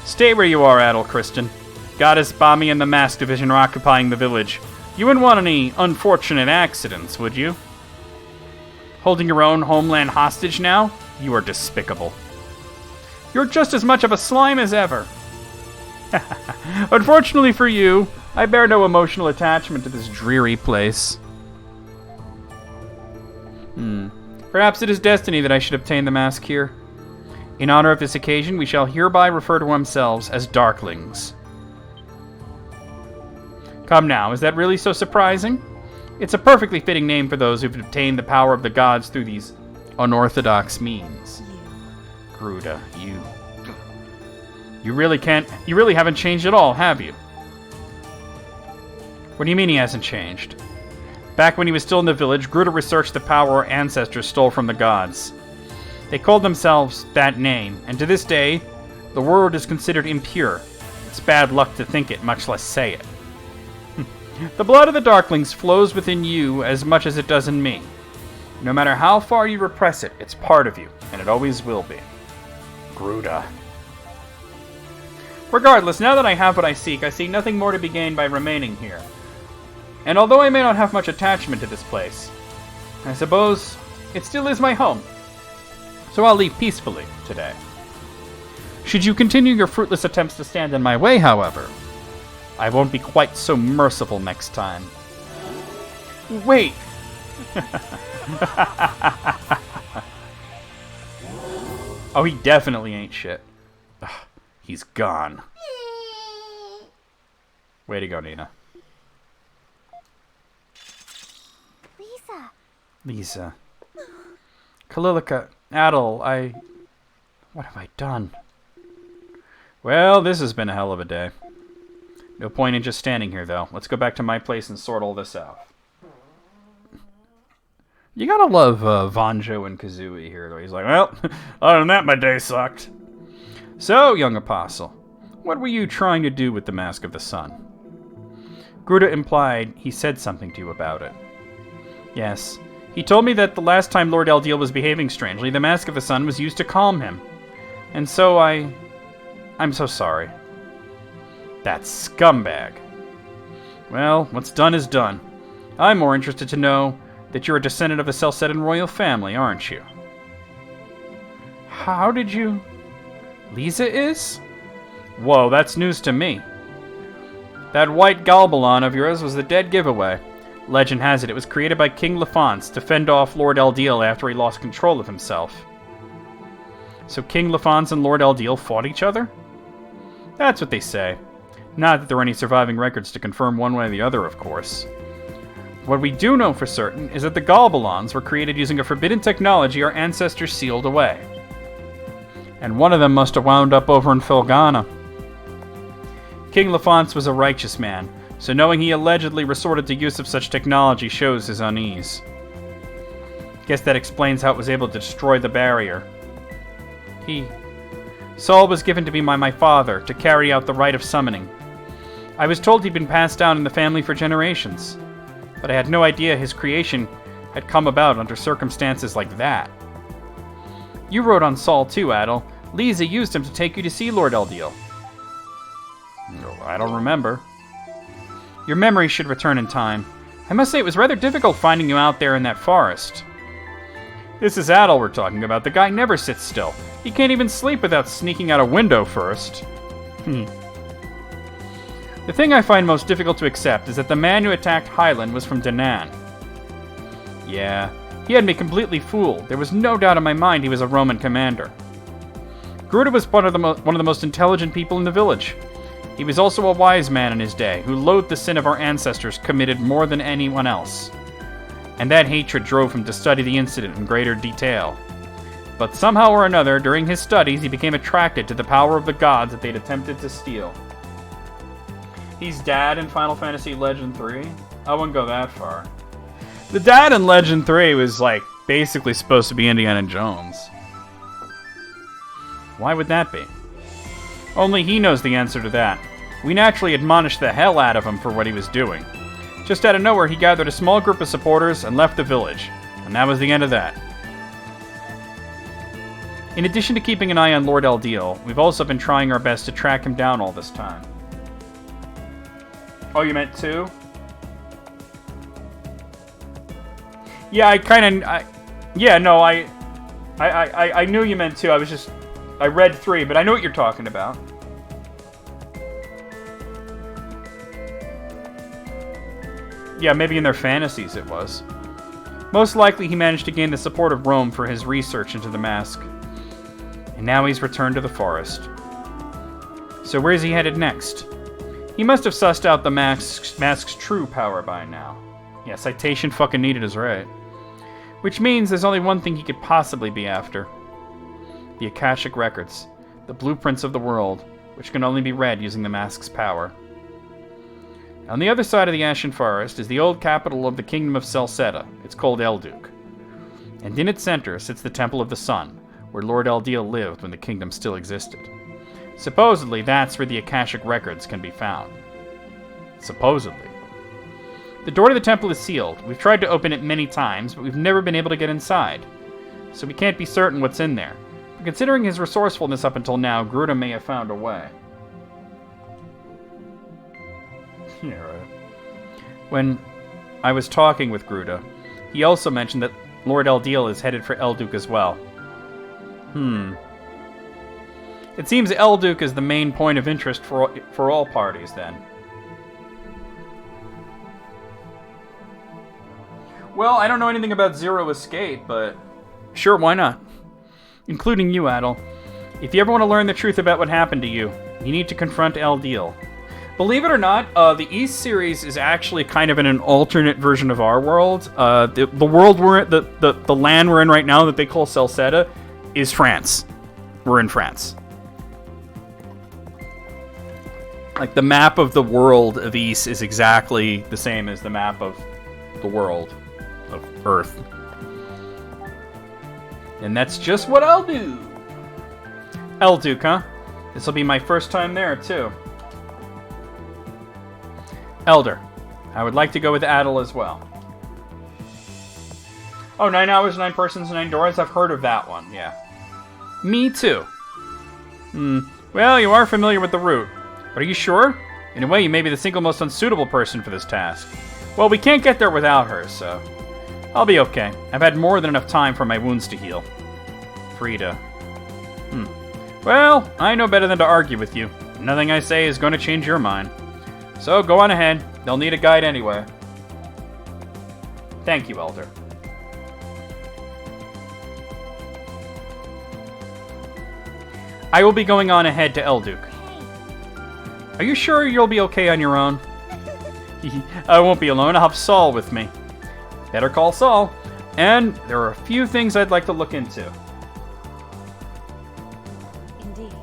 Stay where you are, Adel Christian. Goddess Bami and the Mask Division are occupying the village. You wouldn't want any unfortunate accidents, would you? Holding your own homeland hostage now? You are despicable. You're just as much of a slime as ever. Unfortunately for you, I bear no emotional attachment to this dreary place. Perhaps it is destiny that I should obtain the mask here. In honor of this occasion, we shall hereby refer to ourselves as Darklings. Come now, is that really so surprising? It's a perfectly fitting name for those who've obtained the power of the gods through these unorthodox means. Gruta, you really haven't changed at all, have you? What do you mean he hasn't changed? Back when he was still in the village, Gruta researched the power our ancestors stole from the gods. They called themselves that name, and to this day, the word is considered impure. It's bad luck to think it, much less say it. The blood of the Darklings flows within you as much as it does in me. No matter how far you repress it, it's part of you, and it always will be. Gruta. Regardless, now that I have what I see nothing more to be gained by remaining here. And although I may not have much attachment to this place, I suppose it still is my home. So I'll leave peacefully today. Should you continue your fruitless attempts to stand in my way, however, I won't be quite so merciful next time. Wait! Oh, he definitely ain't shit. Ugh, he's gone. Way to go, Nina. Lisa. Kalilika, Adel, what have I done? Well, this has been a hell of a day. No point in just standing here, though. Let's go back to my place and sort all this out. You gotta love Vanjo and Kazooie here, though. He's like, well, other than that, my day sucked. So, young apostle, what were you trying to do with the Mask of the Sun? Gruta implied he said something to you about it. Yes. He told me that the last time Lord Eldiel was behaving strangely, the Mask of the Sun was used to calm him. And so I'm so sorry. That scumbag. Well, what's done is done. I'm more interested to know that you're a descendant of the Celcetan royal family, aren't you? How did you... Lisa is? Whoa, that's news to me. That white Galbalon of yours was the dead giveaway. Legend has it was created by King Lafance to fend off Lord Eldeal after he lost control of himself. So King Lafance and Lord Eldeal fought each other? That's what they say. Not that there are any surviving records to confirm one way or the other, of course. What we do know for certain is that the Galbalons were created using a forbidden technology our ancestors sealed away. And one of them must have wound up over in Felghana. King Lafance was a righteous man, so knowing he allegedly resorted to use of such technology shows his unease. Guess that explains how it was able to destroy the barrier. Saul was given to me by my father to carry out the rite of summoning. I was told he'd been passed down in the family for generations, but I had no idea his creation had come about under circumstances like that. You wrote on Saul too, Adel. Lisa used him to take you to see Lord Eldeal. No, I don't remember. Your memory should return in time. I must say it was rather difficult finding you out there in that forest. This is Adel we're talking about. The guy never sits still. He can't even sleep without sneaking out a window first. The thing I find most difficult to accept is that the man who attacked Highland was from Danaan. Yeah, he had me completely fooled. There was no doubt in my mind he was a Roman commander. Gruda was one of the most intelligent people in the village. He was also a wise man in his day, who loathed the sin of our ancestors committed more than anyone else. And that hatred drove him to study the incident in greater detail. But somehow or another, during his studies, he became attracted to the power of the gods that they'd attempted to steal. He's dad in Final Fantasy Legend 3? I wouldn't go that far. The dad in Legend 3 was, like, basically supposed to be Indiana Jones. Why would that be? Only he knows the answer to that. We naturally admonished the hell out of him for what he was doing. Just out of nowhere, he gathered a small group of supporters and left the village. And that was the end of that. In addition to keeping an eye on Lord Eldeal, we've also been trying our best to track him down all this time. Oh, you meant 2? Yeah, I knew you meant 2. I read 3, but I know what you're talking about. Yeah, maybe in their fantasies it was. Most likely he managed to gain the support of Rome for his research into the mask. And now he's returned to the forest. So where's he headed next? He must have sussed out the mask's true power by now. Yeah, citation fucking needed is right. Which means there's only one thing he could possibly be after. The Akashic Records, the blueprints of the world, which can only be read using the mask's power. On the other side of the Ashen Forest is the old capital of the Kingdom of Celceta. It's called Elduk. And in its center sits the Temple of the Sun, where Lord Eldeal lived when the kingdom still existed. Supposedly, that's where the Akashic Records can be found. Supposedly. The door to the temple is sealed. We've tried to open it many times, but we've never been able to get inside. So we can't be certain what's in there. But considering his resourcefulness up until now, Gruda may have found a way. Yeah, right. When I was talking with Gruda, he also mentioned that Lord Eldeal is headed for Elduk as well. It seems Elduk is the main point of interest for all parties, then. Well, I don't know anything about Zero Escape, but sure, why not? Including you, Adel. If you ever want to learn the truth about what happened to you, you need to confront Eldeal. Believe it or not, the East series is actually kind of in an alternate version of our world. The world we're in, the land we're in right now that they call Celceta is France. We're in France. Like, the map of the world of East is exactly the same as the map of the world of Earth. And that's just what I'll do. Elduk, huh? This will be my first time there, too. Elder. I would like to go with Adel as well. Oh, 9 hours, 9 persons, 9 doors? I've heard of that one, yeah. Me too. Well, you are familiar with the route. But are you sure? In a way, you may be the single most unsuitable person for this task. Well, we can't get there without her, so... I'll be okay. I've had more than enough time for my wounds to heal. Frida. Well, I know better than to argue with you. Nothing I say is going to change your mind. So go on ahead. They'll need a guide anyway. Thank you, Elder. I will be going on ahead to Elduke. Are you sure you'll be okay on your own? I won't be alone. I'll have Saul with me. Better call Saul. And there are a few things I'd like to look into. Indeed.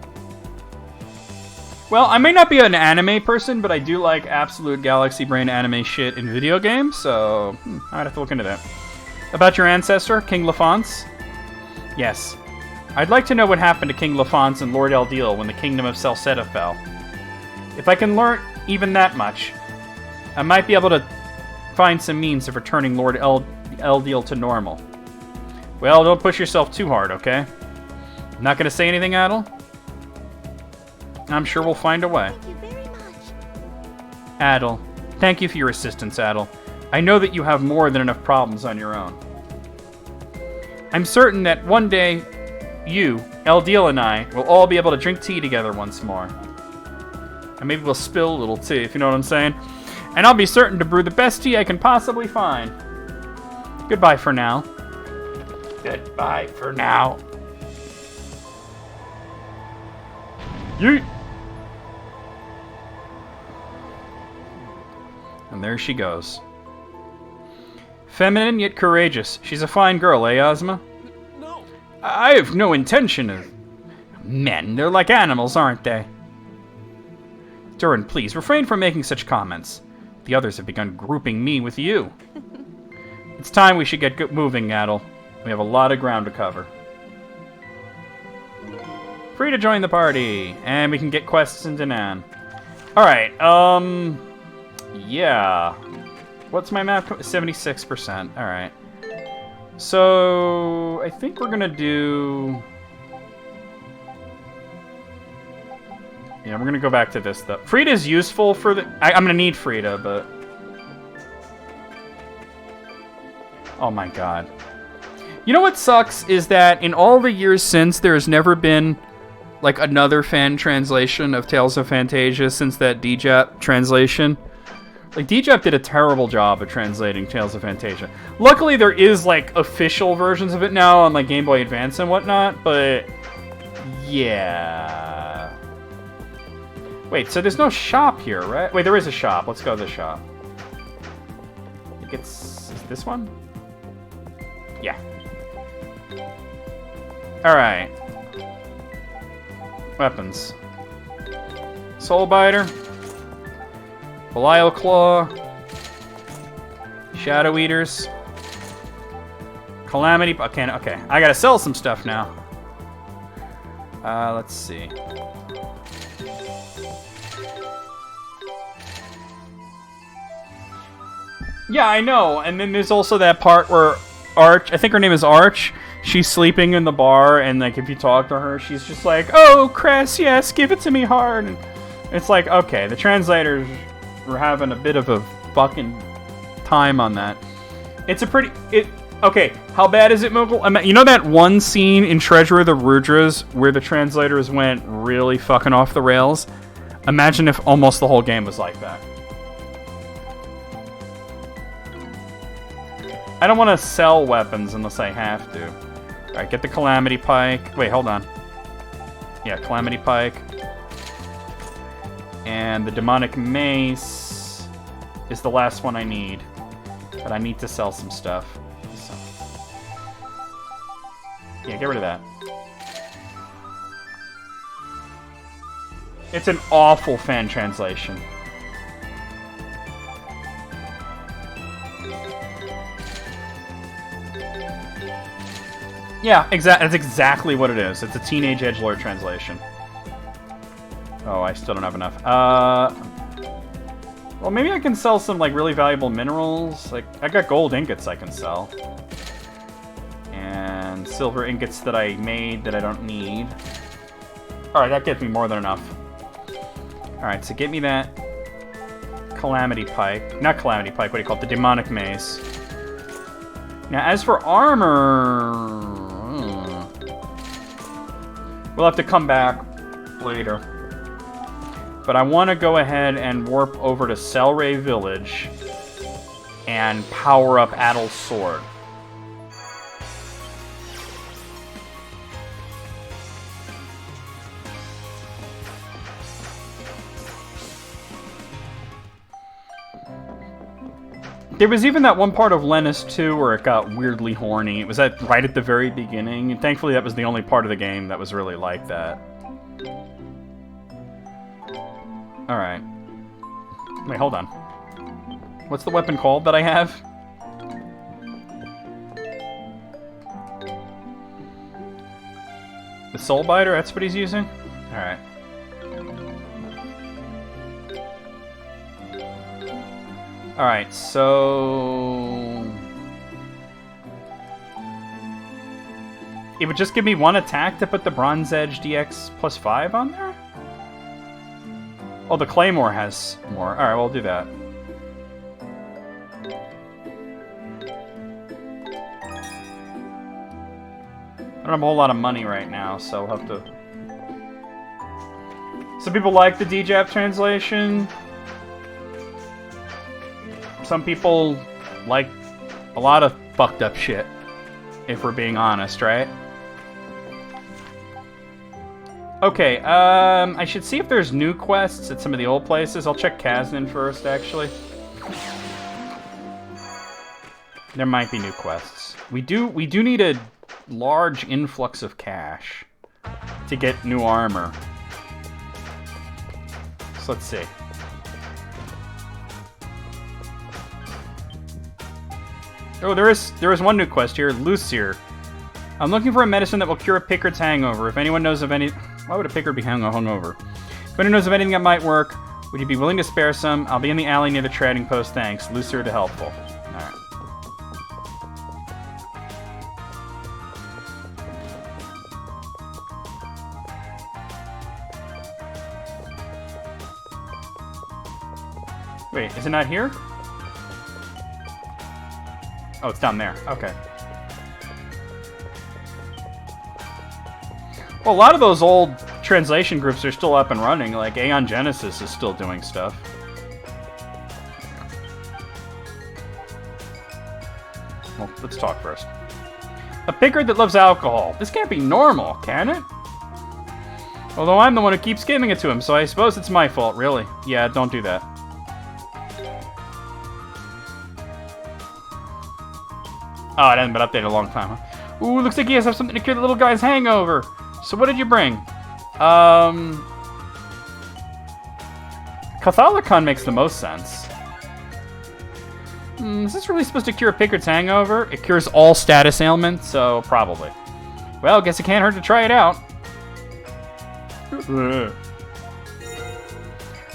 Well, I may not be an anime person, but I do like absolute galaxy brain anime shit in video games, so I'd have to look into that. About your ancestor, King Lafonce? Yes. I'd like to know what happened to King Lafonce and Lord Eldiel when the kingdom of Celceta fell. If I can learn even that much, I might be able to find some means of returning Lord Eldiel to normal. Well, don't push yourself too hard, okay? Not gonna say anything, Adel? I'm sure we'll find a way. Thank you very much. Adel, thank you for your assistance, Adel. I know that you have more than enough problems on your own. I'm certain that one day, you, Eldiel, and I will all be able to drink tea together once more. And maybe we'll spill a little tea, if you know what I'm saying. And I'll be certain to brew the best tea I can possibly find. Goodbye for now. Goodbye for now. Yeet! And there she goes. Feminine yet courageous. She's a fine girl, eh, Ozma? No. I have no intention of... Men, they're like animals, aren't they? Durin, please, refrain from making such comments. The others have begun grouping me with you. It's time we should get moving, Adel. We have a lot of ground to cover. Free to join the party, and we can get quests in Danan. Alright, yeah. What's my map? 76%, alright. So, I think we're gonna do... Yeah, we're gonna go back to this stuff. Frida's useful for the... I'm gonna need Frida, but... Oh my god. You know what sucks is that in all the years since, there has never been, like, another fan translation of Tales of Fantasia since that DJAP translation. Like, DJAP did a terrible job of translating Tales of Fantasia. Luckily, there is, like, official versions of it now on, like, Game Boy Advance and whatnot, but... Yeah... Wait, so there's no shop here, right? Wait, there is a shop. Let's go to the shop. I think it's... Is this one? Yeah. Alright. Weapons. Soulbiter. Belial Claw. Shadow Eaters. Calamity... Okay, I gotta sell some stuff now. Let's see. Yeah, I know. And then there's also that part where Arch, I think her name is Arch, she's sleeping in the bar, and like if you talk to her, she's just like, "Oh, Cress, yes, give it to me hard." And it's like, okay, the translators were having a bit of a fucking time on that. It's a pretty... Okay, how bad is it, Moogle? I mean, you know that one scene in Treasure of the Rudras where the translators went really fucking off the rails? Imagine if almost the whole game was like that. I don't want to sell weapons unless I have to. Alright, get the Calamity Pike. Wait, hold on. Yeah, Calamity Pike. And the Demonic Mace is the last one I need. But I need to sell some stuff. So. Yeah, get rid of that. It's an awful fan translation. Yeah, that's exactly what it is. It's a Teenage Edgelord translation. Oh, I still don't have enough. Well, maybe I can sell some, like, really valuable minerals. Like, I got gold ingots I can sell. And silver ingots that I made that I don't need. Alright, that gives me more than enough. Alright, so get me that Calamity Pike. Not Calamity Pike, what do you call it? The Demonic Mace. Now, as for armor... We'll have to come back later. But I want to go ahead and warp over to Selray Village and power up Adel's sword. There was even that one part of Lennis 2 where it got weirdly horny. It was right at the very beginning, and thankfully that was the only part of the game that was really like that. Alright. Wait, hold on. What's the weapon called that I have? The Soul Biter? That's what he's using? Alright. Alright, so... It would just give me one attack to put the Bronze Edge DX plus 5 on there? Oh, the Claymore has more. Alright, we'll do that. I don't have a whole lot of money right now, so I'll have to... Some people like the DJAP translation. Some people like a lot of fucked up shit, if we're being honest, right? Okay, I should see if there's new quests at some of the old places. I'll check Kaznin first, actually. There might be new quests. We do need a large influx of cash to get new armor. So let's see. Oh, there is one new quest here. Lucir. I'm looking for a medicine that will cure a Pickard's hangover. If anyone knows of any... Why would a Pickard be hungover? If anyone knows of anything that might work, would you be willing to spare some? I'll be in the alley near the trading post. Thanks. Lucir to helpful. Alright. Wait, is it not here? Oh, it's down there. Okay. Well, a lot of those old translation groups are still up and running. Like, Aeon Genesis is still doing stuff. Well, let's talk first. A Pickard that loves alcohol. This can't be normal, can it? Although I'm the one who keeps giving it to him, so I suppose it's my fault, really. Yeah, don't do that. Oh, it hasn't been updated a long time, huh? Ooh, looks like he has something to cure the little guy's hangover. So what did you bring? Catholicon makes the most sense. Is this really supposed to cure Pickard's hangover? It cures all status ailments, so probably. Well, guess it can't hurt to try it out.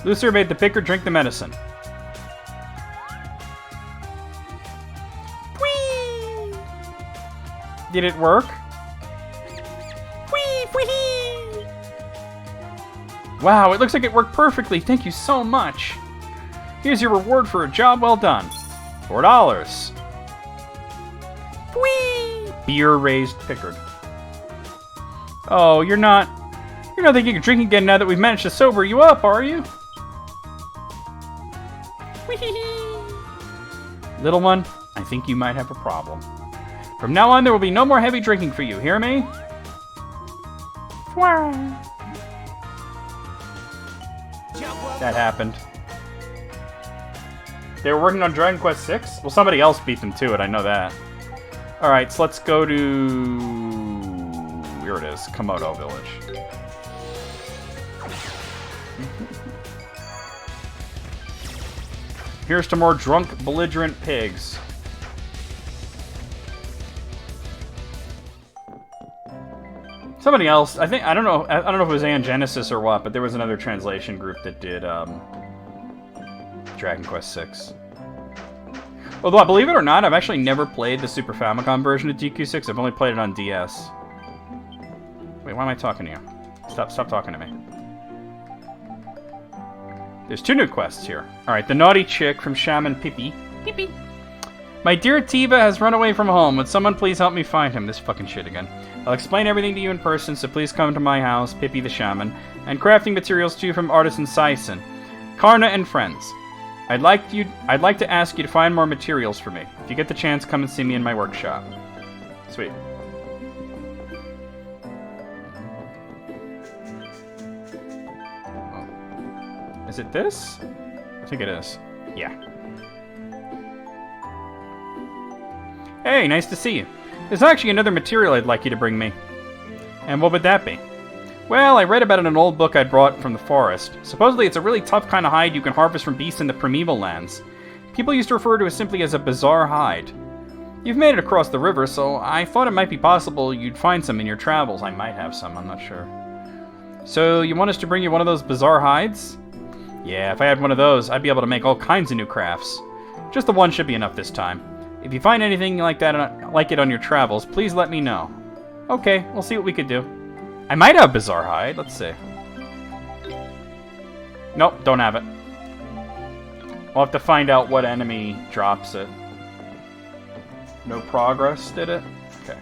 Lucir made the Pickard drink the medicine. Whee! Did it work? Whee! Whee! Wow, it looks like it worked perfectly. Thank you so much. Here's your reward for a job well done. $4. Whee! Beer-raised Pickard. Oh, you're not thinking of drinking again now that we've managed to sober you up, are you? Whee! Little one, I think you might have a problem. From now on, there will be no more heavy drinking for you. Hear me? That happened. They were working on Dragon Quest VI? Well, somebody else beat them to it, I know that. Alright, so let's go to... Here it is, Komodo Village. Here's to more drunk, belligerent pigs. Somebody else, I don't know if it was Aeon Genesis or what, but there was another translation group that did Dragon Quest VI. Although, believe it or not, I've actually never played the Super Famicom version of DQ6. I've only played it on DS. Wait, why am I talking to you? Stop talking to me. There's 2 new quests here. Alright, the naughty chick from Shaman Pippi. Pippi. My dear Tiva has run away from home. Would someone please help me find him? This fucking shit again. I'll explain everything to you in person, so please come to my house, Pippi the Shaman, and crafting materials too from artisan Sison, Karna, and friends. I'd like to ask you to find more materials for me. If you get the chance, come and see me in my workshop. Sweet. Is it this? I think it is. Yeah. Hey, nice to see you. There's actually another material I'd like you to bring me. And what would that be? Well, I read about it in an old book I'd brought from the forest. Supposedly it's a really tough kind of hide you can harvest from beasts in the primeval lands. People used to refer to it simply as a bizarre hide. You've made it across the river, so I thought it might be possible you'd find some in your travels. I might have some, I'm not sure. So, you want us to bring you one of those bizarre hides? Yeah, if I had one of those, I'd be able to make all kinds of new crafts. Just the one should be enough this time. If you find anything like it on your travels, please let me know. Okay, we'll see what we could do. I might have bizarre hide. Let's see. Nope, don't have it. We'll have to find out what enemy drops it. No progress, did it? Okay.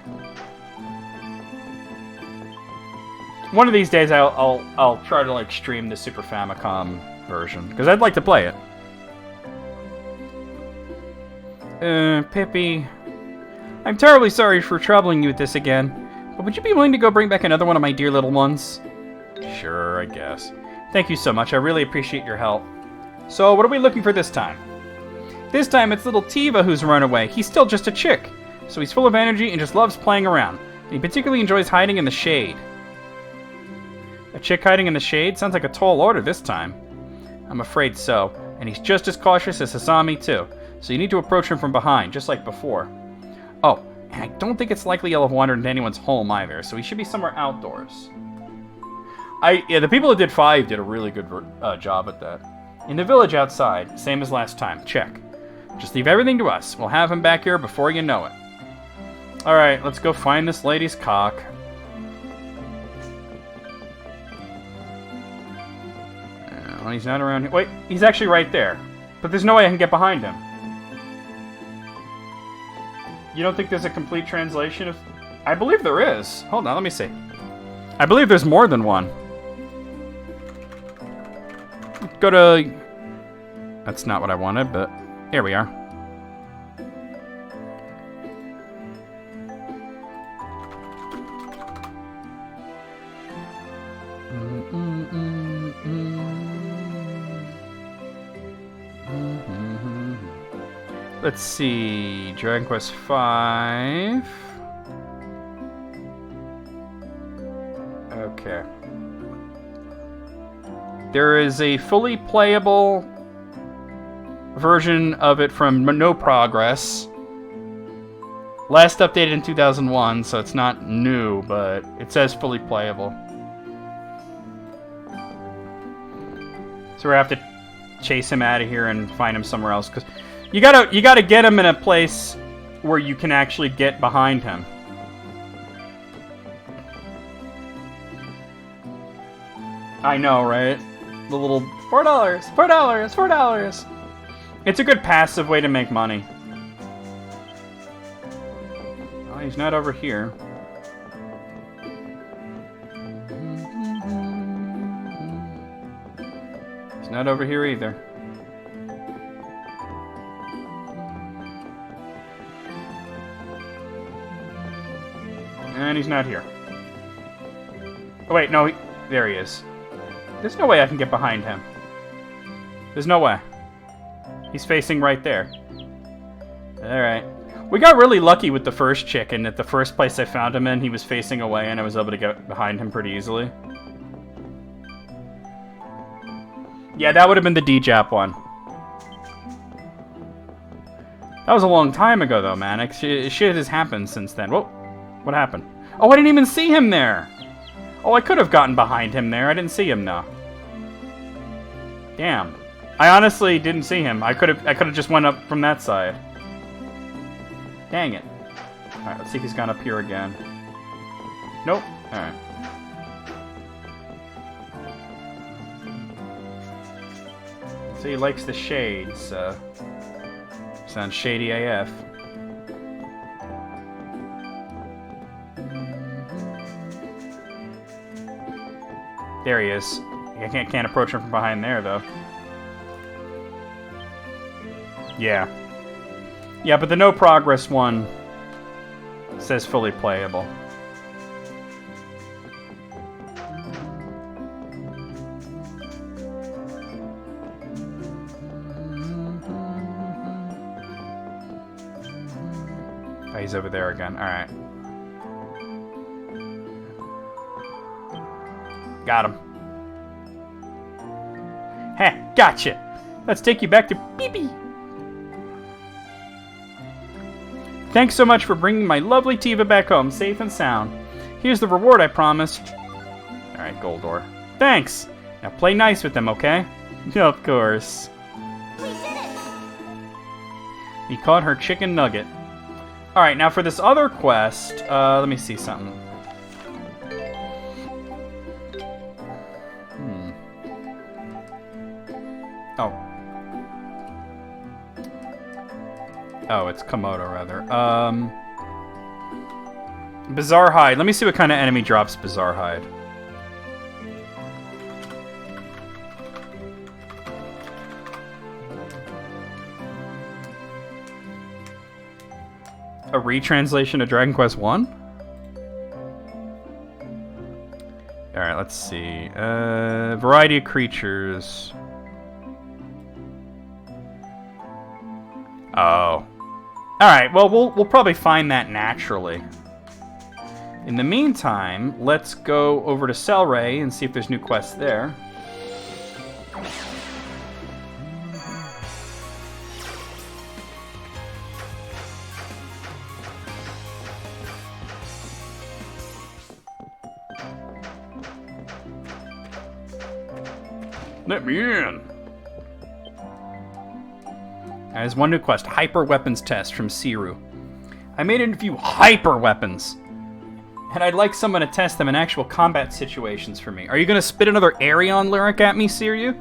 One of these days, I'll try to like stream the Super Famicom version because I'd like to play it. Pippi, I'm terribly sorry for troubling you with this again, but would you be willing to go bring back another one of my dear little ones? Sure, I guess. Thank you so much. I really appreciate your help. So, what are we looking for this time? This time, it's little Tiva who's run away. He's still just a chick, so he's full of energy and just loves playing around. And he particularly enjoys hiding in the shade. A chick hiding in the shade? Sounds like a tall order this time. I'm afraid so. And he's just as cautious as Hasami, too. So you need to approach him from behind, just like before. Oh, and I don't think it's likely he'll have wandered into anyone's home either, so he should be somewhere outdoors. Yeah, the people who did 5 did a really good job at that. In the village outside, same as last time. Check. Just leave everything to us. We'll have him back here before you know it. Alright, let's go find this lady's cock. Well, he's not around here. Wait, he's actually right there. But there's no way I can get behind him. You don't think there's a complete translation of... I believe there is. Hold on, let me see. I believe there's more than one. Go to... That's not what I wanted, but... Here we are. Let's see, Dragon Quest V. Okay. There is a fully playable version of it from No Progress. Last updated in 2001, so it's not new, but it says fully playable. So we have to chase him out of here and find him somewhere else, because you gotta get him in a place where you can actually get behind him. I know, right? The little $4, $4, $4. It's a good passive way to make money. Oh, he's not over here. He's not over here either. And he's not here. Oh wait, no, there he is. There's no way I can get behind him. There's no way. He's facing right there. Alright. We got really lucky with the first chicken. At the first place I found him in, he was facing away and I was able to get behind him pretty easily. Yeah, that would have been the D-Jap one. That was a long time ago though, man. Shit has happened since then. Whoa. What happened? Oh, I didn't even see him there! Oh, I could have gotten behind him there. I didn't see him, though. Damn. I honestly didn't see him. I could have just went up from that side. Dang it. Alright, let's see if he's gone up here again. Nope. Alright. So he likes the shades. Sounds shady AF. There he is. I can't approach him from behind there, though. Yeah. Yeah, but the no progress one says fully playable. Oh, he's over there again. Alright. Got him. Heh, gotcha. Let's take you back to Pee-Pee. Thanks so much for bringing my lovely Tiva back home, safe and sound. Here's the reward I promised. Alright, Goldor. Thanks! Now play nice with them, okay? Of course. We did it! He caught her chicken nugget. Alright, now for this other quest, let me see something. Oh. Oh, it's Komodo, rather. Bizarre Hide. Let me see what kind of enemy drops Bizarre Hide. A retranslation of Dragon Quest 1? Alright, let's see. Variety of creatures. Oh. Alright, well, we'll probably find that naturally. In the meantime, let's go over to Selray and see if there's new quests there. Let me in. There's one new quest, Hyper Weapons Test from Siru. I made it a few hyper weapons, and I'd like someone to test them in actual combat situations for me. Are you going to spit another Arion lyric at me, Siru?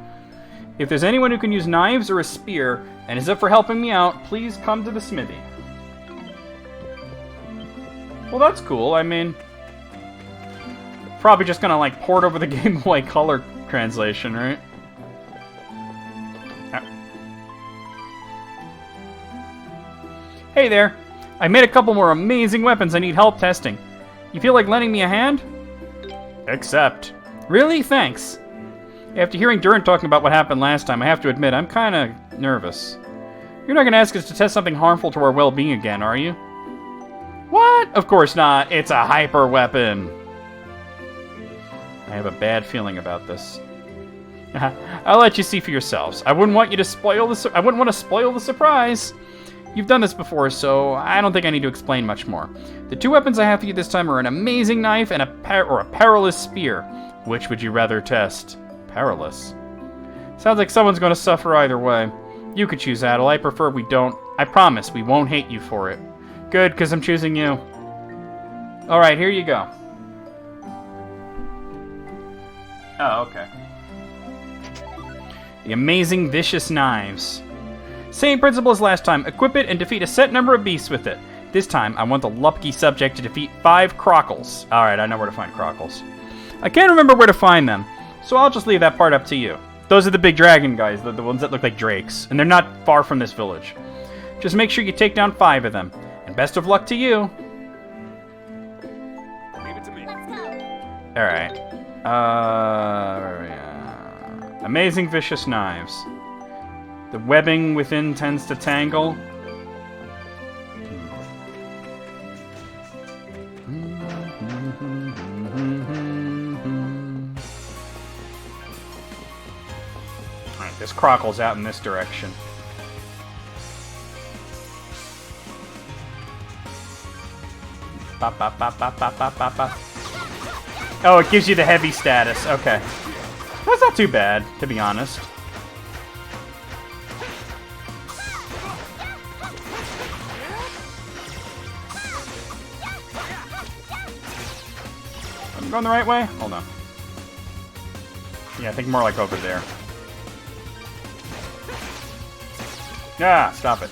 If there's anyone who can use knives or a spear and is up for helping me out, please come to the smithy. Well, that's cool. I mean, probably just going to like port over the Game Boy Color translation, right? Hey there, I made a couple more amazing weapons I need help testing. You feel like lending me a hand? Accept. Really? Thanks. After hearing Durin talking about what happened last time, I have to admit, I'm kinda nervous. You're not gonna ask us to test something harmful to our well-being again, are you? What? Of course not. It's a hyper weapon. I have a bad feeling about this. I'll let you see for yourselves. I wouldn't want to spoil the surprise. You've done this before, so I don't think I need to explain much more. The two weapons I have for you this time are an amazing knife and a perilous spear. Which would you rather test? Perilous. Sounds like someone's going to suffer either way. You could choose, Adel. I prefer we don't. I promise we won't hate you for it. Good, because I'm choosing you. Alright, here you go. Oh, okay. The Amazing Vicious Knives. Same principle as last time. Equip it and defeat a set number of beasts with it. This time, I want the lucky subject to defeat 5 Crockles. Alright, I know where to find Crockles. I can't remember where to find them, so I'll just leave that part up to you. Those are the big dragon guys, the ones that look like drakes, and they're not far from this village. Just make sure you take down 5 of them. And best of luck to you. Leave it to me. Let's go. Alright. Amazing Vicious Knives. The webbing within tends to tangle. Alright, there's Crockles out in this direction. Bop, bop, bop, bop, bop, bop, bop, bop. Oh, it gives you the heavy status. Okay. That's not too bad, to be honest. I'm going the right way? Hold on. Yeah, I think more like over there. Ah, stop it.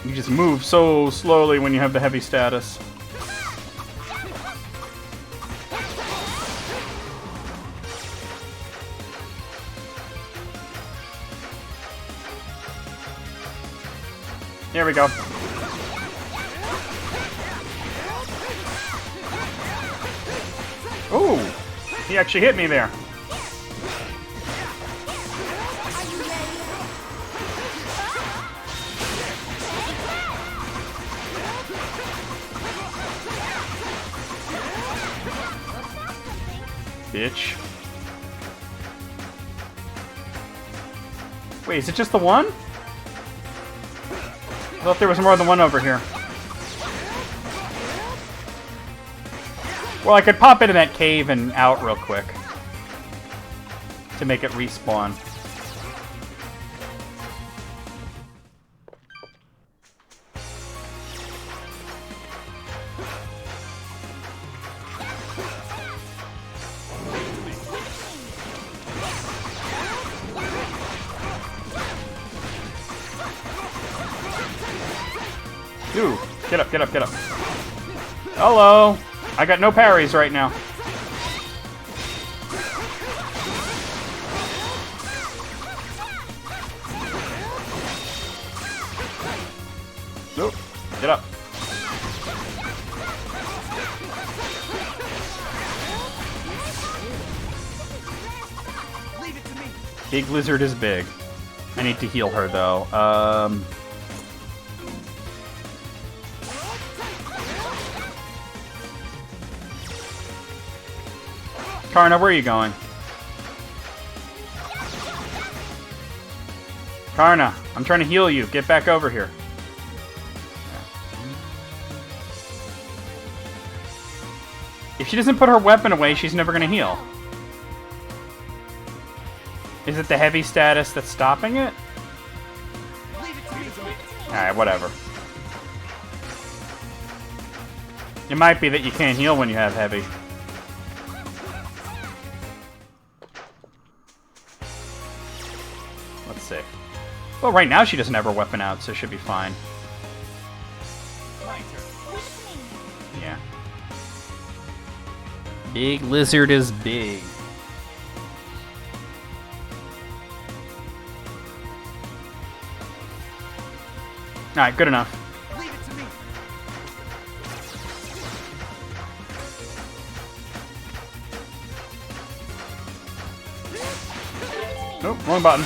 You just move so slowly when you have the heavy status. Here we go. Ooh! He actually hit me there. Bitch. Wait, is it just the one? I thought there was more than one over here. Well, I could pop into that cave and out real quick to make it respawn. Dude, get up, get up, get up. Hello! I got no parries right now. Nope. Get up. Leave it to me. Big lizard is big. I need to heal her though. Karna, where are you going? Karna, I'm trying to heal you. Get back over here. If she doesn't put her weapon away, she's never going to heal. Is it the heavy status that's stopping it? Leave it to me. Alright, whatever. It might be that you can't heal when you have heavy. Let's see. Well, right now she doesn't have her weapon out, so it should be fine. My turn. Yeah. Big lizard is big. Alright, good enough. Leave it to me. Nope, wrong button.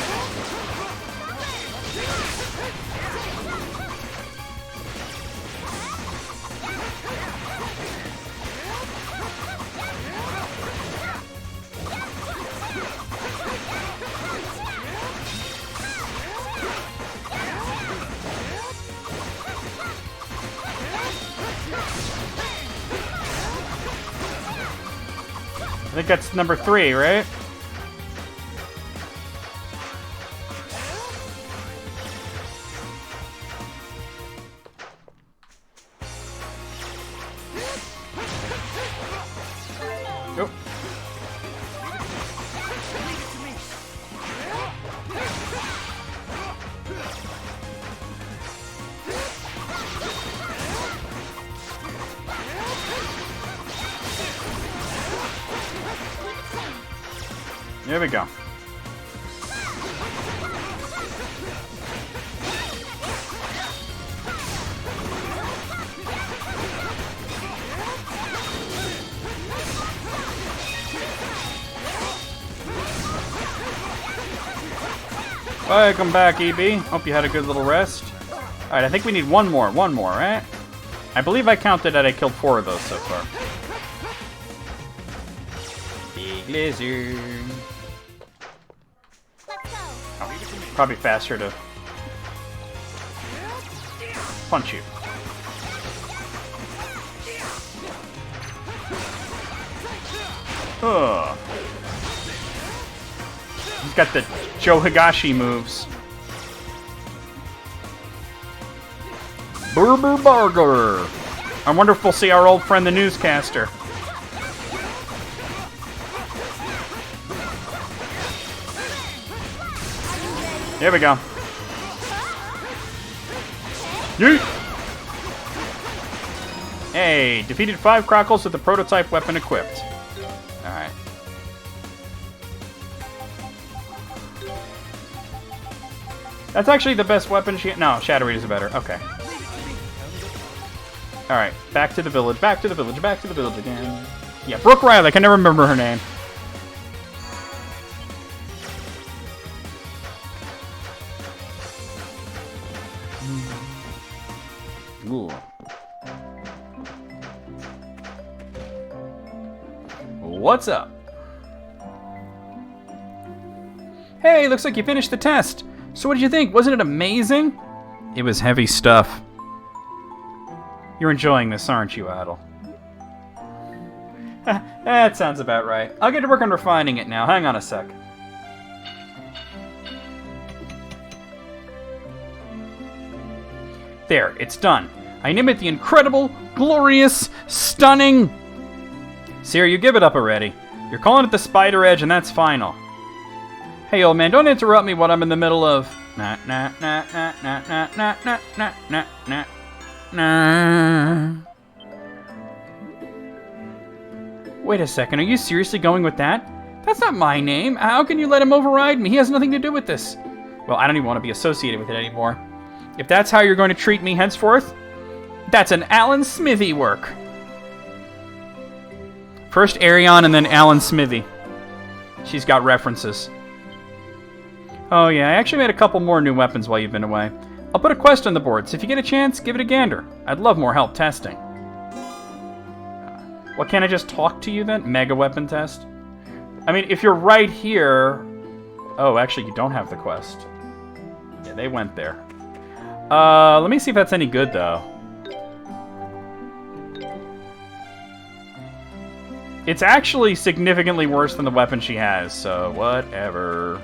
I think that's number 3, right? Nope. There we go. Welcome back, EB. Hope you had a good little rest. Alright, I think we need one more, right? I believe I counted that I killed 4 of those so far. Big lizard. Let's go. Oh, probably faster to punch you. Ugh. He's got the Joe Higashi moves. Burger Burger. I wonder if we'll see our old friend the newscaster. Here we go. Yeet! Hey, defeated 5 Crockles with the prototype weapon equipped. Alright. That's actually the best weapon she... No, Shadow Reed is better. Okay. Alright, back to the village, back to the village, back to the village again. Yeah, Brooke Riley, I can never remember her name. Ooh. What's up? Hey, looks like you finished the test. So what did you think? Wasn't it amazing? It was heavy stuff. You're enjoying this, aren't you, Adel? That sounds about right. I'll get to work on refining it now. Hang on a sec. There, it's done. I name it the incredible, glorious, stunning... Sir, you give it up already. You're calling it the Spider Edge, and that's final. Hey, old man, don't interrupt me when I'm in the middle of... Nah, nah, nah, nah, nah, nah, nah, nah, nah, nah, nah, nah. Wait a second, are you seriously going with that? That's not my name. How can you let him override me? He has nothing to do with this. Well, I don't even want to be associated with it anymore. If that's how you're going to treat me henceforth, that's an Alan Smithy work. First Arion and then Alan Smithy. She's got references. Oh yeah, I actually made a couple more new weapons while you've been away. I'll put a quest on the board, so if you get a chance, give it a gander. I'd love more help testing. What, can't I just talk to you then? Mega weapon test? I mean, if you're right here... Oh, actually, you don't have the quest. Yeah, they went there. Let me see if that's any good, though. It's actually significantly worse than the weapon she has, so whatever.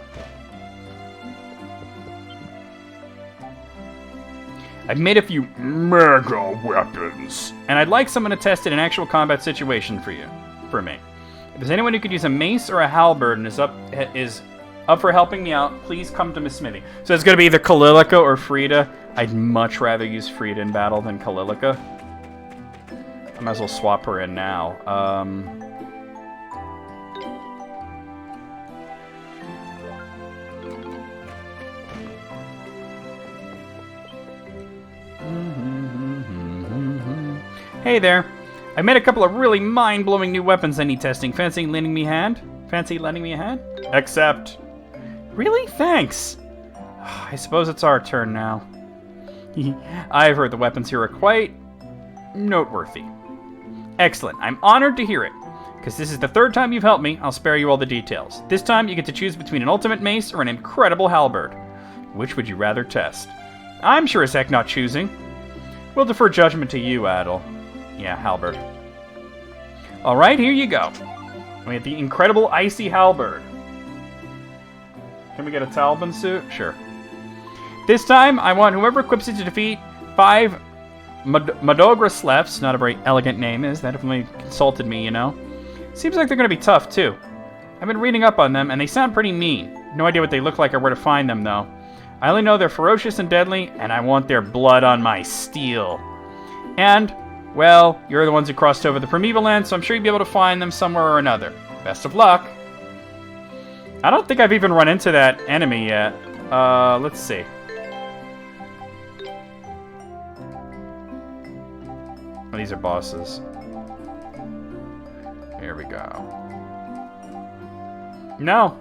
I've made a few mega weapons, and I'd like someone to test it in an actual combat situation for me. If there's anyone who could use a mace or a halberd and is up for helping me out, please come to Miss Smithy. So it's going to be either Kalilica or Frida. I'd much rather use Frida in battle than Kalilica. I might as well swap her in now. Hey there. I made a couple of really mind-blowing new weapons I need testing. Fancy lending me a hand? Fancy lending me a hand? Accept. Really? Thanks. I suppose it's our turn now. I've heard the weapons here are quite noteworthy. Excellent. I'm honored to hear it. Because this is the third time you've helped me, I'll spare you all the details. This time, you get to choose between an ultimate mace or an incredible halberd. Which would you rather test? I'm sure as heck not choosing. We'll defer judgment to you, Adel. Yeah, halberd. Alright, here you go. We have the incredible icy halberd. Can we get a Talbot suit? Sure. This time, I want whoever equips it to defeat 5 Madogra Sleps. Not a very elegant name, is that? If only consulted me, you know. Seems like they're going to be tough, too. I've been reading up on them, and they sound pretty mean. No idea what they look like or where to find them, though. I only know they're ferocious and deadly, and I want their blood on my steel. And, well, you're the ones who crossed over the Primeval Land, so I'm sure you'll be able to find them somewhere or another. Best of luck. I don't think I've even run into that enemy yet. Let's see. Oh, these are bosses. Here we go. No.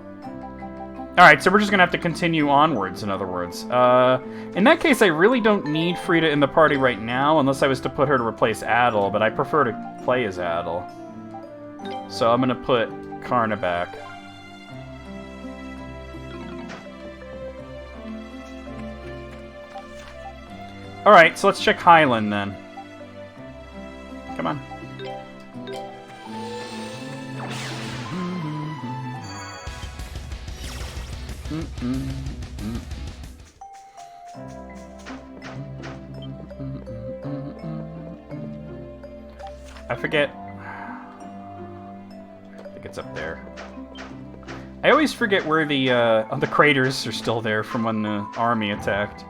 Alright, so we're just gonna have to continue onwards, in other words. In that case, I really don't need Frida in the party right now, unless I was to put her to replace Adel, but I prefer to play as Adel. So I'm gonna put Karna back. Alright, so let's check Highland then. Come on. I forget. I think it's up there. I always forget where the craters are still there from when the army attacked.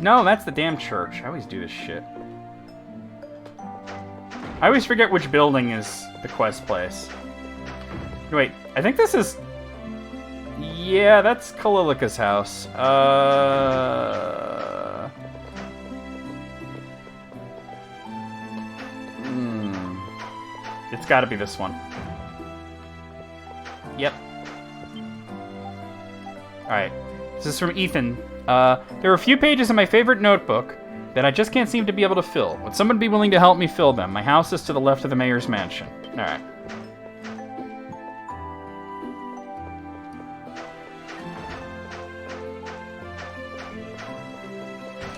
No, that's the damn church. I always do this shit. I always forget which building is the quest place. Wait, I think this is... Yeah, that's Kalilika's house. It's gotta be this one. Yep. Alright. This is from Ethan. There are a few pages in my favorite notebook that I just can't seem to be able to fill. Would someone be willing to help me fill them? My house is to the left of the mayor's mansion. Alright.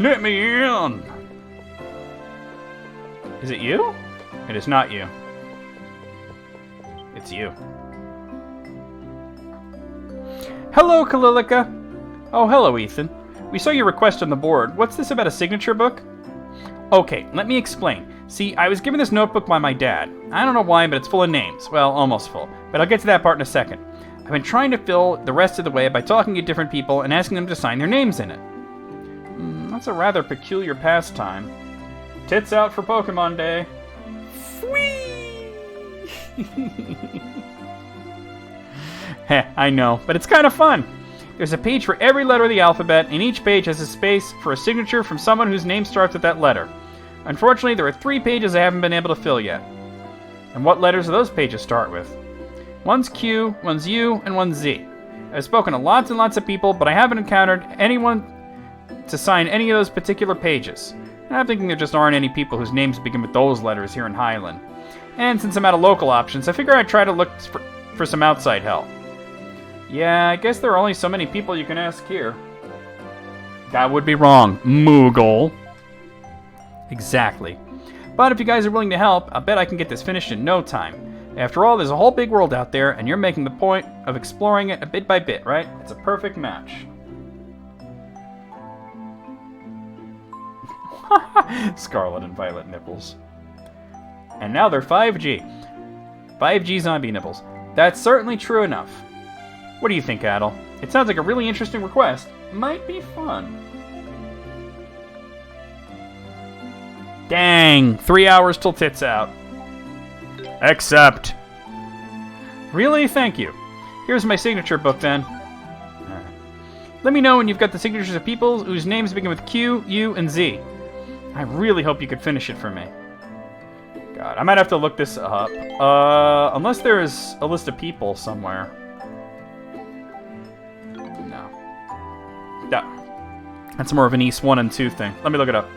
Let me in! Is it you? It is not you. It's you. Hello, Kalilika. Oh, hello, Ethan. We saw your request on the board. What's this about a signature book? Okay, let me explain. See, I was given this notebook by my dad. I don't know why, but it's full of names. Well, almost full. But I'll get to that part in a second. I've been trying to fill the rest of the way by talking to different people and asking them to sign their names in it. That's a rather peculiar pastime. Tits out for Pokemon Day. Heh, I know, but it's kind of fun. There's a page for every letter of the alphabet, and each page has a space for a signature from someone whose name starts with that letter. Unfortunately, there are 3 pages I haven't been able to fill yet. And what letters do those pages start with? One's Q, one's U, and one's Z. I've spoken to lots and lots of people, but I haven't encountered anyone to sign any of those particular pages. And I'm thinking there just aren't any people whose names begin with those letters here in Highland. And since I'm out of local options, I figure I'd try to look for some outside help. Yeah, I guess there are only so many people you can ask here. That would be wrong, Moogle. Exactly. But if you guys are willing to help, I'll bet I can get this finished in no time. After all, there's a whole big world out there, and you're making the point of exploring it a bit by bit, right? It's a perfect match. Scarlet and Violet nipples. And now they're 5G. 5G zombie nipples. That's certainly true enough. What do you think, Adel? It sounds like a really interesting request. Might be fun. Dang, 3 hours till tits out. Accept. Really? Thank you. Here's my signature book then. Let me know when you've got the signatures of people whose names begin with Q, U, and Z. I really hope you could finish it for me. God, I might have to look this up. Unless there's a list of people somewhere. No. That's more of an East 1 and 2 thing. Let me look it up.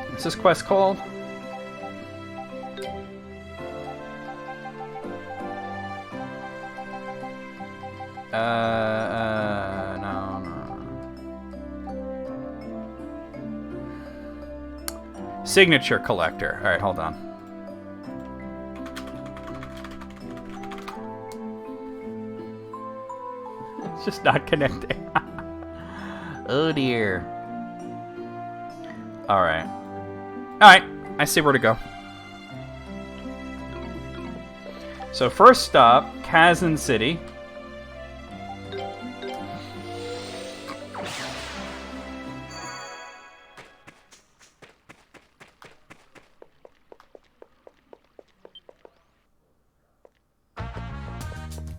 What's this quest called? No. Signature collector. Alright, hold on. It's just not connecting. Oh dear. Alright. Alright, I see where to go. So first stop, Kazan City.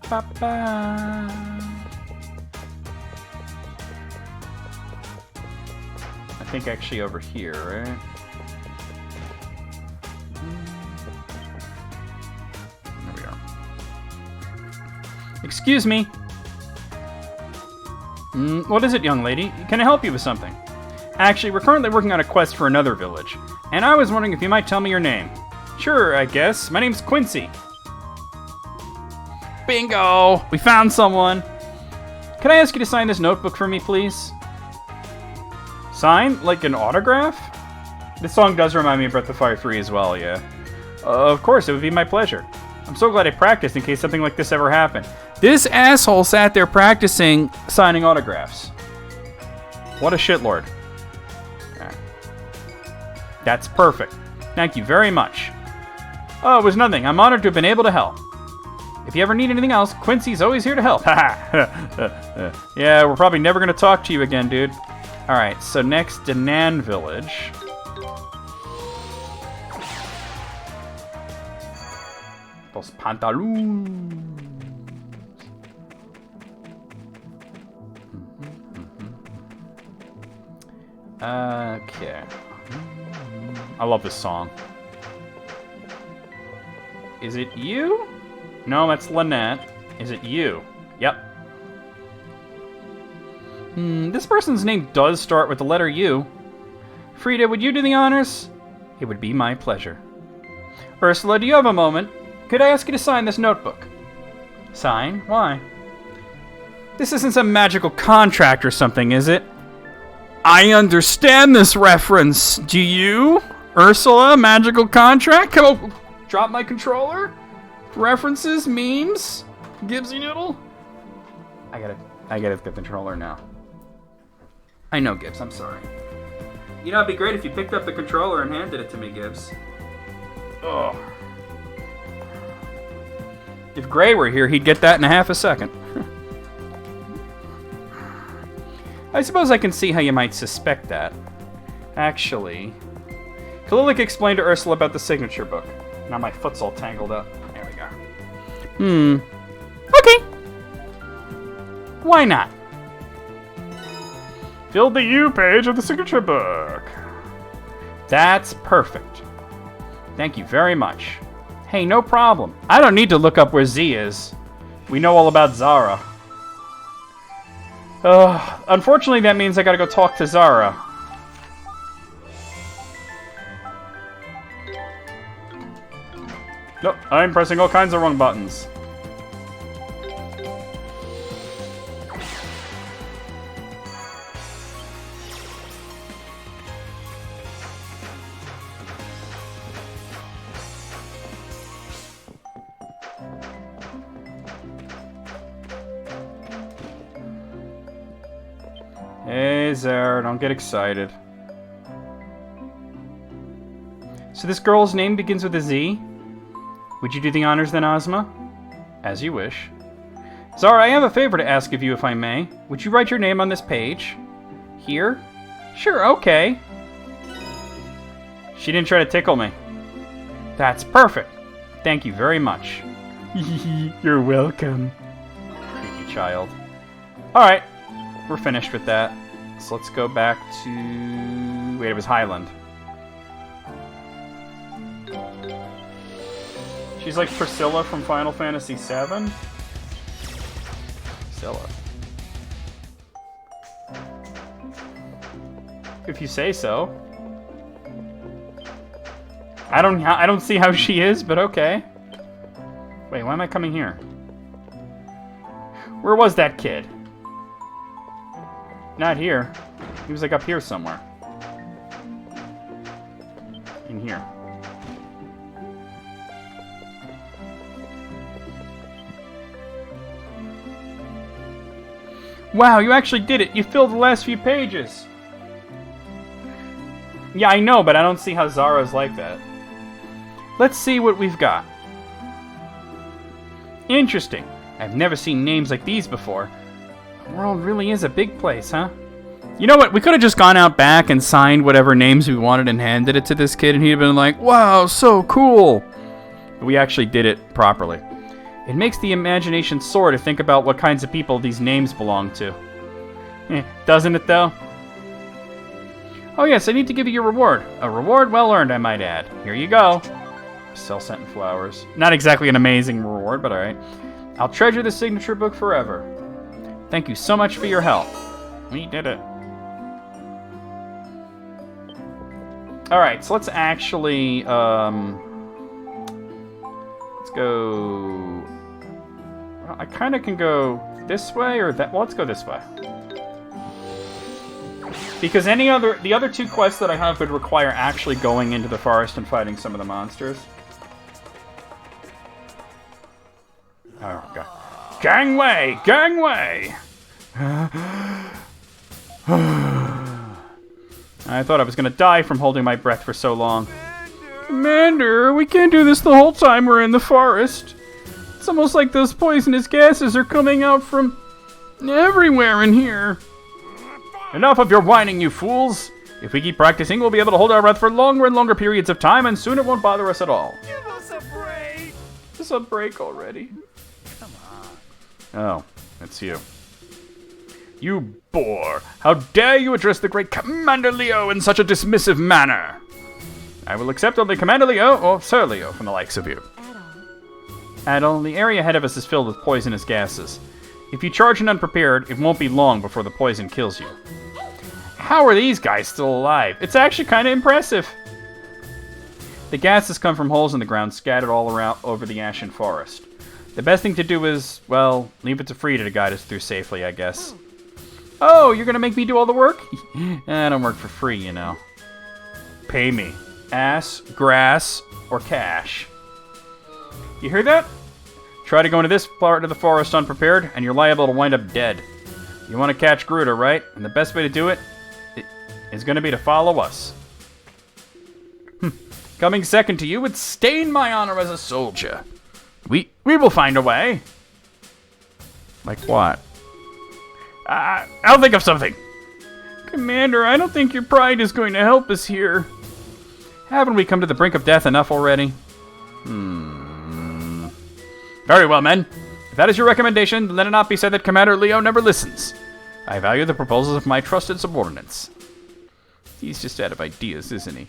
Ba-ba. I think actually over here, right? There we are. Excuse me. What is it, young lady? Can I help you with something? Actually, we're currently working on a quest for another village, and I was wondering if you might tell me your name. Sure, I guess. My name's Quincy. Bingo! We found someone. Can I ask you to sign this notebook for me, please? Sign? Like an autograph? This song does remind me of Breath of Fire 3 as well, yeah. Of course, it would be my pleasure. I'm so glad I practiced in case something like this ever happened. This asshole sat there practicing signing autographs. What a shitlord. Right. That's perfect. Thank you very much. Oh, it was nothing. I'm honored to have been able to help. If you ever need anything else, Quincy's always here to help. Yeah, we're probably never going to talk to you again, dude. Alright, so next, Danan Village. Los pantaloons. Okay. I love this song. Is it you? No, that's Lynette. Is it you? Yep. This person's name does start with the letter U. Frida, would you do the honors? It would be my pleasure. Ursula, do you have a moment? Could I ask you to sign this notebook? Sign? Why? This isn't some magical contract or something, is it? I understand this reference. Do you? Ursula, magical contract? Come on, drop my controller? References, memes, Gibbsy Noodle? I gotta get the controller now. I know, Gibbs, I'm sorry. You know, it'd be great if you picked up the controller and handed it to me, Gibbs. Ugh. If Gray were here, he'd get that in a half a second. I suppose I can see how you might suspect that. Actually, Kalilik explained to Ursula about the signature book. Now my foot's all tangled up. There we go. Okay. Why not? Fill the U page of the signature book. That's perfect. Thank you very much. Hey, no problem. I don't need to look up where Z is. We know all about Zara. Unfortunately, that means I gotta go talk to Zara. Nope, I'm pressing all kinds of wrong buttons. Hey, Zara, don't get excited. So this girl's name begins with a Z? Would you do the honors then, Ozma? As you wish. Zara, I have a favor to ask of you, if I may. Would you write your name on this page? Here? Sure, okay. She didn't try to tickle me. That's perfect. Thank you very much. You're welcome. Creepy child. Alright. We're finished with that. So let's go back to... Wait, it was Highland. She's like Priscilla from Final Fantasy VII? Priscilla. If you say so. I don't see how she is, but okay. Wait, why am I coming here? Where was that kid? Not here. He was like up here somewhere. In here. Wow, you actually did it. You filled the last few pages. Yeah, I know, but I don't see how Zara's like that. Let's see what we've got. Interesting. I've never seen names like these before. The world really is a big place, huh? You know what? We could have just gone out back and signed whatever names we wanted and handed it to this kid, and he'd have been like, wow, so cool. But we actually did it properly. It makes the imagination soar to think about what kinds of people these names belong to. Doesn't it, though? Oh, yes, I need to give you your reward. A reward well earned, I might add. Here you go. Celceta flowers. Not exactly an amazing reward, but alright. I'll treasure the signature book forever. Thank you so much for your help. We did it. Alright, so let's actually, let's go... Well, I kind of can go this way or that. Well, let's go this way. Because the other two quests that I have would require actually going into the forest and fighting some of the monsters. Oh, God. Gangway! Gangway! I thought I was going to die from holding my breath for so long. Commander, we can't do this the whole time we're in the forest. It's almost like those poisonous gases are coming out from everywhere in here. Enough of your whining, you fools! If we keep practicing, we'll be able to hold our breath for longer and longer periods of time, and soon it won't bother us at all. Give us a break! Just a break already. Come on. Oh, it's you. You boor! How dare you address the great Commander Leo in such a dismissive manner? I will accept only Commander Leo or Sir Leo from the likes of you. Adol, the area ahead of us is filled with poisonous gases. If you charge in unprepared, it won't be long before the poison kills you. How are these guys still alive? It's actually kind of impressive. The gases come from holes in the ground scattered all around over the ashen forest. The best thing to do is, well, leave it to Frida to guide us through safely, I guess. Oh, you're gonna make me do all the work? I don't work for free, you know. Pay me. Ass, grass, or cash. You hear that? Try to go into this part of the forest unprepared, and you're liable to wind up dead. You want to catch Gruder, right? And the best way to do it is going to be to follow us. Coming second to you would stain my honor as a soldier. We will find a way. Like what? I'll think of something. Commander, I don't think your pride is going to help us here. Haven't we come to the brink of death enough already? Very well, men. If that is your recommendation, let it not be said that Commander Leo never listens. I value the proposals of my trusted subordinates. He's just out of ideas, isn't he?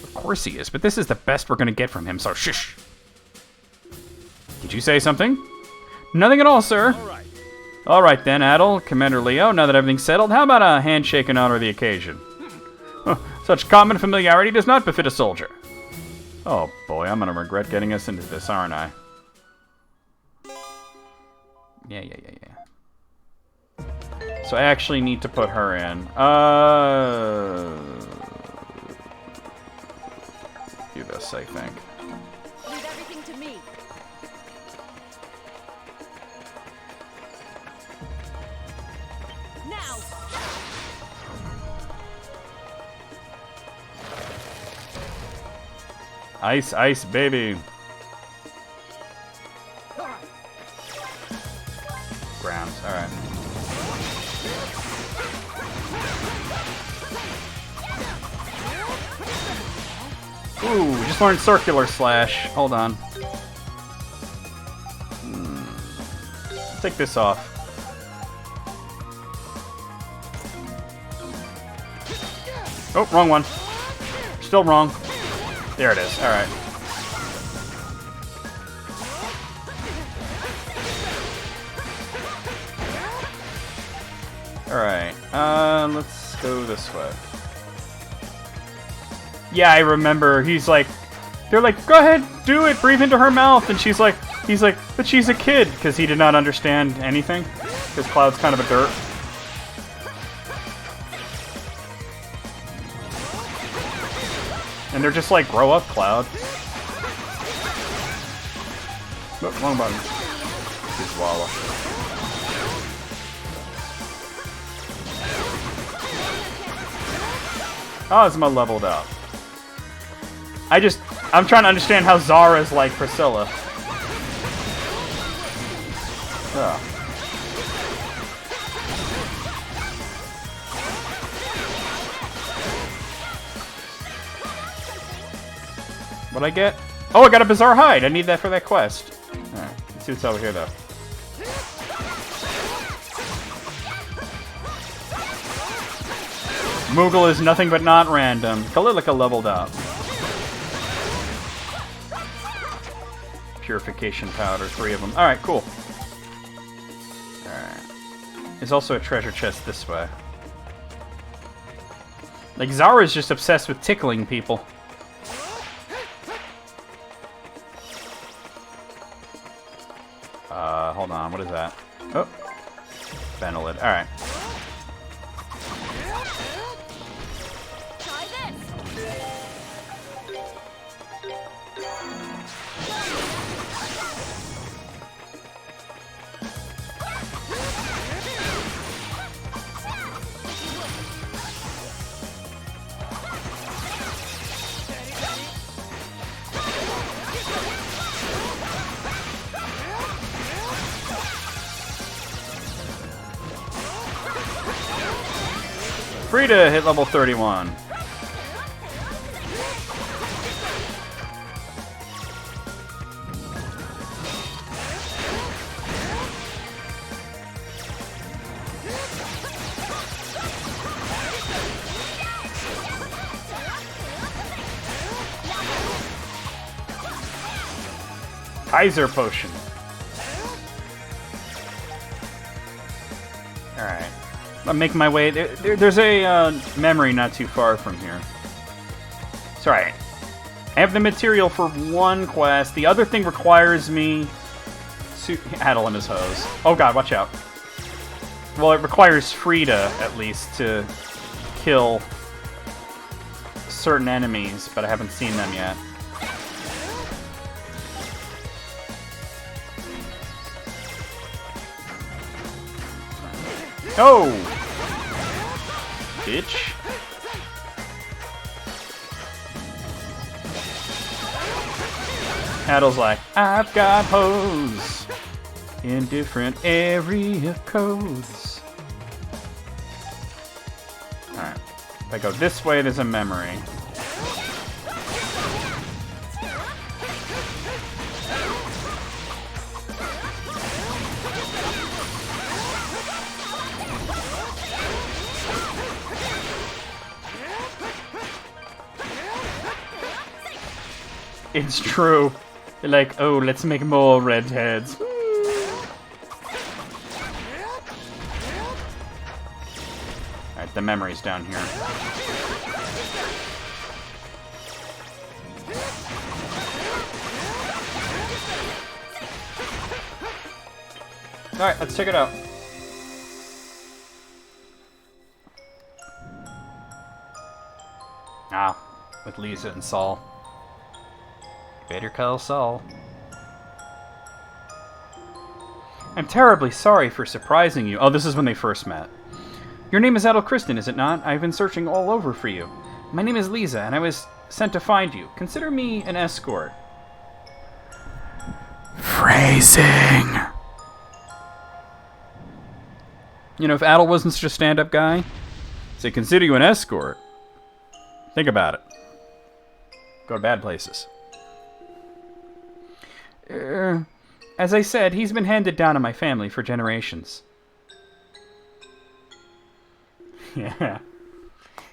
Of course he is, but this is the best we're going to get from him, so shush. Did you say something? Nothing at all, sir. All right then, Adol, Commander Leo, now that everything's settled, how about a handshake in honor of the occasion? Such common familiarity does not befit a soldier. Oh boy, I'm going to regret getting us into this, aren't I? Yeah. So I actually need to put her in. Do this, I think. Leave everything to me. Now. Ice, baby. Grounds, alright. Ooh, we just learned circular slash. Hold on. Take this off. Oh, wrong one. Still wrong. There it is. Alright. Alright. Let's go this way. Yeah, I remember. He's like, they're like, go ahead, do it, breathe into her mouth. And he's like, but she's a kid, because he did not understand anything. Because Cloud's kind of a dirt. And they're just like, grow up, Cloud. Oh, wrong button. He's Walla. Oh, it's my leveled up. I'm trying to understand how Zara's like Priscilla. Oh. What'd I get? Oh, I got a bizarre hide. I need that for that quest. Alright, let's see what's over here, though. Moogle is nothing but not random. Kalilica leveled up. Purification powder, 3 of them. Alright, cool. Alright. There's also a treasure chest this way. Like, Zara's just obsessed with tickling people. Hold on, what is that? Oh. Benelid, alright. Try this. Frida hit level 31. Kaiser potion. Alright. I'm making my way. There's a memory not too far from here. It's alright. I have the material for one quest. The other thing requires me to Adel and his hose. Oh god, watch out. Well, it requires Frida, at least, to kill certain enemies, but I haven't seen them yet. Oh! Bitch. Adel's like, I've got hoes in different area codes. Alright. If I go this way, there's a memory. It's true. They're like, oh, let's make more redheads. Alright, the memory's down here. Alright, let's check it out. Ah, with Lisa and Saul. Better call Saul. I'm terribly sorry for surprising you. Oh, this is when they first met. Your name is Adel Kristen, is it not? I've been searching all over for you. My name is Lisa, and I was sent to find you. Consider me an escort. Phrasing. You know, if Adel wasn't such a stand-up guy, say, consider you an escort. Think about it. Go to bad places. As I said, he's been handed down in my family for generations. Yeah.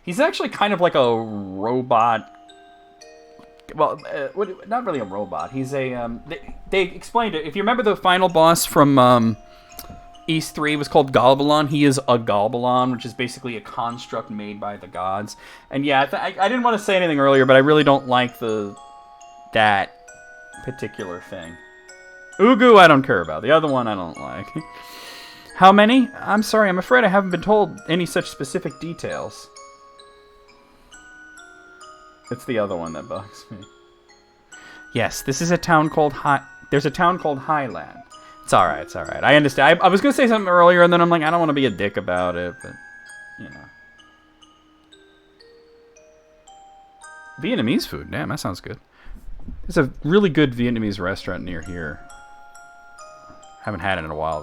He's actually kind of like a robot. Well, not really a robot. He's a, they explained it. If you remember the final boss from, East 3 was called Galbalon. He is a Galbalon, which is basically a construct made by the gods. And yeah, I didn't want to say anything earlier, but I really don't like that particular thing. Ugu, I don't care about. The other one, I don't like. How many? I'm sorry, I'm afraid I haven't been told any such specific details. It's the other one that bugs me. Yes, this is a town called There's a town called Highland. It's alright, it's alright. I understand. I was going to say something earlier, and then I'm like, I don't want to be a dick about it, but, you know. Vietnamese food? Damn, that sounds good. There's a really good Vietnamese restaurant near here. Haven't had it in a while,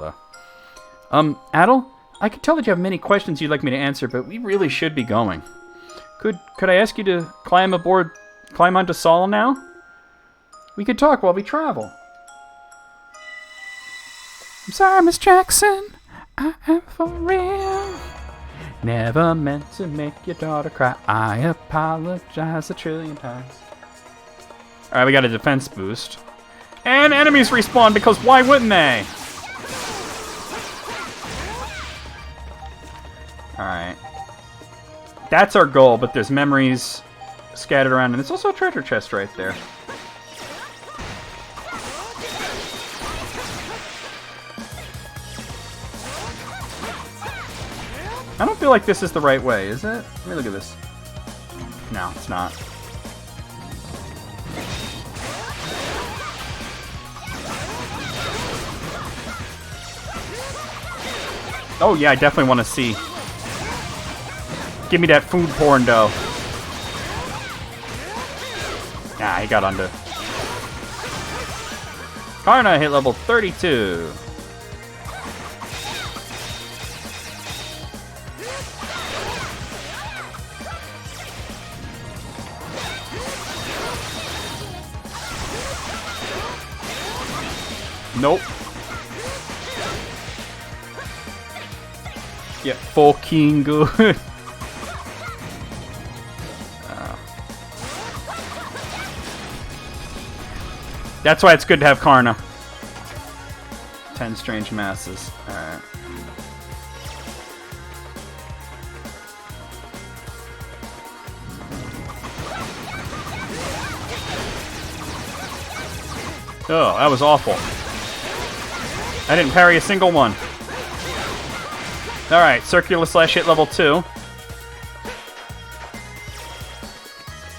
though. Adel? I could tell that you have many questions you'd like me to answer, but we really should be going. Could I ask you to climb onto Saul now? We could talk while we travel. I'm sorry, Miss Jackson. I am for real. Never meant to make your daughter cry. I apologize 1,000,000,000 times. Alright, we got a defense boost. And enemies respawn, because why wouldn't they? Alright. That's our goal, but there's memories scattered around, and there's also a treasure chest right there. I don't feel like this is the right way, is it? Let me look at this. No, it's not. Oh yeah, I definitely want to see. Give me that food porn dough. Ah, he got under. Karna hit level 32. Nope. Yeah, fucking good. That's why it's good to have Karna. 10 strange masses. Alright. Oh, that was awful. I didn't parry a single one. Alright, circular slash hit level 2.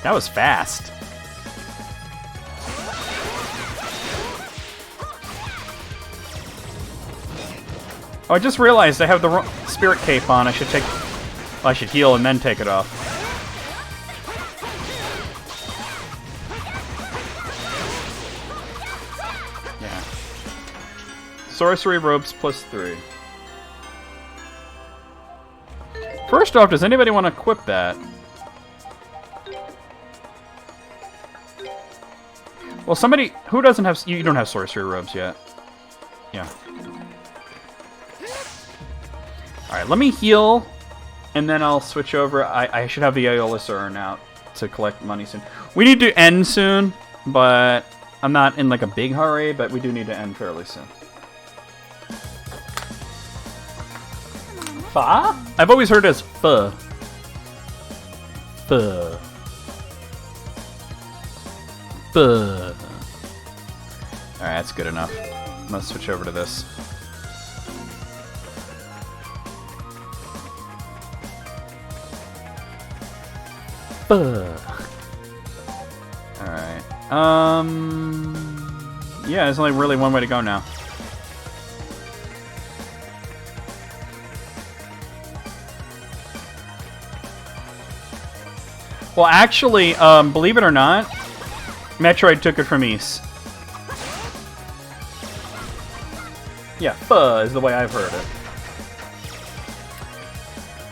That was fast. Oh, I just realized I have the spirit cape on. I should take... Well, I should heal and then take it off. Yeah. Sorcery ropes plus 3. First off, does anybody want to equip that? Well, somebody... Who doesn't have... You don't have sorcery robes yet. Yeah. Alright, let me heal, and then I'll switch over. I should have the Aeolus urn out to collect money soon. We need to end soon, but I'm not in like a big hurry, but we do need to end fairly soon. Fa? I've always heard it as pho. Pho. Pho. Alright, that's good enough. I'm gonna switch over to this. Alright. Yeah, there's only really one way to go now. Well, actually, believe it or not, Metroid took it from Ys. Yeah, pho is the way I've heard it.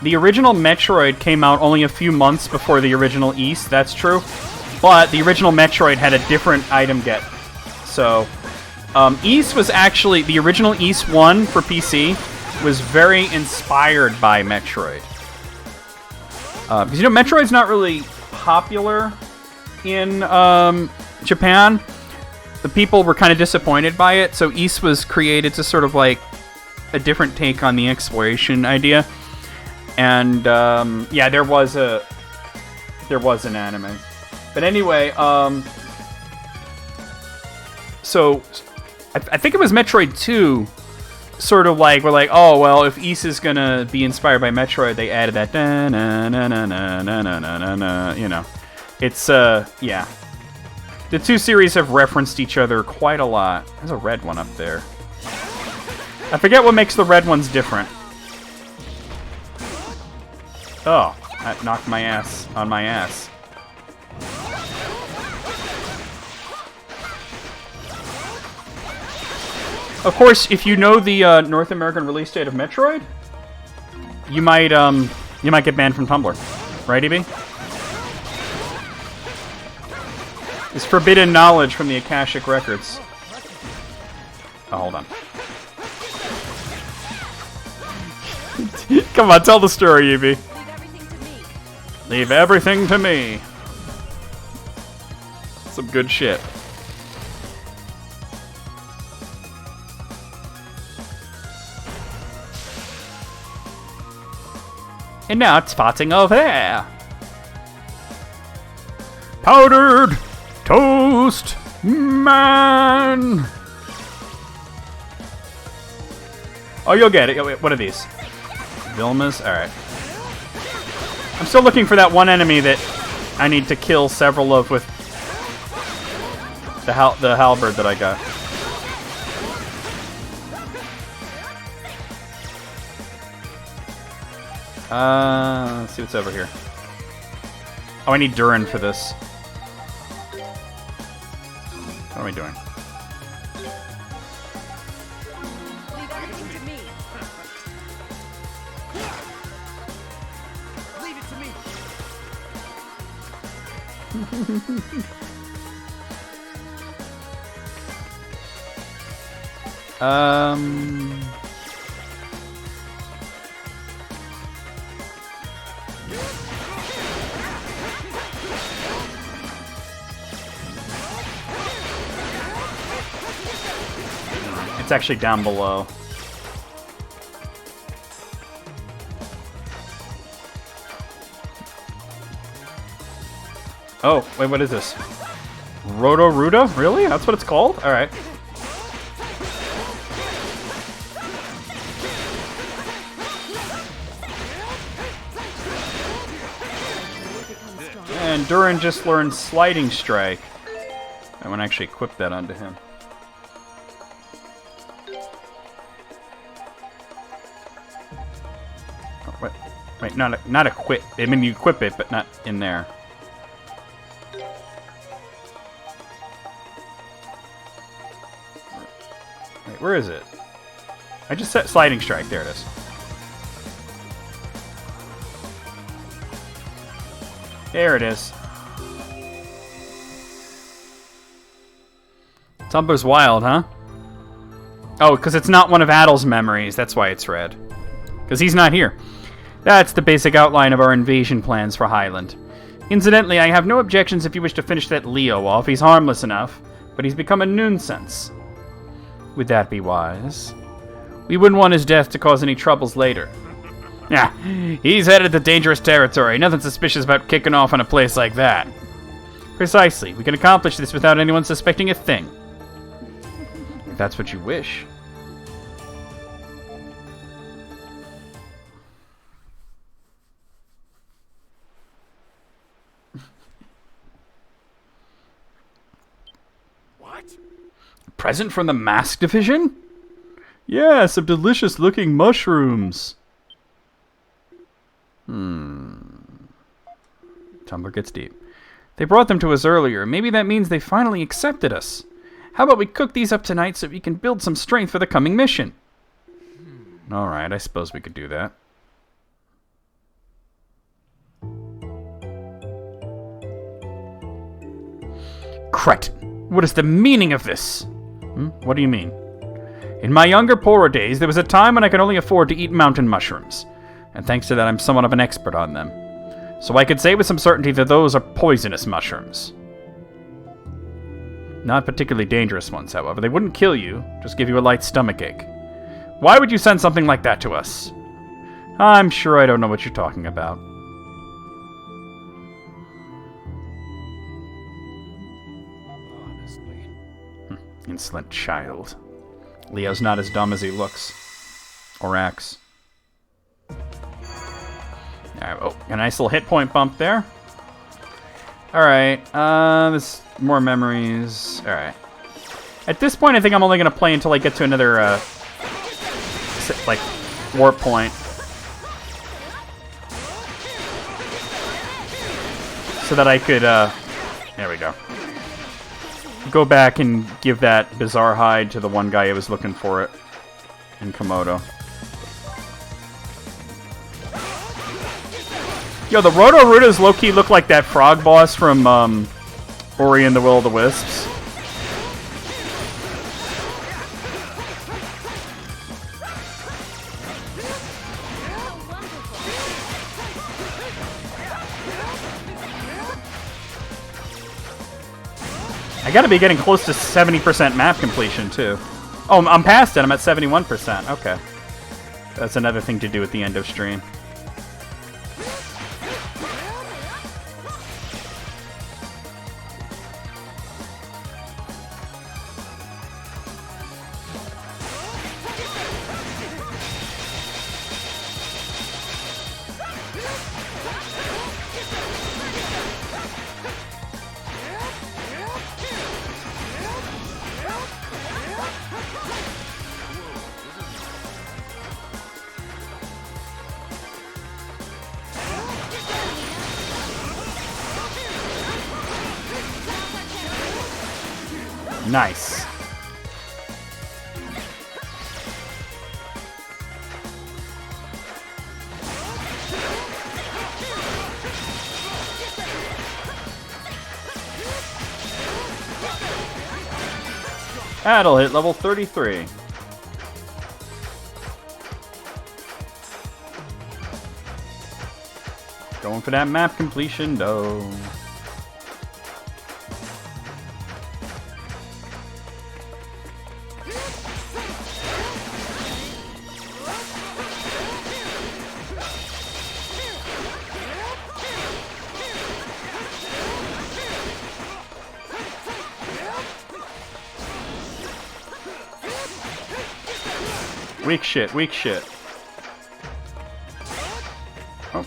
The original Metroid came out only a few months before the original Ys, that's true. But the original Metroid had a different item get. So, Ys was actually... The original Ys 1 for PC was very inspired by Metroid. Because, you know, Metroid's not really popular in Japan. The people were kind of disappointed by it, so Ys was created to sort of like a different take on the exploration idea. And yeah, there was an anime. But anyway, so I think it was Metroid 2. Sort of like we're like, oh well, if Ys is gonna be inspired by Metroid, they added that. You know, it's yeah. The two series have referenced each other quite a lot. There's a red one up there. I forget what makes the red ones different. Oh, that knocked my ass on my ass. Of course, if you know the North American release date of Metroid, you might get banned from Tumblr, right, EB? It's forbidden knowledge from the Akashic Records. Oh, hold on. Come on, tell the story, EB. Leave everything to me. Some good shit. And now it's spotting over there. Powdered Toast Man. Oh, you'll get it. Wait, what are these? Vilmas? Alright. I'm still looking for that one enemy that I need to kill several of with the halberd that I got. Let's see what's over here. Oh, I need Durin for this. What am I doing? Leave everything to me. Leave it to me. It's actually down below. Oh, wait, what is this? Roto-Ruta? Really? That's what it's called? Alright. And Duran just learned Sliding Strike. I want to actually equip that onto him. Oh, wait, not equip. I mean, you equip it, but not in there. Wait, where is it? I just set Sliding Strike. There it is. There it is. Tumblr's wild, huh? Oh, because it's not one of Adel's memories. That's why it's red. Because he's not here. That's the basic outline of our invasion plans for Highland. Incidentally, I have no objections if you wish to finish that Leo off. He's harmless enough, but he's become a nuisance. Would that be wise? We wouldn't want his death to cause any troubles later. Yeah, he's headed to dangerous territory. Nothing suspicious about kicking off in a place like that. Precisely. We can accomplish this without anyone suspecting a thing. If that's what you wish. What? A present from the Mask Division? Yeah, some delicious-looking mushrooms. Tumbler gets deep. They brought them to us earlier. Maybe that means they finally accepted us. How about we cook these up tonight so we can build some strength for the coming mission? Alright, I suppose we could do that. Cretin! What is the meaning of this? What do you mean? In my younger, poorer days, there was a time when I could only afford to eat mountain mushrooms. And thanks to that, I'm somewhat of an expert on them. So I could say with some certainty that those are poisonous mushrooms. Not particularly dangerous ones, however. They wouldn't kill you, just give you a light stomachache. Why would you send something like that to us? I'm sure I don't know what you're talking about. Honestly. Insolent child. Leo's not as dumb as he looks. Or acts. Alright, oh, a nice little hit point bump there. Alright, there's more memories. Alright. At this point, I think I'm only going to play until I get to another, like, warp point. So that I could, there we go. Go back and give that bizarre hide to the one guy who was looking for it in Komodo. Yo, the Roto-Rutas low-key look like that frog boss from Ori and the Will of the Wisps. I gotta be getting close to 70% map completion, too. Oh, I'm past it. I'm at 71%. Okay. That's another thing to do at the end of stream. Nice. That'll hit level 33. Going for that map completion, though. Weak shit, weak shit. Oh.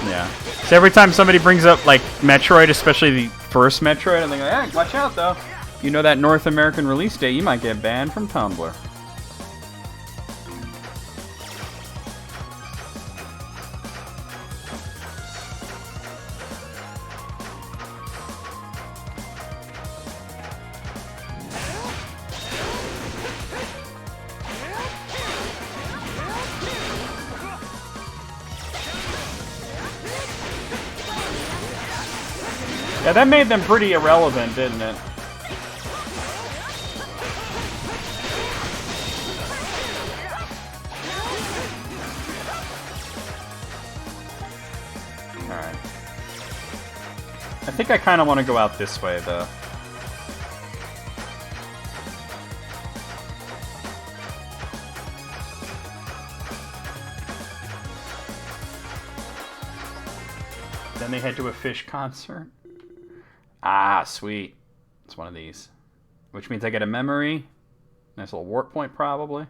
Yeah. So every time somebody brings up, like, Metroid, especially the first Metroid, I'm like, hey, watch out, though. You know that North American release date, you might get banned from Tumblr. Yeah, that made them pretty irrelevant, didn't it? Alright. I think I kind of want to go out this way, though. Then they head to a fish concert. Ah, sweet. It's one of these. Which means I get a memory. Nice little warp point, probably.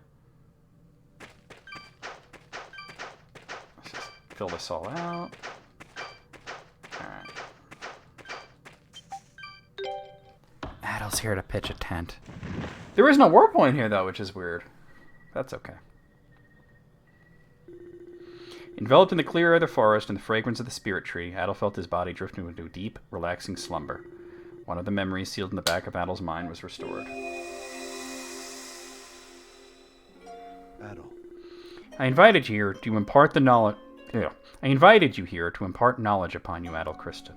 Let's just fill this all out. Alright. Adol's here to pitch a tent. There is no warp point here, though, which is weird. That's okay. Enveloped in the clear air of the forest and the fragrance of the spirit tree, Adol felt his body drifting into a deep, relaxing slumber. One of the memories sealed in the back of Adol's mind was restored. Adol. I invited you here to impart the knowledge. I invited you here to impart knowledge upon you, Adol Kristen.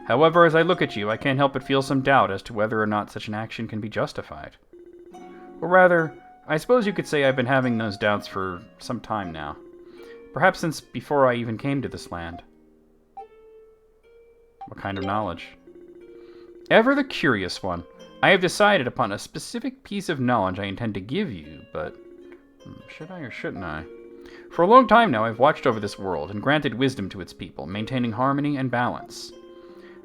However, as I look at you, I can't help but feel some doubt as to whether or not such an action can be justified. Or rather, I suppose you could say I've been having those doubts for some time now. Perhaps since before I even came to this land. What kind of knowledge? Ever the curious one, I have decided upon a specific piece of knowledge I intend to give you, but should I or shouldn't I? For a long time now, I've watched over this world and granted wisdom to its people, maintaining harmony and balance.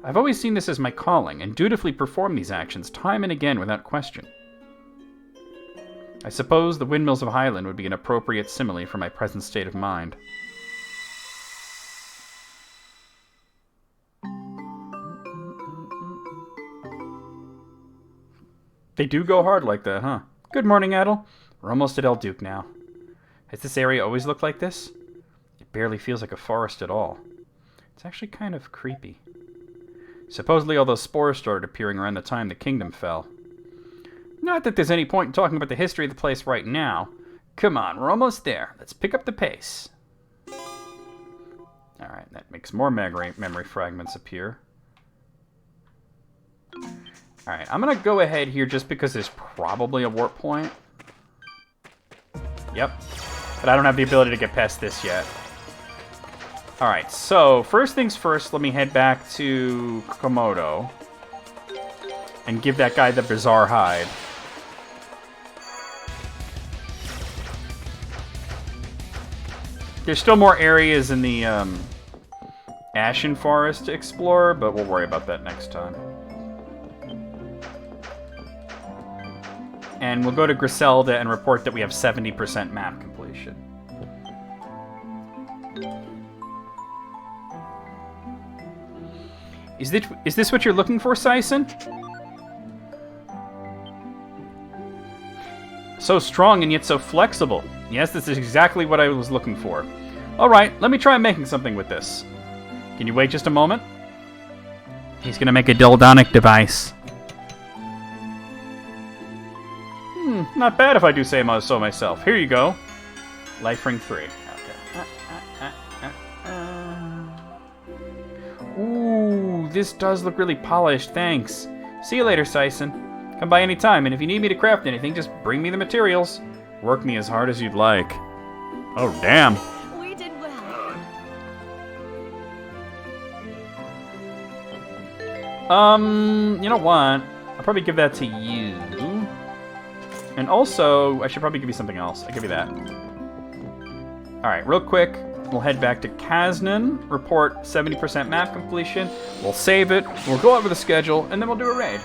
I've always seen this as my calling, and dutifully performed these actions time and again without question. I suppose the windmills of Highland would be an appropriate simile for my present state of mind. They do go hard like that, huh? Good morning, Adol. We're almost at El Duke now. Has this area always looked like this? It barely feels like a forest at all. It's actually kind of creepy. Supposedly all those spores started appearing around the time the kingdom fell. Not that there's any point in talking about the history of the place right now. Come on, we're almost there. Let's pick up the pace. Alright, that makes more memory fragments appear. Alright, I'm gonna go ahead here just because there's probably a warp point. Yep. But I don't have the ability to get past this yet. Alright, so first things first, let me head back to Komodo and give that guy the bizarre hide. There's still more areas in the Ashen Forest to explore, but we'll worry about that next time. And we'll go to Griselda and report that we have 70% map completion. Is this what you're looking for, Sison? So strong and yet so flexible. Yes, this is exactly what I was looking for. Alright, let me try making something with this. Can you wait just a moment? He's gonna make a Dildonic device. Not bad if I do say so myself. Here you go. Life Ring 3. Okay. Ooh, this does look really polished, thanks. See you later, Sison. Come by any time, and if you need me to craft anything, just bring me the materials. Work me as hard as you'd like. Oh, damn. We did well. You know what? I'll probably give that to you. And also, I should probably give you something else. I'll give you that. Alright, real quick. We'll head back to Kaznan, report 70% map completion. We'll save it, we'll go over the schedule, and then we'll do a raid.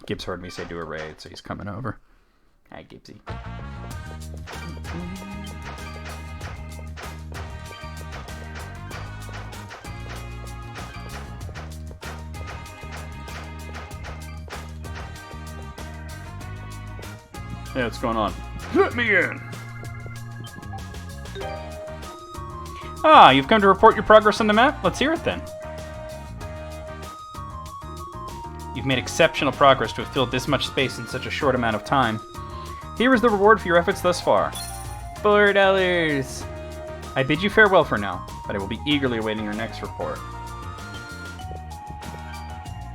Gibbs heard me say do a raid, so he's coming over. Hi, Gibbsy. Hey, what's going on? Let me in! Ah, you've come to report your progress on the map? Let's hear it then. You've made exceptional progress to have filled this much space in such a short amount of time. Here is the reward for your efforts thus far. $4. I bid you farewell for now, but I will be eagerly awaiting your next report.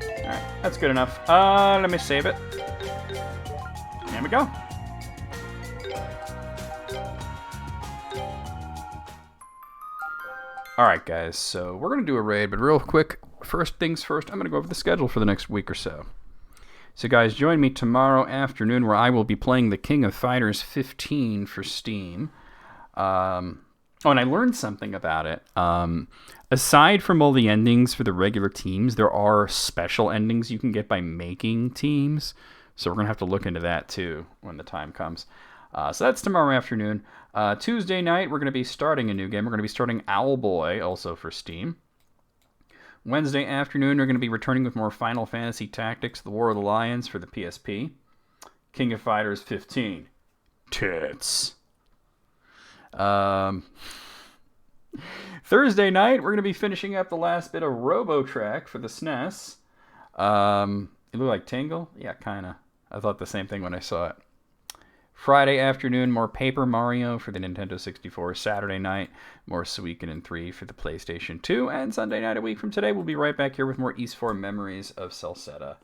Alright, that's good enough. Let me save it. There we go. Alright guys, so we're going to do a raid, but real quick, first things first, I'm going to go over the schedule for the next week or so. So guys, join me tomorrow afternoon where I will be playing the King of Fighters 15 for Steam. Oh, and I learned something about it. Aside from all the endings for the regular teams, there are special endings you can get by making teams. So we're going to have to look into that too when the time comes. So that's tomorrow afternoon. Tuesday night, we're going to be starting a new game. We're going to be starting Owlboy, also for Steam. Wednesday afternoon, we're going to be returning with more Final Fantasy Tactics, The War of the Lions for the PSP. King of Fighters 15. Tits. Thursday night, we're going to be finishing up the last bit of RoboTrack for the SNES. It looked like Tingle? Yeah, kind of. I thought the same thing when I saw it. Friday afternoon, more Paper Mario for the Nintendo 64. Saturday night, more Suikoden 3 for the PlayStation 2. And Sunday night, a week from today, we'll be right back here with more East 4 Memories of Celceta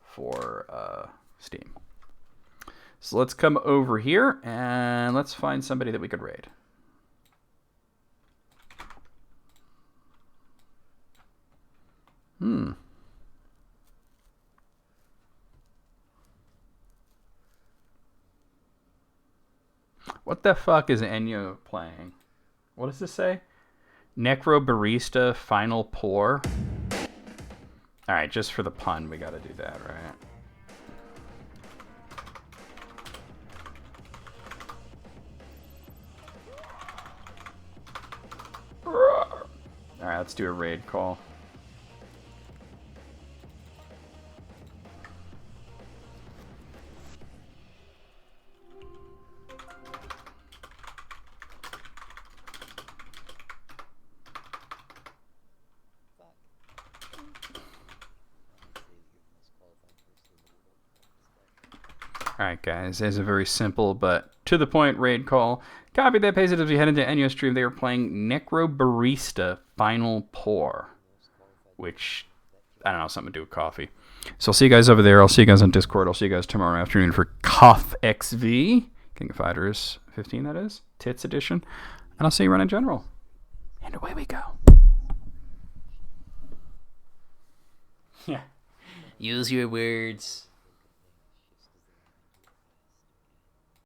for Steam. So let's come over here, and let's find somebody that we could raid. What the fuck is Ennio playing? What does this say? Necro Barista Final Pour. Alright, just for the pun, we gotta do that, right? Alright, let's do a raid call. Alright guys, there's a very simple but to the point raid call. Copy that, paste it as we head into Ennio's stream. They are playing Necro Barista Final Pour, which, I don't know, something to do with coffee. So I'll see you guys over there. I'll see you guys on Discord. I'll see you guys tomorrow afternoon for Koth XV, King of Fighters 15 that is, Tits Edition. And I'll see you around in general. And away we go. Yeah. Use your words.